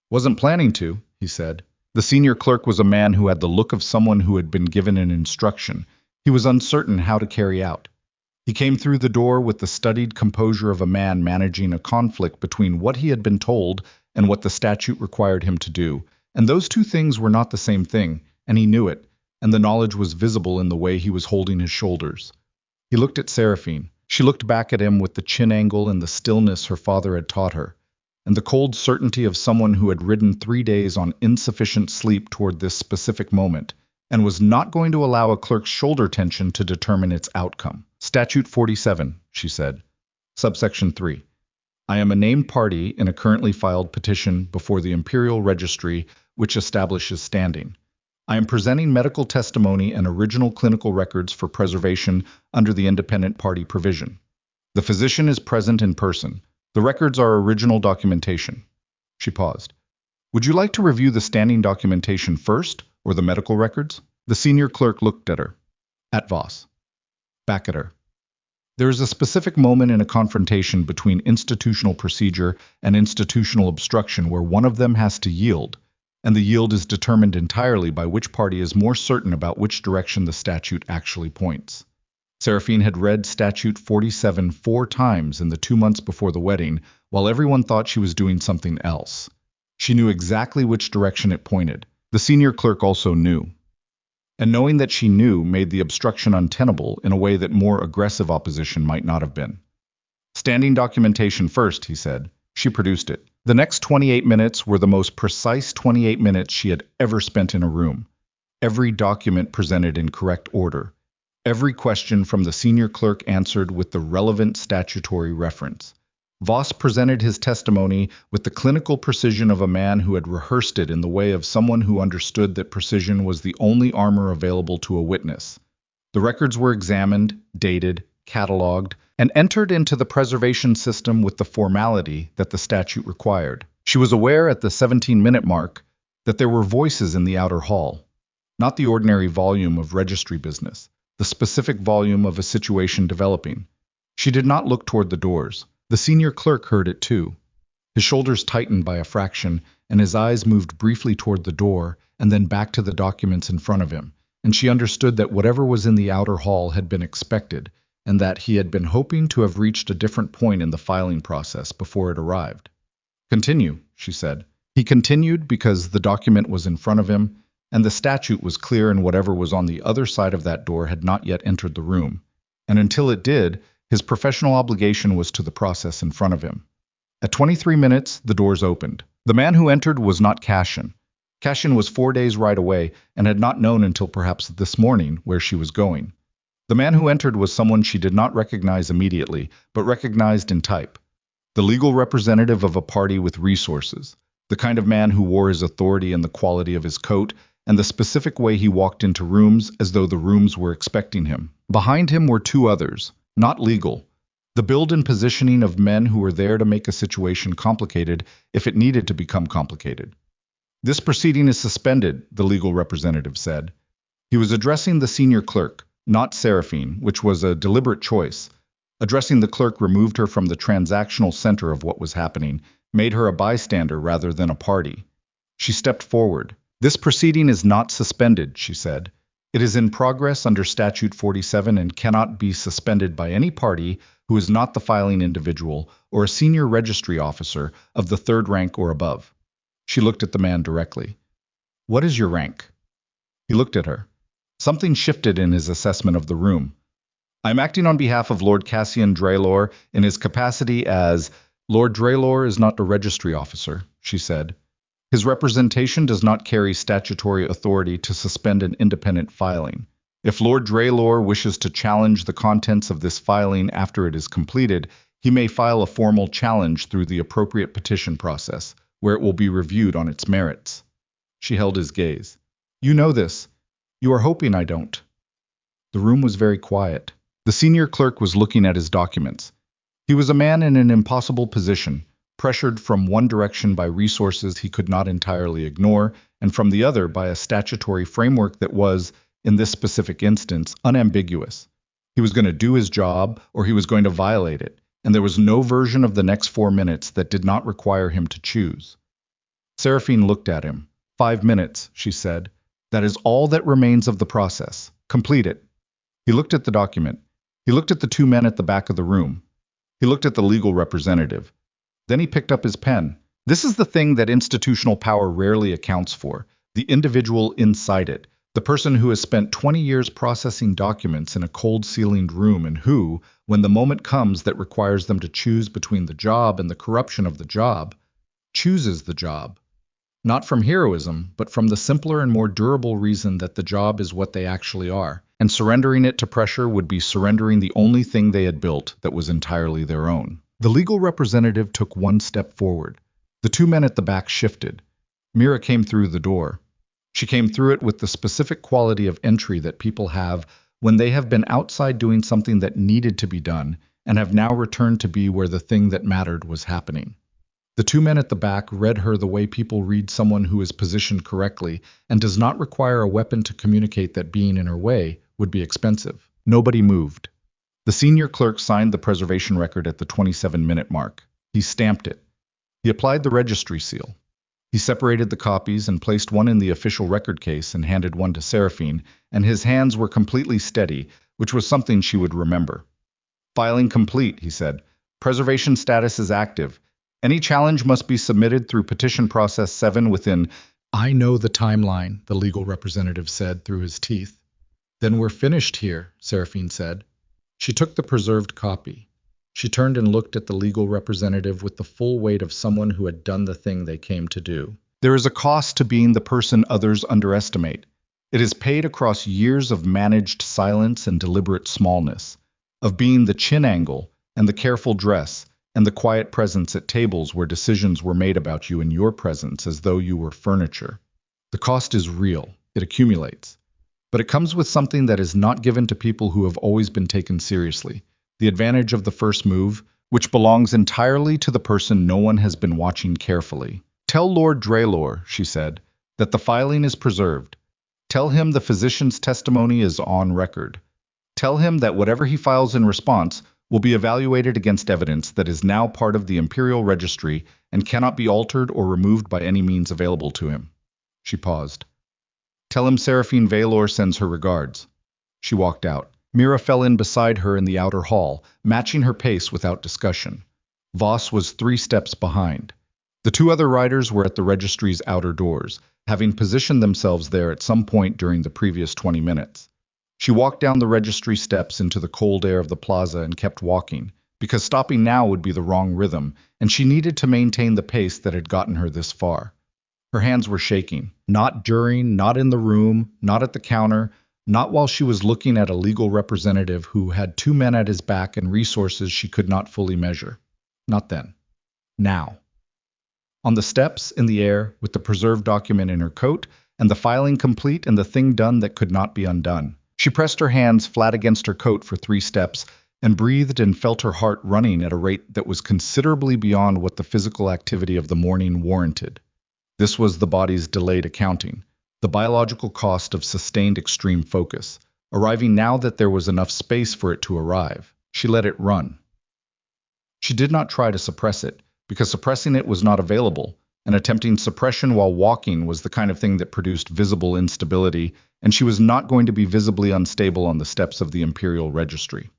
Wasn't planning to, he said. The senior clerk was a man who had the look of someone who had been given an instruction he was uncertain how to carry out. He came through the door with the studied composure of a man managing a conflict between what he had been told and what the statute required him to do, and those two things were not the same thing, and he knew it, and the knowledge was visible in the way he was holding his shoulders. He looked at Seraphine. She looked back at him with the chin angle and the stillness her father had taught her, and the cold certainty of someone who had ridden 3 days on insufficient sleep toward this specific moment, and was not going to allow a clerk's shoulder tension to determine its outcome. Statute 47, she said. Subsection 3. I am a named party in a currently filed petition before the Imperial Registry which establishes standing. I am presenting medical testimony and original clinical records for preservation under the independent party provision. The physician is present in person. The records are original documentation. She paused. Would you like to review the standing documentation first, or the medical records? The senior clerk looked at her. At Voss. Back at her. There is a specific moment in a confrontation between institutional procedure and institutional obstruction where one of them has to yield, and the yield is determined entirely by which party is more certain about which direction the statute actually points. Seraphine had read Statute 47 4 times in the 2 months before the wedding, while everyone thought she was doing something else. She knew exactly which direction it pointed. The senior clerk also knew. And knowing that she knew made the obstruction untenable in a way that more aggressive opposition might not have been. Standing documentation first, he said. She produced it. The next 28 minutes were the most precise 28 minutes she had ever spent in a room. Every document presented in correct order. Every question from the senior clerk answered with the relevant statutory reference. Voss presented his testimony with the clinical precision of a man who had rehearsed it in the way of someone who understood that precision was the only armor available to a witness. The records were examined, dated, catalogued, and entered into the preservation system with the formality that the statute required. She was aware at the 17-minute mark that there were voices in the outer hall, not the ordinary volume of registry business, the specific volume of a situation developing. She did not look toward the doors. The senior clerk heard it too. His shoulders tightened by a fraction, and his eyes moved briefly toward the door and then back to the documents in front of him, and she understood that whatever was in the outer hall had been expected, and that he had been hoping to have reached a different point in the filing process before it arrived. "Continue," she said. He continued because the document was in front of him, and the statute was clear, and whatever was on the other side of that door had not yet entered the room. And until it did, his professional obligation was to the process in front of him. At 23 minutes, the doors opened. The man who entered was not Cashin. Cashin was 4 days right away and had not known until perhaps this morning where she was going. The man who entered was someone she did not recognize immediately, but recognized in type. The legal representative of a party with resources, the kind of man who wore his authority in the quality of his coat and the specific way he walked into rooms as though the rooms were expecting him. Behind him were two others, not legal, the build and positioning of men who were there to make a situation complicated if it needed to become complicated. "This proceeding is suspended," the legal representative said. He was addressing the senior clerk, not Seraphine, which was a deliberate choice. Addressing the clerk removed her from the transactional center of what was happening, made her a bystander rather than a party. She stepped forward. "This proceeding is not suspended," she said. "It is in progress under Statute 47 and cannot be suspended by any party who is not the filing individual or a senior registry officer of the third rank or above." She looked at the man directly. "What is your rank?" He looked at her. Something shifted in his assessment of the room. "I am acting on behalf of Lord Cassian Draylor in his capacity as—" "Lord Draylor is not a registry officer," she said. "His representation does not carry statutory authority to suspend an independent filing. If Lord Draylor wishes to challenge the contents of this filing after it is completed, he may file a formal challenge through the appropriate petition process, where it will be reviewed on its merits." She held his gaze. "You know this. You are hoping I don't." The room was very quiet. The senior clerk was looking at his documents. He was a man in an impossible position, pressured from one direction by resources he could not entirely ignore, and from the other by a statutory framework that was, in this specific instance, unambiguous. He was going to do his job, or he was going to violate it, and there was no version of the next 4 minutes that did not require him to choose. Seraphine looked at him. 5 minutes, she said. "That is all that remains of the process. Complete it." He looked at the document. He looked at the two men at the back of the room. He looked at the legal representative. Then he picked up his pen. This is the thing that institutional power rarely accounts for, the individual inside it, the person who has spent 20 years processing documents in a cold-ceilinged room and who, when the moment comes that requires them to choose between the job and the corruption of the job, chooses the job. Not from heroism, but from the simpler and more durable reason that the job is what they actually are, and surrendering it to pressure would be surrendering the only thing they had built that was entirely their own. The legal representative took one step forward. The two men at the back shifted. Mira came through the door. She came through it with the specific quality of entry that people have when they have been outside doing something that needed to be done and have now returned to be where the thing that mattered was happening. The two men at the back read her the way people read someone who is positioned correctly and does not require a weapon to communicate that being in her way would be expensive. Nobody moved. The senior clerk signed the preservation record at the 27-minute mark. He stamped it. He applied the registry seal. He separated the copies and placed one in the official record case and handed one to Seraphine, and his hands were completely steady, which was something she would remember. "Filing complete," he said. "Preservation status is active. Any challenge must be submitted through petition process 7 within—" "I know the timeline," the legal representative said through his teeth. "Then we're finished here," Seraphine said. She took the preserved copy. She turned and looked at the legal representative with the full weight of someone who had done the thing they came to do. There is a cost to being the person others underestimate. It is paid across years of managed silence and deliberate smallness, of being the chin angle and the careful dress and the quiet presence at tables where decisions were made about you in your presence as though you were furniture. The cost is real. It accumulates. But it comes with something that is not given to people who have always been taken seriously. The advantage of the first move, which belongs entirely to the person no one has been watching carefully. "Tell Lord Draylor," she said, "that the filing is preserved. Tell him the physician's testimony is on record. Tell him that whatever he files in response will be evaluated against evidence that is now part of the Imperial Registry and cannot be altered or removed by any means available to him." She paused. "Tell him Seraphine Valor sends her regards." She walked out. Mira fell in beside her in the outer hall, matching her pace without discussion. Voss was 3 steps behind. The 2 other riders were at the registry's outer doors, having positioned themselves there at some point during the previous 20 minutes. She walked down the registry steps into the cold air of the plaza and kept walking, because stopping now would be the wrong rhythm, and she needed to maintain the pace that had gotten her this far. Her hands were shaking, not during, not in the room, not at the counter, not while she was looking at a legal representative who had 2 men at his back and resources she could not fully measure. Not then. Now. On the steps, in the air, with the preserved document in her coat, and the filing complete and the thing done that could not be undone. She pressed her hands flat against her coat for 3 steps, and breathed and felt her heart running at a rate that was considerably beyond what the physical activity of the morning warranted. This was the body's delayed accounting, the biological cost of sustained extreme focus, arriving now that there was enough space for it to arrive. She let it run. She did not try to suppress it, because suppressing it was not available, and attempting suppression while walking was the kind of thing that produced visible instability, and she was not going to be visibly unstable on the steps of the Imperial Registry.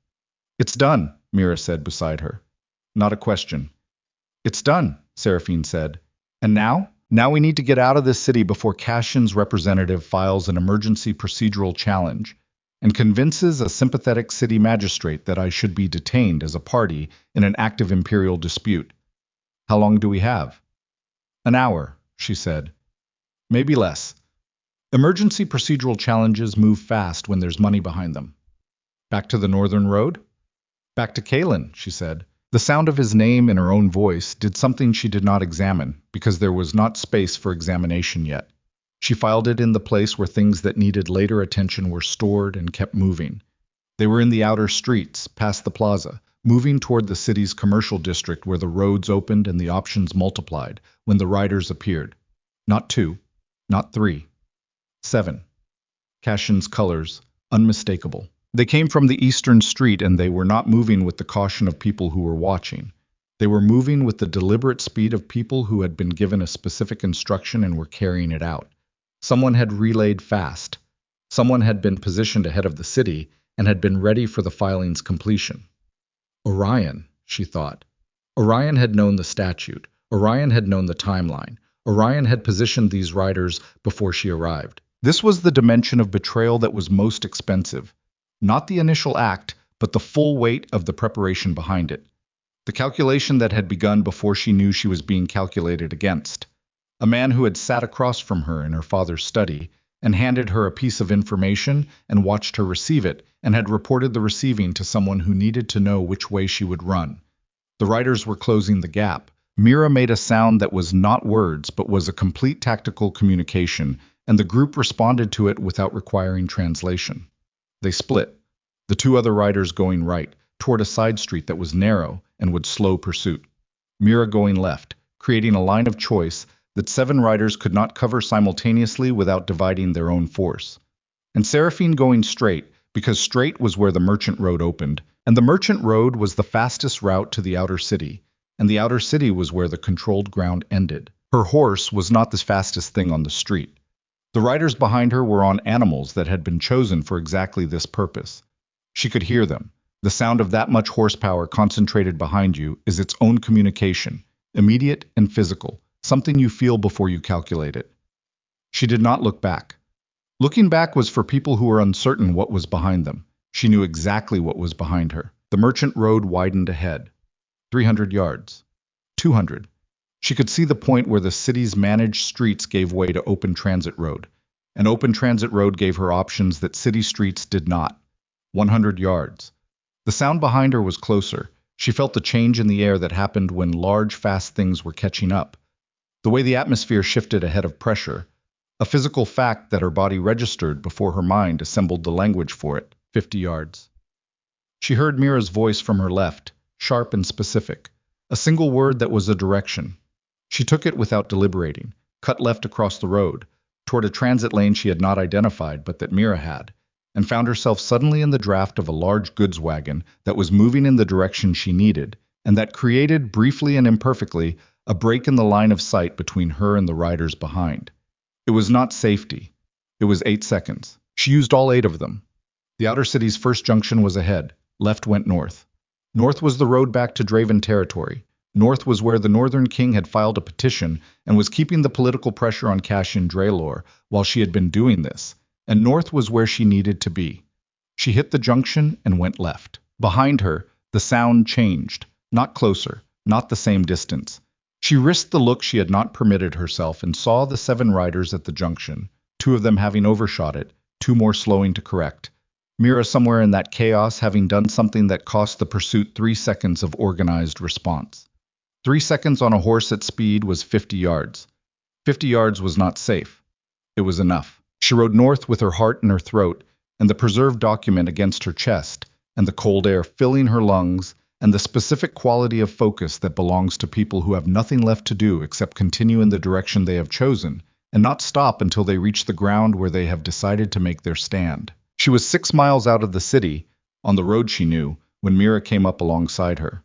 "It's done," Mira said beside her. Not a question. "It's done," Seraphine said. "And now? Now we need to get out of this city before Cashin's representative files an emergency procedural challenge and convinces a sympathetic city magistrate that I should be detained as a party in an active imperial dispute. How long do we have?" "An hour," she said. "Maybe less. Emergency procedural challenges move fast when there's money behind them." "Back to the Northern Road?" "Back to Kalen," she said. The sound of his name in her own voice did something she did not examine, because there was not space for examination yet. She filed it in the place where things that needed later attention were stored and kept moving. They were in the outer streets, past the plaza, moving toward the city's commercial district where the roads opened and the options multiplied when the riders appeared. Not 2, not 3, 7. Cashin's colors, unmistakable. They came from the eastern street, and they were not moving with the caution of people who were watching. They were moving with the deliberate speed of people who had been given a specific instruction and were carrying it out. Someone had relayed fast. Someone had been positioned ahead of the city and had been ready for the filing's completion. Orion, she thought. Orion had known the statute. Orion had known the timeline. Orion had positioned these riders before she arrived. This was the dimension of betrayal that was most expensive. Not the initial act, but the full weight of the preparation behind it. The calculation that had begun before she knew she was being calculated against. A man who had sat across from her in her father's study and handed her a piece of information and watched her receive it and had reported the receiving to someone who needed to know which way she would run. The riders were closing the gap. Mira made a sound that was not words but was a complete tactical communication, and the group responded to it without requiring translation. They split, the 2 other riders going right, toward a side street that was narrow and would slow pursuit. Mira going left, creating a line of choice that 7 riders could not cover simultaneously without dividing their own force. And Seraphine going straight, because straight was where the Merchant Road opened, and the Merchant Road was the fastest route to the outer city, and the outer city was where the controlled ground ended. Her horse was not the fastest thing on the street. The riders behind her were on animals that had been chosen for exactly this purpose. She could hear them. The sound of that much horsepower concentrated behind you is its own communication, immediate and physical, something you feel before you calculate it. She did not look back. Looking back was for people who were uncertain what was behind them. She knew exactly what was behind her. The Merchant Road widened ahead. 300 yards. 200. She could see the point where the city's managed streets gave way to open transit road. An open transit road gave her options that city streets did not. 100 yards. The sound behind her was closer. She felt the change in the air that happened when large, fast things were catching up. The way the atmosphere shifted ahead of pressure. A physical fact that her body registered before her mind assembled the language for it. 50 yards. She heard Mira's voice from her left, sharp and specific. A single word that was a direction. She took it without deliberating, cut left across the road, toward a transit lane she had not identified but that Mira had, and found herself suddenly in the draft of a large goods wagon that was moving in the direction she needed, and that created, briefly and imperfectly, a break in the line of sight between her and the riders behind. It was not safety. It was 8 seconds. She used all 8 of them. The outer city's first junction was ahead. Left went north. North was the road back to Draven territory. North was where the Northern King had filed a petition and was keeping the political pressure on Cassian Draylor while she had been doing this, and north was where she needed to be. She hit the junction and went left. Behind her, the sound changed, not closer, not the same distance. She risked the look she had not permitted herself and saw the 7 riders at the junction, 2 of them having overshot it, 2 more slowing to correct. Mira somewhere in that chaos having done something that cost the pursuit 3 seconds of organized response. 3 seconds on a horse at speed was 50 yards. 50 yards was not safe. It was enough. She rode north with her heart in her throat, and the preserved document against her chest, and the cold air filling her lungs, and the specific quality of focus that belongs to people who have nothing left to do except continue in the direction they have chosen, and not stop until they reach the ground where they have decided to make their stand. She was 6 miles out of the city, on the road she knew, when Mira came up alongside her.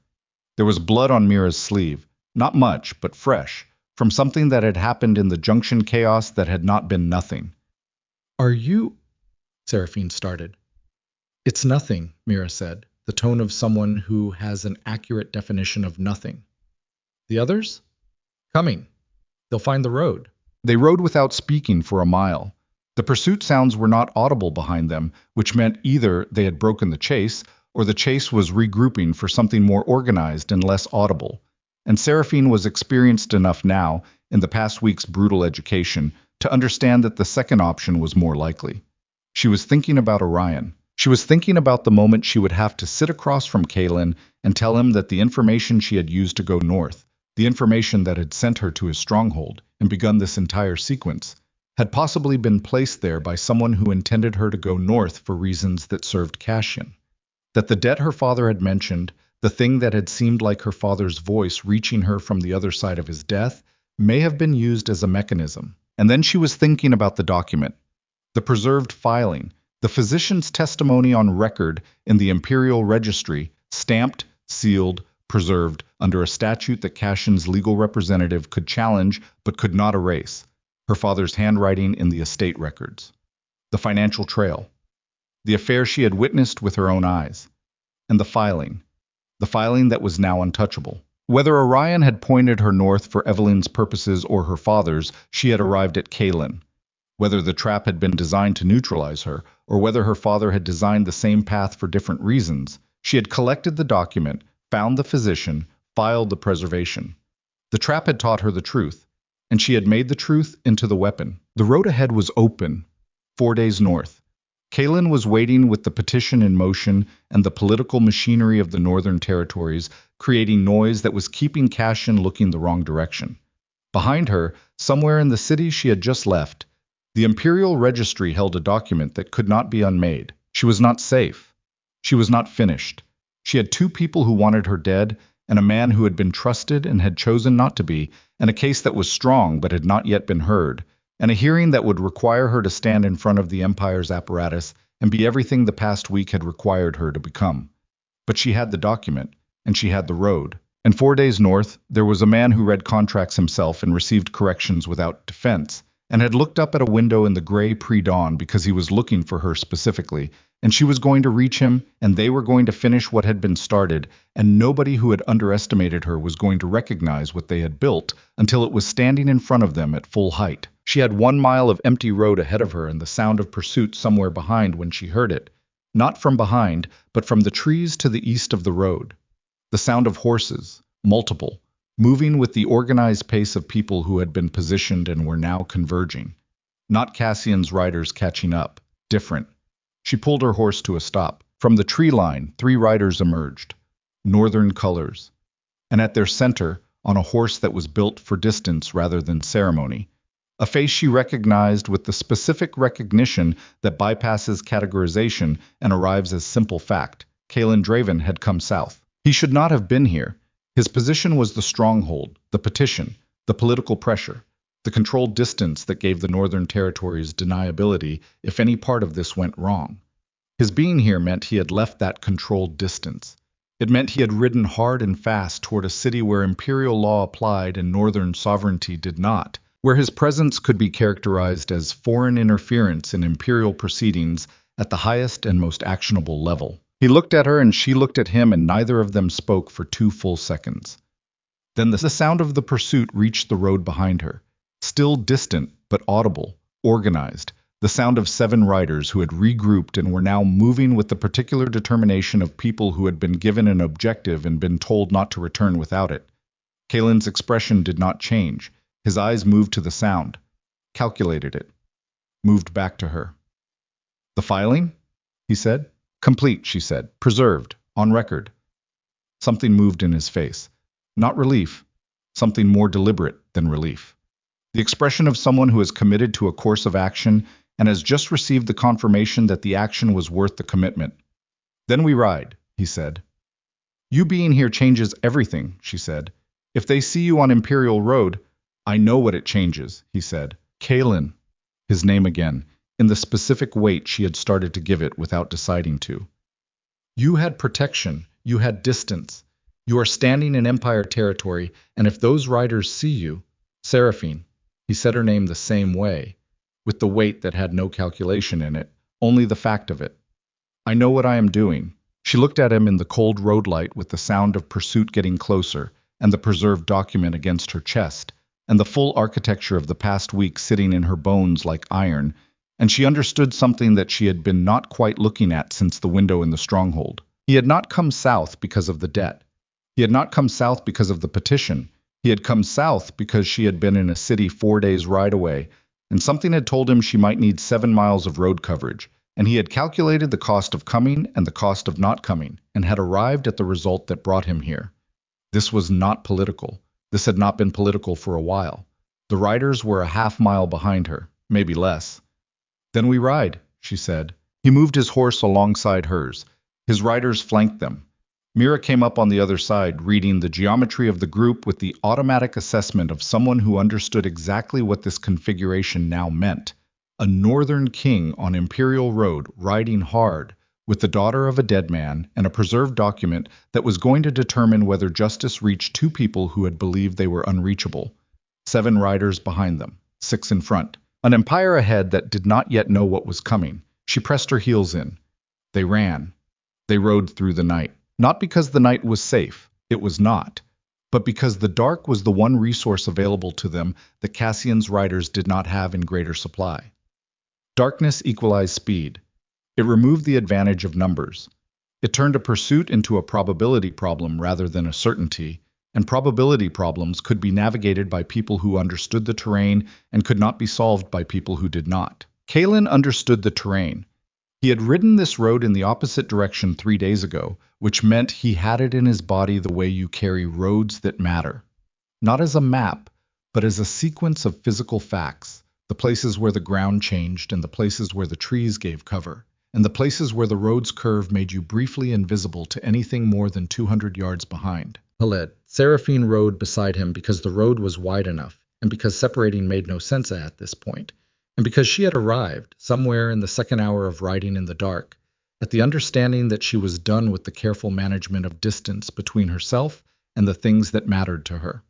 There was blood on Mira's sleeve, not much, but fresh, from something that had happened in the junction chaos that had not been nothing. "Are you—" Seraphine started. "It's nothing," Mira said, the tone of someone who has an accurate definition of nothing. "The others?" "Coming. They'll find the road." They rode without speaking for a mile. The pursuit sounds were not audible behind them, which meant either they had broken the chase, or the chase was regrouping for something more organized and less audible. And Seraphine was experienced enough now, in the past week's brutal education, to understand that the second option was more likely. She was thinking about Orion. She was thinking about the moment she would have to sit across from Kalen and tell him that the information she had used to go north, the information that had sent her to his stronghold and begun this entire sequence, had possibly been placed there by someone who intended her to go north for reasons that served Cassian. That the debt her father had mentioned, the thing that had seemed like her father's voice reaching her from the other side of his death, may have been used as a mechanism. And then she was thinking about the document, the preserved filing, the physician's testimony on record in the Imperial Registry, stamped, sealed, preserved under a statute that Cassian's legal representative could challenge but could not erase. Her father's handwriting in the estate records. The financial trail. The affair she had witnessed with her own eyes. And the filing that was now untouchable. Whether Orion had pointed her north for Evelyn's purposes or her father's, she had arrived at Kalen. Whether the trap had been designed to neutralize her, or whether her father had designed the same path for different reasons, she had collected the document, found the physician, filed the preservation. The trap had taught her the truth, and she had made the truth into the weapon. The road ahead was open, 4 days north. Kalen was waiting with the petition in motion and the political machinery of the Northern Territories creating noise that was keeping Cassian looking the wrong direction. Behind her, somewhere in the city she had just left, the Imperial Registry held a document that could not be unmade. She was not safe. She was not finished. She had 2 people who wanted her dead, and a man who had been trusted and had chosen not to be, and a case that was strong but had not yet been heard, and a hearing that would require her to stand in front of the Empire's apparatus and be everything the past week had required her to become. But she had the document, and she had the road. And 4 days north, there was a man who read contracts himself and received corrections without defense, and had looked up at a window in the gray pre-dawn because he was looking for her specifically, and she was going to reach him, and they were going to finish what had been started, and nobody who had underestimated her was going to recognize what they had built until it was standing in front of them at full height. She had 1 mile of empty road ahead of her and the sound of pursuit somewhere behind when she heard it. Not from behind, but from the trees to the east of the road. The sound of horses, multiple, moving with the organized pace of people who had been positioned and were now converging. Not Cassian's riders catching up, different. She pulled her horse to a stop. From the tree line, 3 riders emerged, northern colors. And at their center, on a horse that was built for distance rather than ceremony, a face she recognized with the specific recognition that bypasses categorization and arrives as simple fact. Kalen Draven had come south. He should not have been here. His position was the stronghold, the petition, the political pressure, the controlled distance that gave the Northern Territories deniability if any part of this went wrong. His being here meant he had left that controlled distance. It meant he had ridden hard and fast toward a city where imperial law applied and Northern sovereignty did not, where his presence could be characterized as foreign interference in imperial proceedings at the highest and most actionable level. He looked at her and she looked at him, and neither of them spoke for 2 full seconds. Then the sound of the pursuit reached the road behind her, still distant but audible, organized, the sound of 7 riders who had regrouped and were now moving with the particular determination of people who had been given an objective and been told not to return without it. Kalen's expression did not change. His eyes moved to the sound, calculated it, moved back to her. "The filing?" he said. "Complete," she said. "Preserved, on record." Something moved in his face. Not relief, something more deliberate than relief. The expression of someone who has committed to a course of action and has just received the confirmation that the action was worth the commitment. "Then we ride," he said. "You being here changes everything," she said. "If they see you on Imperial Road—" "I know what it changes," he said. "Kalen," his name again, in the specific weight she had started to give it without deciding to. "You had protection, you had distance. You are standing in Empire territory, and if those riders see you—" "Seraphine," he said her name the same way, with the weight that had no calculation in it, only the fact of it. "I know what I am doing." She looked at him in the cold road light with the sound of pursuit getting closer, and the preserved document against her chest, and the full architecture of the past week sitting in her bones like iron, and she understood something that she had been not quite looking at since the window in the stronghold. He had not come south because of the debt. He had not come south because of the petition. He had come south because she had been in a city 4 days' ride away, and something had told him she might need 7 miles of road coverage, and he had calculated the cost of coming and the cost of not coming, and had arrived at the result that brought him here. This was not political. This had not been political for a while. The riders were a half-mile behind her, maybe less. "Then we ride," she said. He moved his horse alongside hers. His riders flanked them. Mira came up on the other side, reading the geometry of the group with the automatic assessment of someone who understood exactly what this configuration now meant. A northern king on Imperial Road, riding hard, with the daughter of a dead man and a preserved document that was going to determine whether justice reached 2 people who had believed they were unreachable. 7 riders behind them, 6 in front. An empire ahead that did not yet know what was coming. She pressed her heels in. They ran. They rode through the night. Not because the night was safe, it was not, but because the dark was the one resource available to them that Cassian's riders did not have in greater supply. Darkness equalized speed. It removed the advantage of numbers. It turned a pursuit into a probability problem rather than a certainty, and probability problems could be navigated by people who understood the terrain and could not be solved by people who did not. Kalen understood the terrain. He had ridden this road in the opposite direction 3 days ago, which meant he had it in his body the way you carry roads that matter. Not as a map, but as a sequence of physical facts, the places where the ground changed and the places where the trees gave cover, and the places where the road's curve made you briefly invisible to anything more than 200 yards behind. Seraphine rode beside him because the road was wide enough, and because separating made no sense at this point, and because she had arrived, somewhere in the second hour of riding in the dark, at the understanding that she was done with the careful management of distance between herself and the things that mattered to her.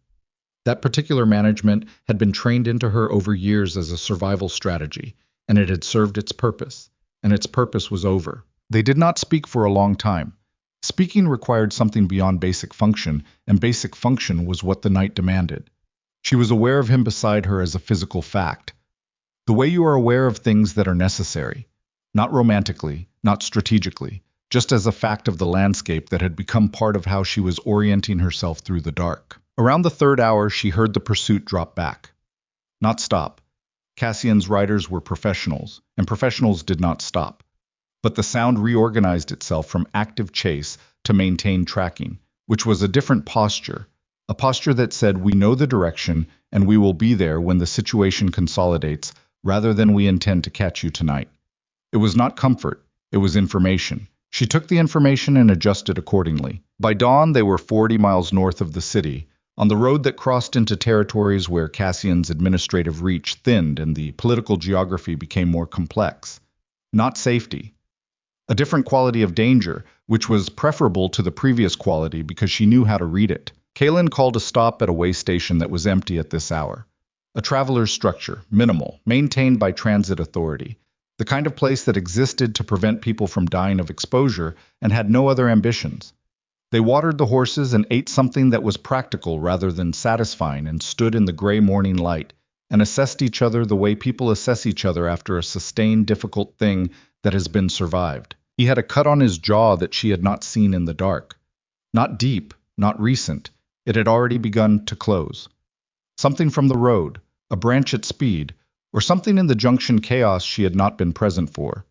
That particular management had been trained into her over years as a survival strategy, and it had served its purpose, and its purpose was over. They did not speak for a long time. Speaking required something beyond basic function, and basic function was what the night demanded. She was aware of him beside her as a physical fact. The way you are aware of things that are necessary, not romantically, not strategically, just as a fact of the landscape that had become part of how she was orienting herself through the dark. Around the 3rd hour, she heard the pursuit drop back. Not stop. Cassian's riders were professionals, and professionals did not stop. But the sound reorganized itself from active chase to maintain tracking, which was a different posture, a posture that said we know the direction and we will be there when the situation consolidates, rather than we intend to catch you tonight. It was not comfort, it was information. She took the information and adjusted accordingly. By dawn, they were 40 miles north of the city, on the road that crossed into territories where Cassian's administrative reach thinned and the political geography became more complex. Not safety. A different quality of danger, which was preferable to the previous quality because she knew how to read it. Kalen called a stop at a way station that was empty at this hour. A traveler's structure, minimal, maintained by transit authority. The kind of place that existed to prevent people from dying of exposure and had no other ambitions. They watered the horses and ate something that was practical rather than satisfying and stood in the gray morning light and assessed each other the way people assess each other after a sustained difficult thing that has been survived. He had a cut on his jaw that she had not seen in the dark. Not deep, not recent. It had already begun to close. Something from the road, a branch at speed, or something in the junction chaos she had not been present for.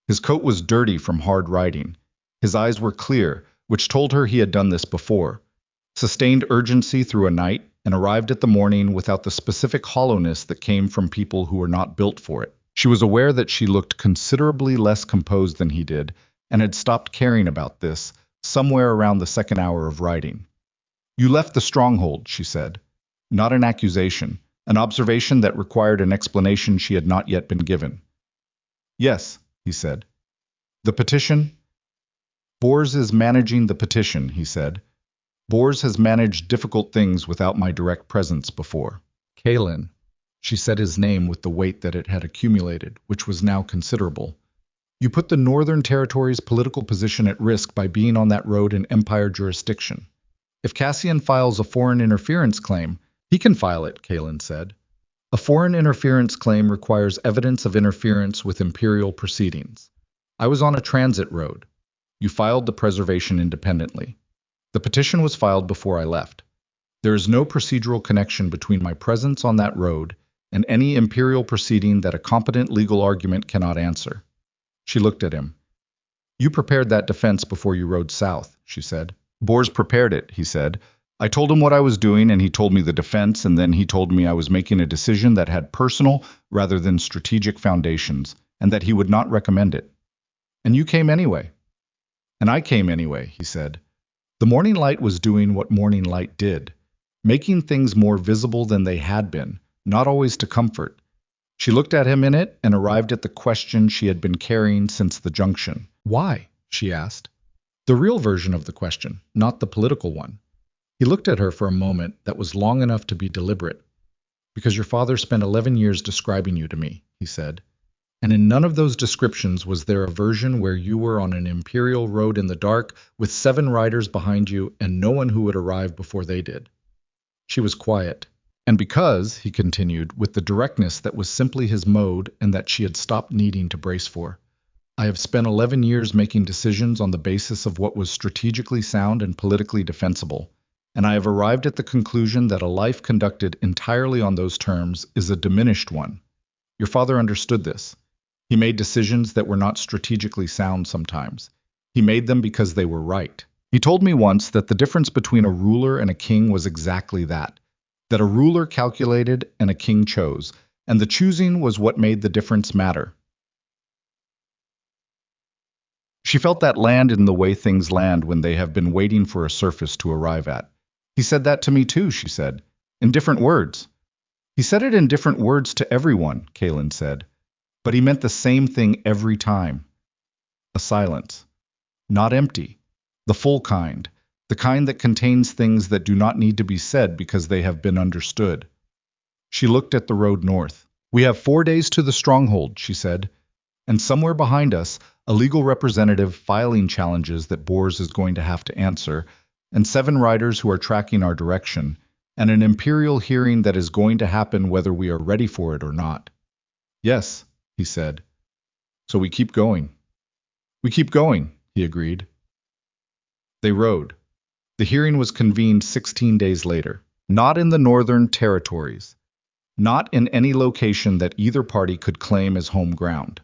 His coat was dirty from hard riding. His eyes were clear, which told her he had done this before. Sustained urgency through a night, and arrived at the morning without the specific hollowness that came from people who were not built for it. She was aware that she looked considerably less composed than he did, and had stopped caring about this, somewhere around the second hour of riding. You left the stronghold, she said. Not an accusation, an observation that required an explanation she had not yet been given. Yes, he said. The petition? Bors is managing the petition, he said. Bors has managed difficult things without my direct presence before. Kalin. She said his name with the weight that it had accumulated, which was now considerable. You put the Northern Territory's political position at risk by being on that road in Empire jurisdiction. If Cassian files a foreign interference claim, he can file it, Kalin said. A foreign interference claim requires evidence of interference with imperial proceedings. I was on a transit road. You filed the preservation independently. The petition was filed before I left. There is no procedural connection between my presence on that road and any imperial proceeding that a competent legal argument cannot answer. She looked at him. You prepared that defense before you rode south, she said. Bors prepared it, he said. I told him what I was doing, and he told me the defense, and then he told me I was making a decision that had personal rather than strategic foundations, and that he would not recommend it. And you came anyway. And I came anyway, he said. The morning light was doing what morning light did, making things more visible than they had been, not always to comfort. She looked at him in it and arrived at the question she had been carrying since the junction. Why? She asked. The real version of the question, not the political one. He looked at her for a moment that was long enough to be deliberate. Because your father spent 11 years describing you to me, he said. And in none of those descriptions was there a version where you were on an imperial road in the dark with 7 riders behind you and no one who would arrive before they did. She was quiet. And because, he continued, with the directness that was simply his mode and that she had stopped needing to brace for, I have spent 11 years making decisions on the basis of what was strategically sound and politically defensible, and I have arrived at the conclusion that a life conducted entirely on those terms is a diminished one. Your father understood this. He made decisions that were not strategically sound sometimes. He made them because they were right. He told me once that the difference between a ruler and a king was exactly that a ruler calculated and a king chose, and the choosing was what made the difference matter. She felt that land in the way things land when they have been waiting for a surface to arrive at. He said that to me too, she said, in different words. He said it in different words to everyone, Kalin said, but he meant the same thing every time. A silence. Not empty. The full kind. The kind that contains things that do not need to be said because they have been understood. She looked at the road north. We have 4 days to the stronghold, she said, and somewhere behind us, a legal representative filing challenges that Bors is going to have to answer, and 7 riders who are tracking our direction, and an imperial hearing that is going to happen whether we are ready for it or not. Yes, he said. So we keep going. We keep going, he agreed. They rode. The hearing was convened 16 days later, not in the Northern Territories, not in any location that either party could claim as home ground.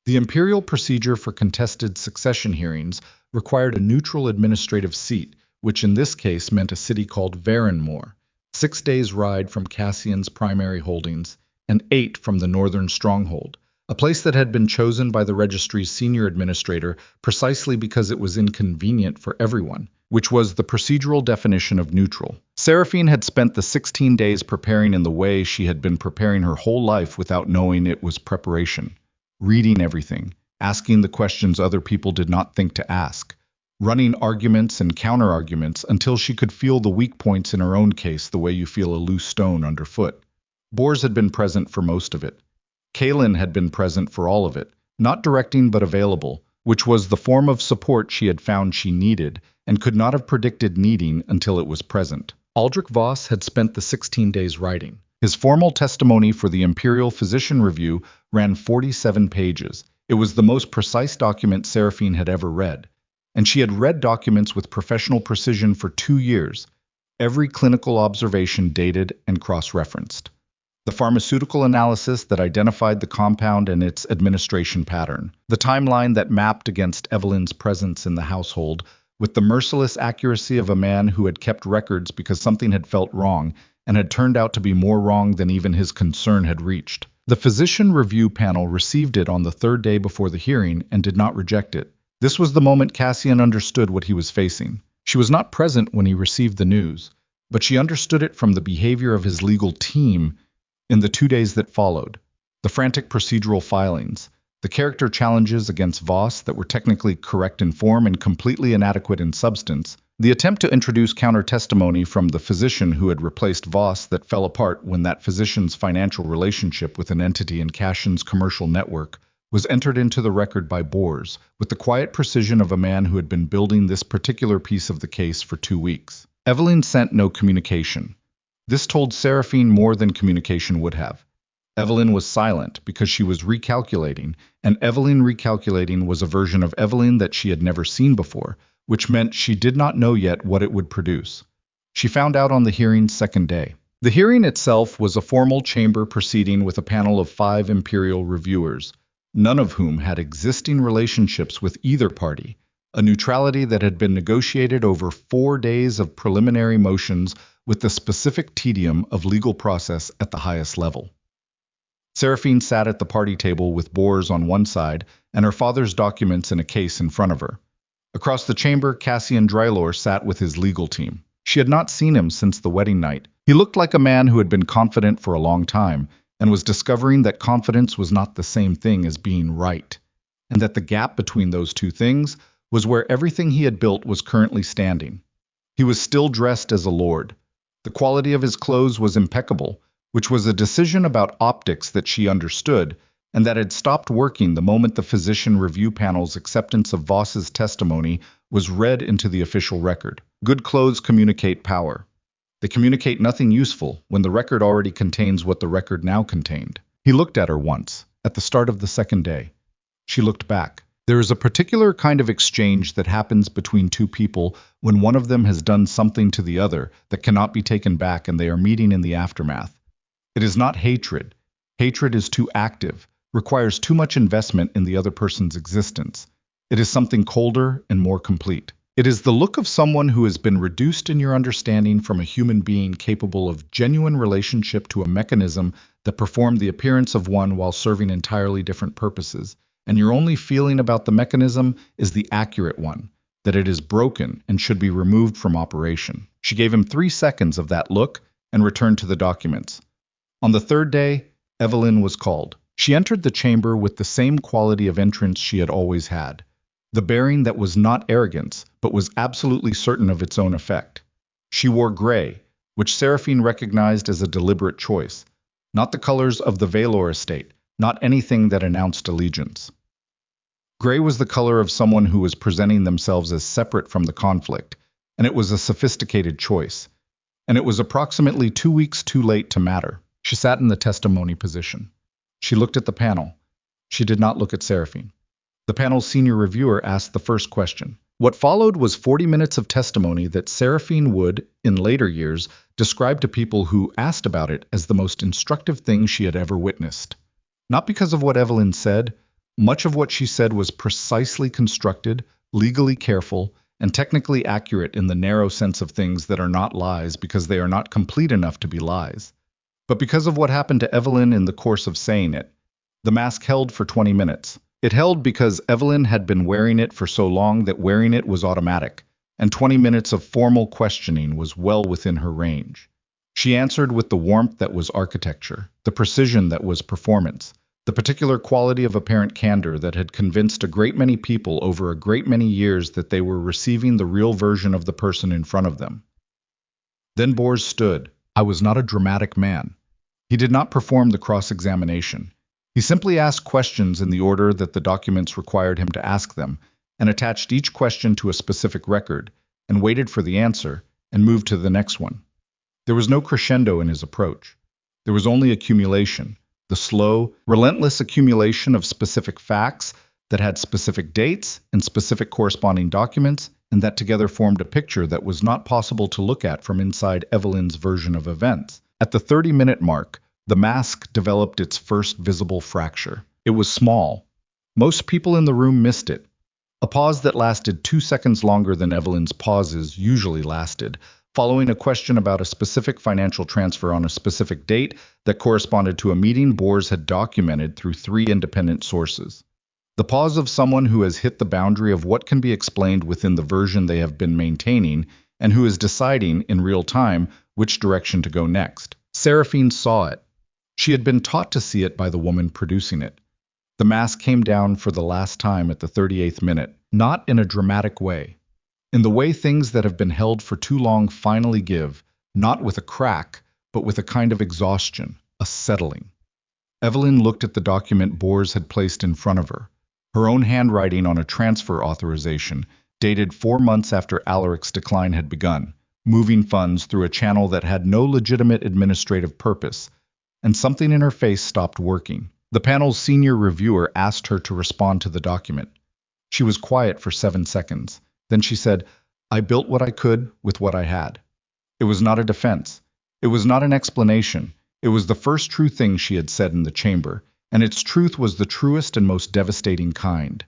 The imperial procedure for contested succession hearings required a neutral administrative seat, which in this case meant a city called Varenmore, 6 days' ride from Cassian's primary holdings, and 8 from the northern stronghold, a place that had been chosen by the registry's senior administrator precisely because it was inconvenient for everyone, which was the procedural definition of neutral. Seraphine had spent the 16 days preparing in the way she had been preparing her whole life without knowing it was preparation, reading everything, asking the questions other people did not think to ask, running arguments and counter-arguments until she could feel the weak points in her own case the way you feel a loose stone underfoot. Bors had been present for most of it. Kaylin had been present for all of it, not directing but available, which was the form of support she had found she needed and could not have predicted needing until it was present. Aldrich Voss had spent the 16 days writing. His formal testimony for the Imperial Physician Review ran 47 pages. It was the most precise document Seraphine had ever read, and she had read documents with professional precision for 2 years, every clinical observation dated and cross-referenced. The pharmaceutical analysis that identified the compound and its administration pattern, the timeline that mapped against Evelyn's presence in the household, with the merciless accuracy of a man who had kept records because something had felt wrong and had turned out to be more wrong than even his concern had reached. The physician review panel received it on the 3rd day before the hearing and did not reject it. This was the moment Cassian understood what he was facing. She was not present when he received the news, but she understood it from the behavior of his legal team in the 2 days that followed. The frantic procedural filings, the character challenges against Voss that were technically correct in form and completely inadequate in substance, the attempt to introduce counter-testimony from the physician who had replaced Voss that fell apart when that physician's financial relationship with an entity in Cassian's commercial network was entered into the record by Bors, with the quiet precision of a man who had been building this particular piece of the case for 2 weeks. Evelyn sent no communication. This told Seraphine more than communication would have. Evelyn was silent because she was recalculating, and Evelyn recalculating was a version of Evelyn that she had never seen before, which meant she did not know yet what it would produce. She found out on the hearing's 2nd day. The hearing itself was a formal chamber proceeding with a panel of 5 imperial reviewers, none of whom had existing relationships with either party, a neutrality that had been negotiated over 4 days of preliminary motions with the specific tedium of legal process at the highest level. Seraphine sat at the party table with Bors on one side and her father's documents in a case in front of her. Across the chamber, Cassian Drylor sat with his legal team. She had not seen him since the wedding night. He looked like a man who had been confident for a long time and was discovering that confidence was not the same thing as being right, and that the gap between those two things was where everything he had built was currently standing. He was still dressed as a lord. The quality of his clothes was impeccable, which was a decision about optics that she understood, and that had stopped working the moment the physician review panel's acceptance of Voss's testimony was read into the official record. Good clothes communicate power. They communicate nothing useful when the record already contains what the record now contained. He looked at her once, at the start of the 2nd day. She looked back. There is a particular kind of exchange that happens between two people when one of them has done something to the other that cannot be taken back and they are meeting in the aftermath. It is not hatred. Hatred is too active, requires too much investment in the other person's existence. It is something colder and more complete. It is the look of someone who has been reduced in your understanding from a human being capable of genuine relationship to a mechanism that performed the appearance of one while serving entirely different purposes, and your only feeling about the mechanism is the accurate one, that it is broken and should be removed from operation. She gave him 3 seconds of that look and returned to the documents. On the 3rd day, Evelyn was called. She entered the chamber with the same quality of entrance she had always had, the bearing that was not arrogance, but was absolutely certain of its own effect. She wore gray, which Seraphine recognized as a deliberate choice, not the colors of the Valor estate, not anything that announced allegiance. Gray was the color of someone who was presenting themselves as separate from the conflict, and it was a sophisticated choice, and it was approximately 2 weeks too late to matter. She sat in the testimony position. She looked at the panel. She did not look at Seraphine. The panel's senior reviewer asked the first question. What followed was 40 minutes of testimony that Seraphine would, in later years, describe to people who asked about it as the most instructive thing she had ever witnessed. Not because of what Evelyn said. Much of what she said was precisely constructed, legally careful, and technically accurate in the narrow sense of things that are not lies because they are not complete enough to be lies. But because of what happened to Evelyn in the course of saying it, the mask held for 20 minutes. It held because Evelyn had been wearing it for so long that wearing it was automatic, and 20 minutes of formal questioning was well within her range. She answered with the warmth that was architecture, the precision that was performance, the particular quality of apparent candor that had convinced a great many people over a great many years that they were receiving the real version of the person in front of them. Then Bors stood. I was not a dramatic man. He did not perform the cross-examination. He simply asked questions in the order that the documents required him to ask them, and attached each question to a specific record, and waited for the answer, and moved to the next one. There was no crescendo in his approach. There was only accumulation, the slow, relentless accumulation of specific facts that had specific dates and specific corresponding documents, and that together formed a picture that was not possible to look at from inside Evelyn's version of events. At the 30-minute mark, the mask developed its first visible fracture. It was small. Most people in the room missed it. A pause that lasted 2 seconds longer than Evelyn's pauses usually lasted, following a question about a specific financial transfer on a specific date that corresponded to a meeting Bors had documented through 3 independent sources. The pause of someone who has hit the boundary of what can be explained within the version they have been maintaining and who is deciding in real time which direction to go next. Seraphine saw it. She had been taught to see it by the woman producing it. The mask came down for the last time at the 38th minute, not in a dramatic way. In the way things that have been held for too long finally give, not with a crack, but with a kind of exhaustion, a settling. Evelyn looked at the document Bors had placed in front of her own handwriting on a transfer authorization, dated 4 months after Alaric's decline had begun, moving funds through a channel that had no legitimate administrative purpose, and something in her face stopped working. The panel's senior reviewer asked her to respond to the document. She was quiet for 7 seconds. Then she said, "I built what I could with what I had." It was not a defense. It was not an explanation. It was the first true thing she had said in the chamber, and its truth was the truest and most devastating kind.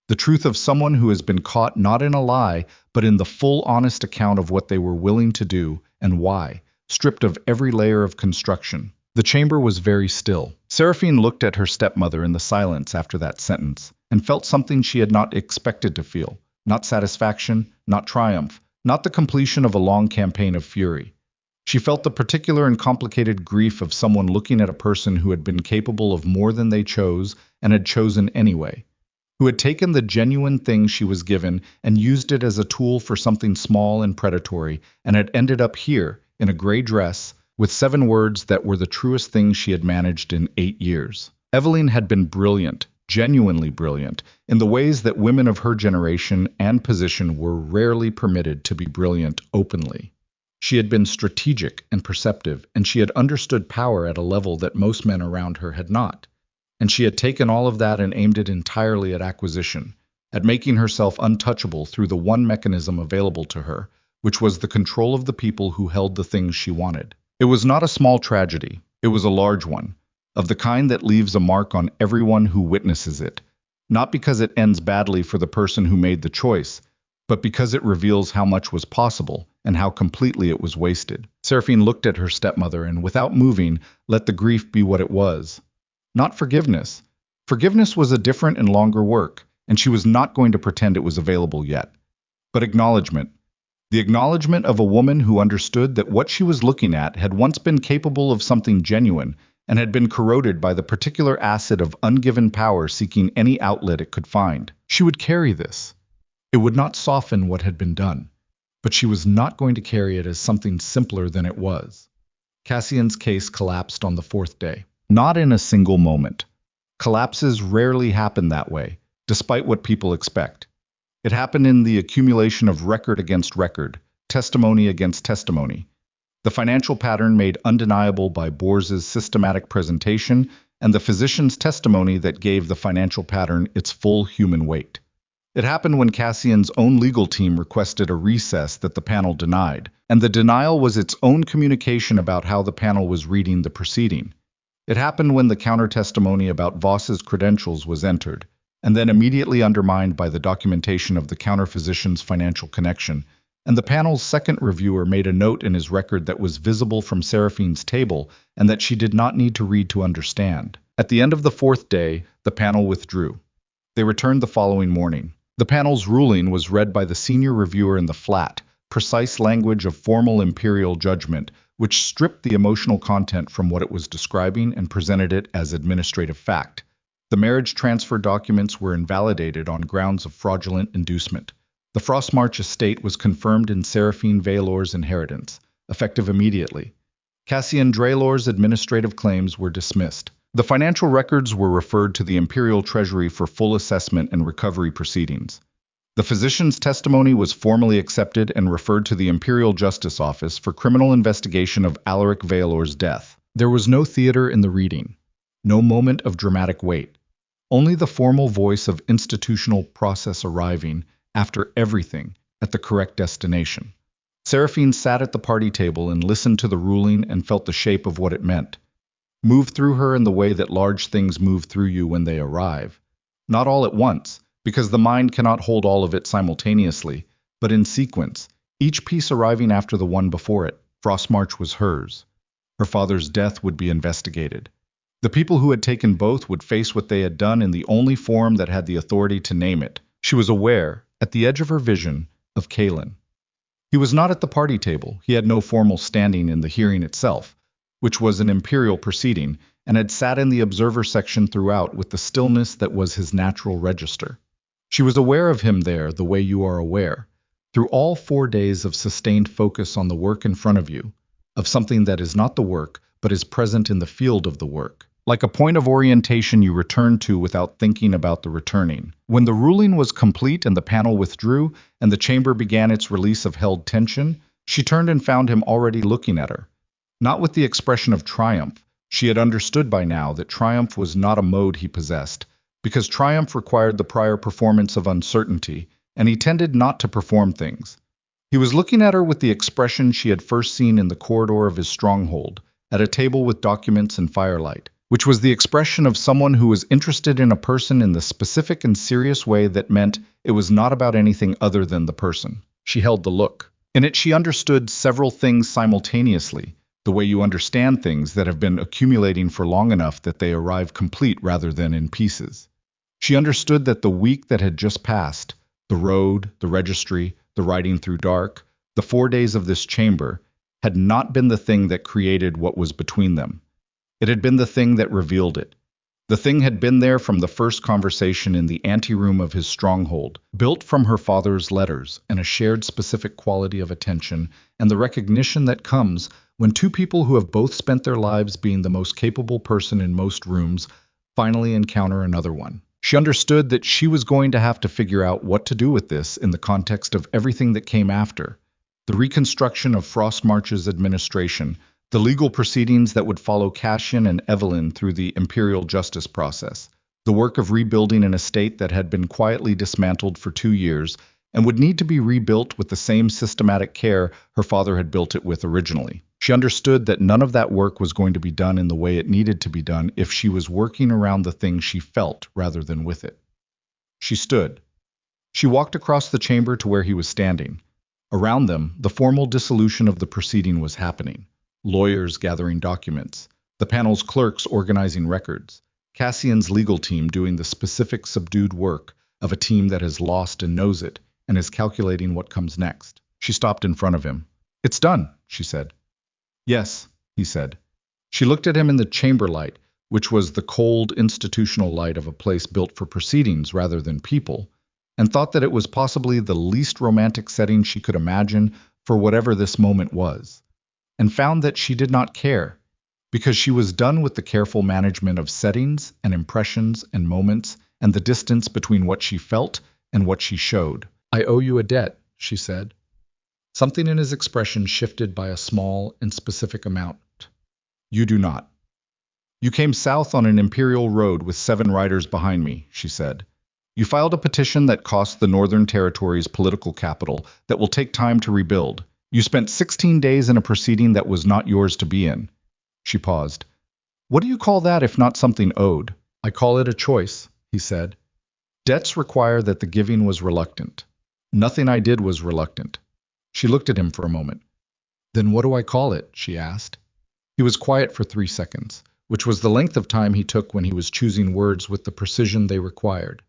The truth of someone who has been caught not in a lie, but in the full honest account of what they were willing to do and why, stripped of every layer of construction. The chamber was very still. Seraphine looked at her stepmother in the silence after that sentence, and felt something she had not expected to feel. Not satisfaction, not triumph, not the completion of a long campaign of fury. She felt the particular and complicated grief of someone looking at a person who had been capable of more than they chose and had chosen anyway, who had taken the genuine thing she was given and used it as a tool for something small and predatory, and had ended up here, in a gray dress, with 7 words that were the truest thing she had managed in 8 years. Evelyn had been brilliant, genuinely brilliant, in the ways that women of her generation and position were rarely permitted to be brilliant openly. She had been strategic and perceptive, and she had understood power at a level that most men around her had not. And she had taken all of that and aimed it entirely at acquisition, at making herself untouchable through the one mechanism available to her, which was the control of the people who held the things she wanted. It was not a small tragedy. It was a large one, of the kind that leaves a mark on everyone who witnesses it, not because it ends badly for the person who made the choice, but because it reveals how much was possible and how completely it was wasted. Seraphine looked at her stepmother and, without moving, let the grief be what it was. Not forgiveness. Forgiveness was a different and longer work, and she was not going to pretend it was available yet. But acknowledgement. The acknowledgement of a woman who understood that what she was looking at had once been capable of something genuine and had been corroded by the particular acid of ungiven power seeking any outlet it could find. She would carry this. It would not soften what had been done, but she was not going to carry it as something simpler than it was. Cassian's case collapsed on the 4th day. Not in a single moment. Collapses rarely happen that way, despite what people expect. It happened in the accumulation of record against record, testimony against testimony. The financial pattern made undeniable by Bors's systematic presentation and the physician's testimony that gave the financial pattern its full human weight. It happened when Cassian's own legal team requested a recess that the panel denied, and the denial was its own communication about how the panel was reading the proceeding. It happened when the counter-testimony about Voss's credentials was entered, and then immediately undermined by the documentation of the counter-physician's financial connection, and the panel's second reviewer made a note in his record that was visible from Seraphine's table and that she did not need to read to understand. At the end of the 4th day, the panel withdrew. They returned the following morning. The panel's ruling was read by the senior reviewer in the flat, precise language of formal imperial judgment, which stripped the emotional content from what it was describing and presented it as administrative fact. The marriage transfer documents were invalidated on grounds of fraudulent inducement. The Frostmarch estate was confirmed in Seraphine Vailor's inheritance, effective immediately. Cassian Draylor's administrative claims were dismissed. The financial records were referred to the Imperial Treasury for full assessment and recovery proceedings. The physician's testimony was formally accepted and referred to the Imperial Justice Office for criminal investigation of Alaric Valor's death. There was no theater in the reading, no moment of dramatic wait, only the formal voice of institutional process arriving, after everything, at the correct destination. Seraphine sat at the party table and listened to the ruling and felt the shape of what it meant. Move through her in the way that large things move through you when they arrive. Not all at once, because the mind cannot hold all of it simultaneously, but in sequence, each piece arriving after the one before it. Frostmarch was hers. Her father's death would be investigated. The people who had taken both would face what they had done in the only form that had the authority to name it. She was aware, at the edge of her vision, of Kalen. He was not at the party table. He had no formal standing in the hearing itself, which was an imperial proceeding, and had sat in the observer section throughout with the stillness that was his natural register. She was aware of him there the way you are aware, through all 4 days of sustained focus on the work in front of you, of something that is not the work, but is present in the field of the work. Like a point of orientation you return to without thinking about the returning. When the ruling was complete and the panel withdrew, and the chamber began its release of held tension, she turned and found him already looking at her. Not with the expression of triumph. She had understood by now that triumph was not a mode he possessed, because triumph required the prior performance of uncertainty, and he tended not to perform things. He was looking at her with the expression she had first seen in the corridor of his stronghold, at a table with documents and firelight, which was the expression of someone who was interested in a person in the specific and serious way that meant it was not about anything other than the person. She held the look. In it she understood several things simultaneously, the way you understand things that have been accumulating for long enough that they arrive complete rather than in pieces. She understood that the week that had just passed, the road, the registry, the riding through dark, the 4 days of this chamber, had not been the thing that created what was between them. It had been the thing that revealed it. The thing had been there from the first conversation in the anteroom of his stronghold, built from her father's letters and a shared specific quality of attention and the recognition that comes when two people who have both spent their lives being the most capable person in most rooms finally encounter another one. She understood that she was going to have to figure out what to do with this in the context of everything that came after. The reconstruction of Frostmarch's administration, the legal proceedings that would follow Cassian and Evelyn through the imperial justice process, the work of rebuilding an estate that had been quietly dismantled for 2 years and would need to be rebuilt with the same systematic care her father had built it with originally. She understood that none of that work was going to be done in the way it needed to be done if she was working around the thing she felt rather than with it. She stood. She walked across the chamber to where he was standing. Around them, the formal dissolution of the proceeding was happening. Lawyers gathering documents, the panel's clerks organizing records, Cassian's legal team doing the specific subdued work of a team that has lost and knows it and is calculating what comes next. She stopped in front of him. "It's done," she said. "Yes," he said. She looked at him in the chamber light, which was the cold institutional light of a place built for proceedings rather than people, and thought that it was possibly the least romantic setting she could imagine for whatever this moment was, and found that she did not care, because she was done with the careful management of settings and impressions and moments and the distance between what she felt and what she showed. "I owe you a debt," she said. Something in his expression shifted by a small and specific amount. "You do not. You came south on an imperial road with 7 riders behind me," she said. "You filed a petition that cost the Northern Territories political capital that will take time to rebuild. You spent 16 days in a proceeding that was not yours to be in." She paused. "What do you call that if not something owed?" "I call it a choice," he said. "Debts require that the giving was reluctant. Nothing I did was reluctant." She looked at him for a moment. "Then what do I call it?" she asked. He was quiet for 3 seconds, which was the length of time he took when he was choosing words with the precision they required.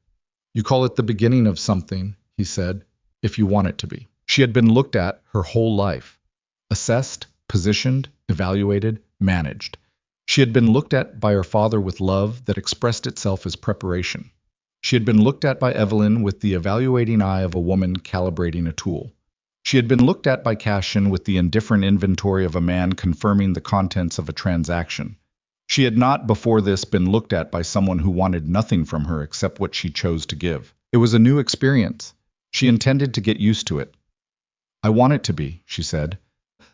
"You call it the beginning of something," he said, "if you want it to be." She had been looked at her whole life. Assessed, positioned, evaluated, managed. She had been looked at by her father with love that expressed itself as preparation. She had been looked at by Evelyn with the evaluating eye of a woman calibrating a tool. She had been looked at by Cassian with the indifferent inventory of a man confirming the contents of a transaction. She She had not before this been looked at by someone who wanted nothing from her except what she chose to give. It was a new experience. She intended to get used to it. I want it to be, she said.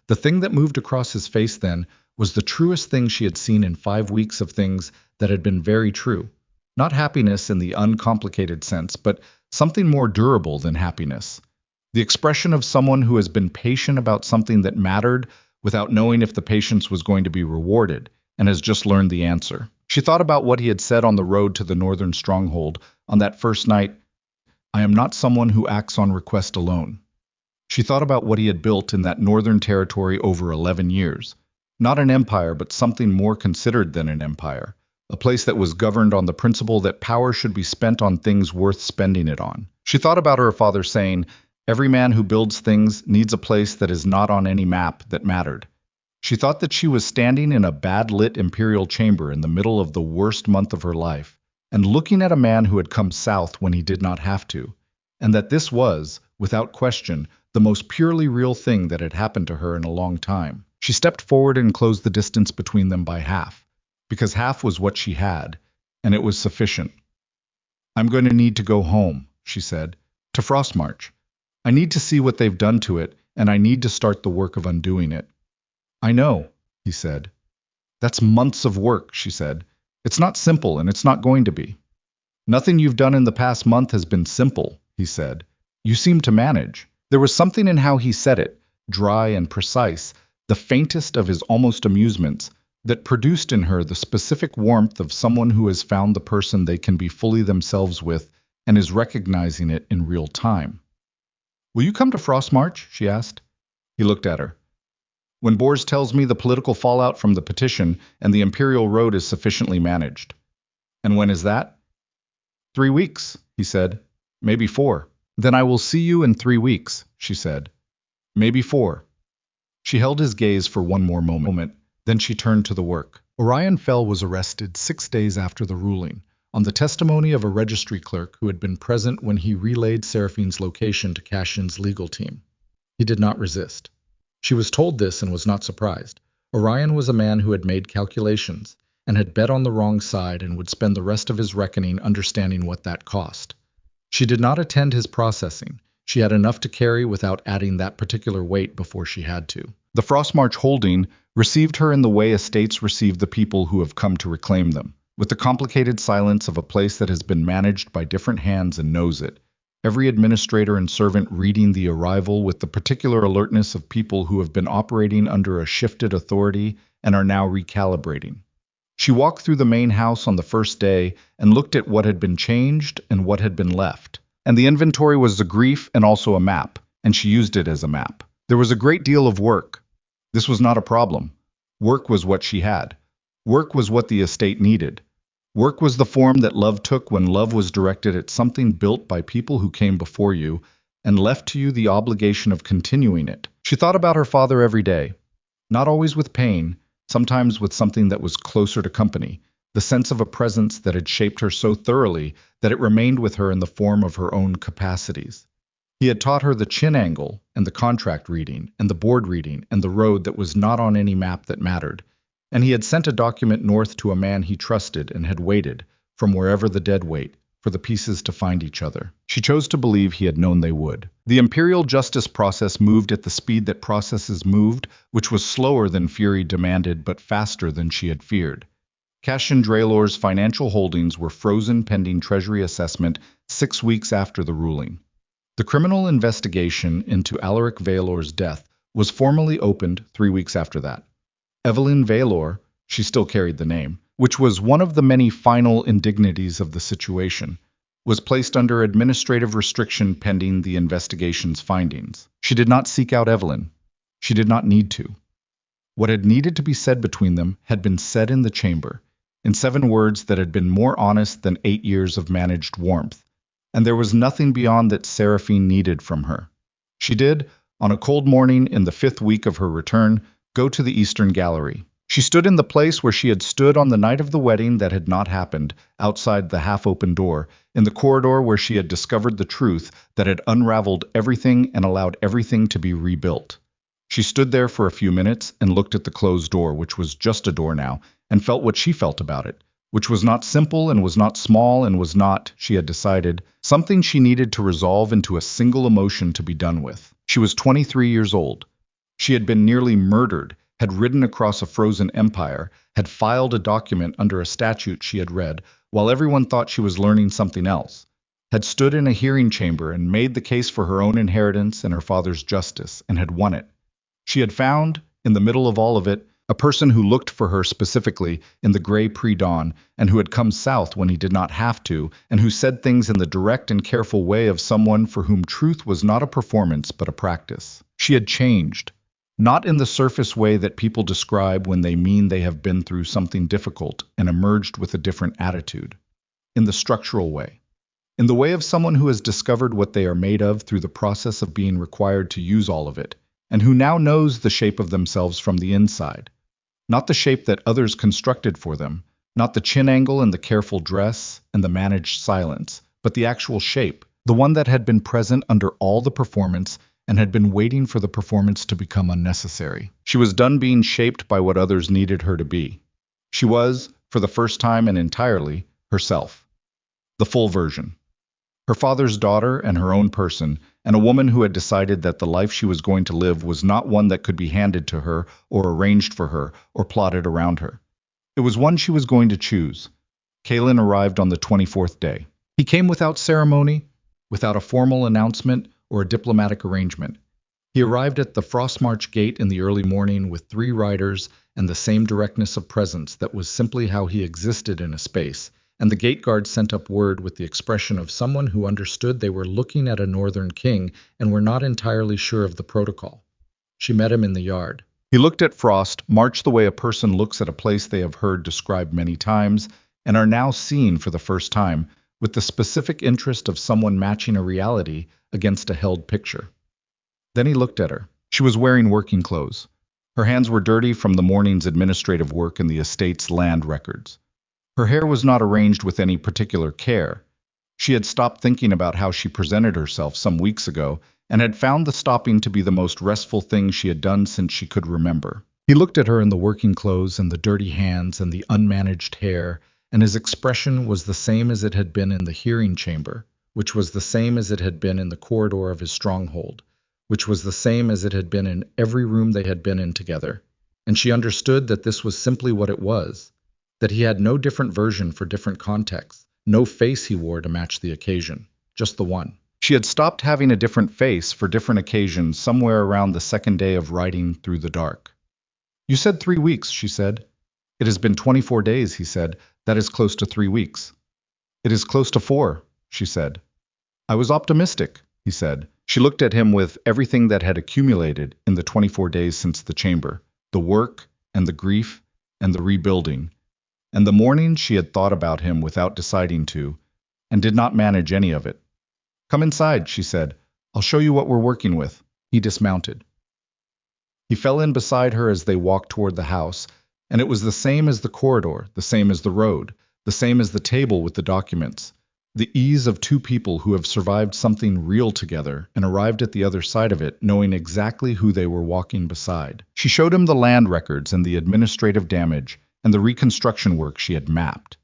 The thing that moved across his face then was the truest thing she had seen in 5 weeks of things that had been very true. Not happiness in the uncomplicated sense, but something more durable than happiness. The expression of someone who has been patient about something that mattered without knowing if the patience was going to be rewarded, and has just learned the answer. She thought about what he had said on the road to the northern stronghold on that first night. I am not someone who acts on request alone. She thought about what he had built in that northern territory over 11 years. Not an empire, but something more considered than an empire. A place that was governed on the principle that power should be spent on things worth spending it on. She thought about her father saying, every man who builds things needs a place that is not on any map that mattered. She thought that she was standing in a bad-lit imperial chamber in the middle of the worst month of her life, and looking at a man who had come south when he did not have to, and that this was, without question, the most purely real thing that had happened to her in a long time. She stepped forward and closed the distance between them by half, because half was what she had, and it was sufficient. I'm going to need to go home, she said, to Frostmarch. I need to see what they've done to it, and I need to start the work of undoing it. I know, he said. That's months of work, she said. It's not simple, and it's not going to be. Nothing you've done in the past month has been simple, he said. You seem to manage. There was something in how he said it, dry and precise, the faintest of his almost amusements, that produced in her the specific warmth of someone who has found the person they can be fully themselves with and is recognizing it in real time. Will you come to Frostmarch? She asked. He looked at her. When Bors tells me the political fallout from the petition and the Imperial Road is sufficiently managed. And when is that? 3 weeks, he said. Maybe 4. Then I will see you in 3 weeks, she said. Maybe 4. She held his gaze for one more moment, then she turned to the work. Orion Fell was arrested 6 days after the ruling, on the testimony of a registry clerk who had been present when he relayed Seraphine's location to Cashin's legal team. He did not resist. She was told this and was not surprised. Orion was a man who had made calculations, and had bet on the wrong side and would spend the rest of his reckoning understanding what that cost. She did not attend his processing. She had enough to carry without adding that particular weight before she had to. The Frostmarch holding received her in the way estates receive the people who have come to reclaim them, with the complicated silence of a place that has been managed by different hands and knows it. Every administrator and servant reading the arrival with the particular alertness of people who have been operating under a shifted authority and are now recalibrating. She walked through the main house on the first day and looked at what had been changed and what had been left. And the inventory was a grief and also a map, and she used it as a map. There was a great deal of work. This was not a problem. Work was what she had. Work was what the estate needed. Work was the form that love took when love was directed at something built by people who came before you and left to you the obligation of continuing it. She thought about her father every day, not always with pain, sometimes with something that was closer to company, the sense of a presence that had shaped her so thoroughly that it remained with her in the form of her own capacities. He had taught her the chin angle and the contract reading and the board reading and the road that was not on any map that mattered. And he had sent a document north to a man he trusted and had waited, from wherever the dead wait, for the pieces to find each other. She chose to believe he had known they would. The imperial justice process moved at the speed that processes moved, which was slower than Fury demanded but faster than she had feared. Cashin Draylor's financial holdings were frozen pending Treasury assessment 6 weeks after the ruling. The criminal investigation into Alaric Valor's death was formally opened 3 weeks after that. Evelyn Valor, she still carried the name, which was one of the many final indignities of the situation, was placed under administrative restriction pending the investigation's findings. She did not seek out Evelyn. She did not need to. What had needed to be said between them had been said in the chamber, in 7 words that had been more honest than 8 years of managed warmth, and there was nothing beyond that Seraphine needed from her. She did, on a cold morning in the 5th week of her return, go to the Eastern Gallery. She stood in the place where she had stood on the night of the wedding that had not happened, outside the half-open door, in the corridor where she had discovered the truth that had unraveled everything and allowed everything to be rebuilt. She stood there for a few minutes and looked at the closed door, which was just a door now, and felt what she felt about it, which was not simple and was not small and was not, she had decided, something she needed to resolve into a single emotion to be done with. She was 23 years old. She had been nearly murdered, had ridden across a frozen empire, had filed a document under a statute she had read, while everyone thought she was learning something else, had stood in a hearing chamber and made the case for her own inheritance and her father's justice, and had won it. She had found, in the middle of all of it, a person who looked for her specifically in the gray pre-dawn, and who had come south when he did not have to, and who said things in the direct and careful way of someone for whom truth was not a performance but a practice. She had changed, not in the surface way that people describe when they mean they have been through something difficult and emerged with a different attitude. In the structural way. In the way of someone who has discovered what they are made of through the process of being required to use all of it, and who now knows the shape of themselves from the inside. Not the shape that others constructed for them, not the chin angle and the careful dress and the managed silence, but the actual shape, the one that had been present under all the performance and had been waiting for the performance to become unnecessary. She was done being shaped by what others needed her to be. She was, for the first time and entirely, herself. The full version. Her father's daughter and her own person, and a woman who had decided that the life she was going to live was not one that could be handed to her or arranged for her or plotted around her. It was one she was going to choose. Kalen arrived on the 24th day. He came without ceremony, without a formal announcement or a diplomatic arrangement. He arrived at the Frostmarch gate in the early morning with 3 riders and the same directness of presence that was simply how he existed in a space, and the gate guard sent up word with the expression of someone who understood they were looking at a northern king and were not entirely sure of the protocol. She met him in the yard. He looked at Frost, marched the way a person looks at a place they have heard described many times and are now seeing for the first time, with the specific interest of someone matching a reality against a held picture. Then he looked at her. She was wearing working clothes. Her hands were dirty from the morning's administrative work in the estate's land records. Her hair was not arranged with any particular care. She had stopped thinking about how she presented herself some weeks ago and had found the stopping to be the most restful thing she had done since she could remember. He looked at her in the working clothes and the dirty hands and the unmanaged hair, and his expression was the same as it had been in the hearing chamber, which was the same as it had been in the corridor of his stronghold, which was the same as it had been in every room they had been in together. And she understood that this was simply what it was, that he had no different version for different contexts, no face he wore to match the occasion, just the one. She had stopped having a different face for different occasions somewhere around the second day of riding through the dark. "You said 3 weeks," she said. "It has been 24 days, he said. That is close to 3 weeks. "It is close to 4, she said. "I was optimistic," he said. She looked at him with everything that had accumulated in the 24 days since the chamber, the work and the grief and the rebuilding, and the morning she had thought about him without deciding to, and did not manage any of it. "Come inside," she said. "I'll show you what we're working with." He dismounted. He fell in beside her as they walked toward the house, and it was the same as the corridor, the same as the road, the same as the table with the documents. The ease of 2 people who have survived something real together and arrived at the other side of it, knowing exactly who they were walking beside. She showed him the land records and the administrative damage and the reconstruction work she had mapped.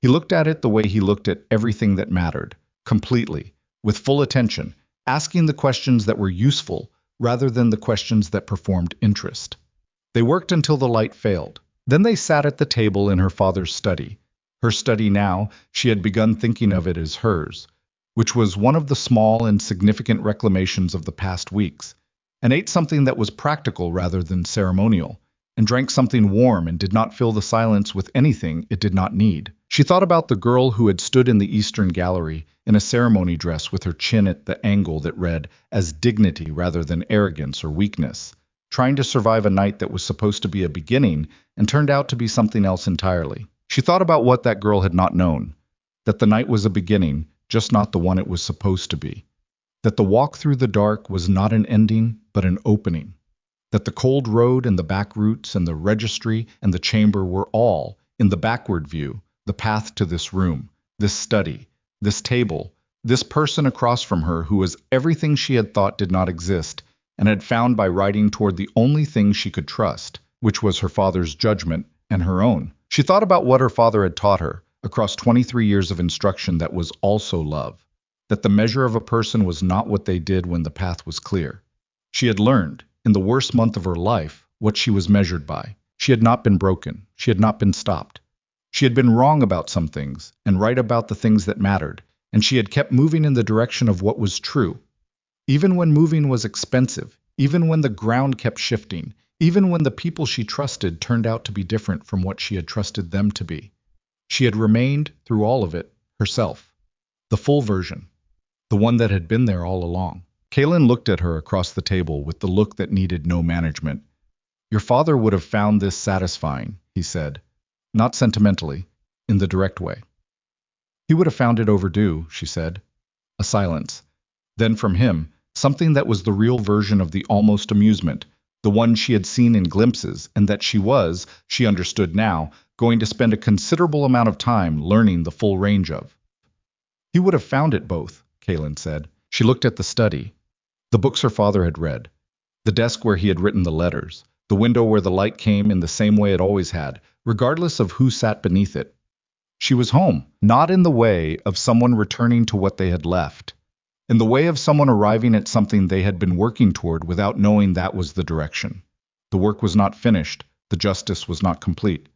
He looked at it the way he looked at everything that mattered, completely, with full attention, asking the questions that were useful rather than the questions that performed interest. They worked until the light failed. Then they sat at the table in her father's study. Her study now, she had begun thinking of it as hers, which was one of the small and significant reclamations of the past weeks, and ate something that was practical rather than ceremonial, and drank something warm and did not fill the silence with anything it did not need. She thought about the girl who had stood in the Eastern Gallery in a ceremony dress with her chin at the angle that read as dignity rather than arrogance or weakness, trying to survive a night that was supposed to be a beginning and turned out to be something else entirely. She thought about what that girl had not known, that the night was a beginning, just not the one it was supposed to be, that the walk through the dark was not an ending, but an opening, that the cold road and the back routes and the registry and the chamber were all, in the backward view, the path to this room, this study, this table, this person across from her who was everything she had thought did not exist, and had found by writing toward the only thing she could trust, which was her father's judgment and her own. She thought about what her father had taught her across 23 years of instruction that was also love, that the measure of a person was not what they did when the path was clear. She had learned, in the worst month of her life, what she was measured by. She had not been broken. She had not been stopped. She had been wrong about some things and right about the things that mattered, and she had kept moving in the direction of what was true. Even when moving was expensive, even when the ground kept shifting, even when the people she trusted turned out to be different from what she had trusted them to be. She had remained, through all of it, herself. The full version. The one that had been there all along. Kaylin looked at her across the table with the look that needed no management. Your father would have found this satisfying, he said. Not sentimentally, in the direct way. He would have found it overdue, she said. A silence. Then from him, something that was the real version of the almost amusement, the one she had seen in glimpses, and that she understood now, going to spend a considerable amount of time learning the full range of. He would have found it both, Kaylin said. She looked at the study, the books her father had read, the desk where he had written the letters, the window where the light came in the same way it always had, regardless of who sat beneath it. She was home, not in the way of someone returning to what they had left, in the way of someone arriving at something they had been working toward without knowing that was the direction. The work was not finished, the justice was not complete.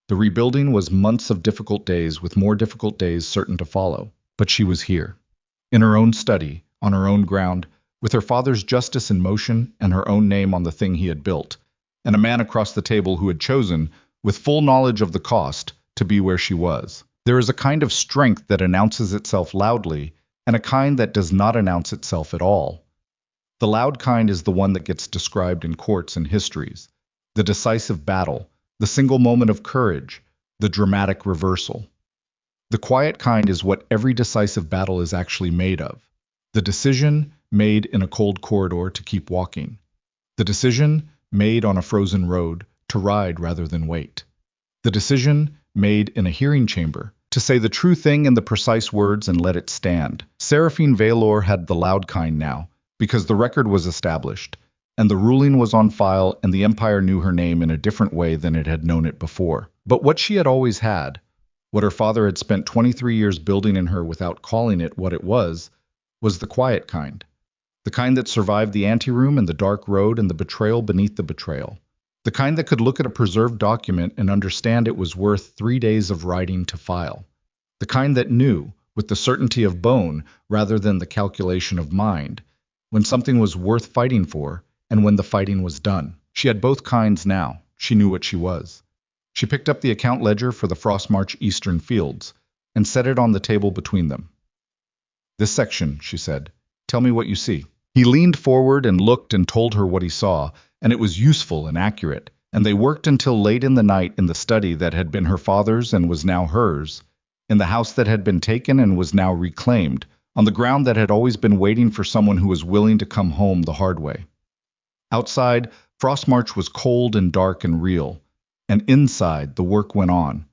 The rebuilding was months of difficult days with more difficult days certain to follow. But she was here, in her own study, on her own ground, with her father's justice in motion and her own name on the thing he had built, and a man across the table who had chosen, with full knowledge of the cost, to be where she was. There is a kind of strength that announces itself loudly, and a kind that does not announce itself at all. The loud kind is the one that gets described in courts and histories, the decisive battle, the single moment of courage, the dramatic reversal. The quiet kind is what every decisive battle is actually made of. The decision made in a cold corridor to keep walking. The decision made on a frozen road to ride rather than wait. The decision made in a hearing chamber to say the true thing in the precise words and let it stand. Seraphine Valor had the loud kind now, because the record was established, and the ruling was on file, and the empire knew her name in a different way than it had known it before. But what she had always had, what her father had spent 23 years building in her without calling it what it was the quiet kind. The kind that survived the anteroom and the dark road and the betrayal beneath the betrayal. The kind that could look at a preserved document and understand it was worth 3 days of writing to file. The kind that knew, with the certainty of bone rather than the calculation of mind, when something was worth fighting for and when the fighting was done. She had both kinds now. She knew what she was. She picked up the account ledger for the Frostmarch Eastern Fields and set it on the table between them. This section, she said. Tell me what you see. He leaned forward and looked and told her what he saw, and it was useful and accurate, and they worked until late in the night in the study that had been her father's and was now hers, in the house that had been taken and was now reclaimed, on the ground that had always been waiting for someone who was willing to come home the hard way. Outside, Frostmarch was cold and dark and real, and inside the work went on,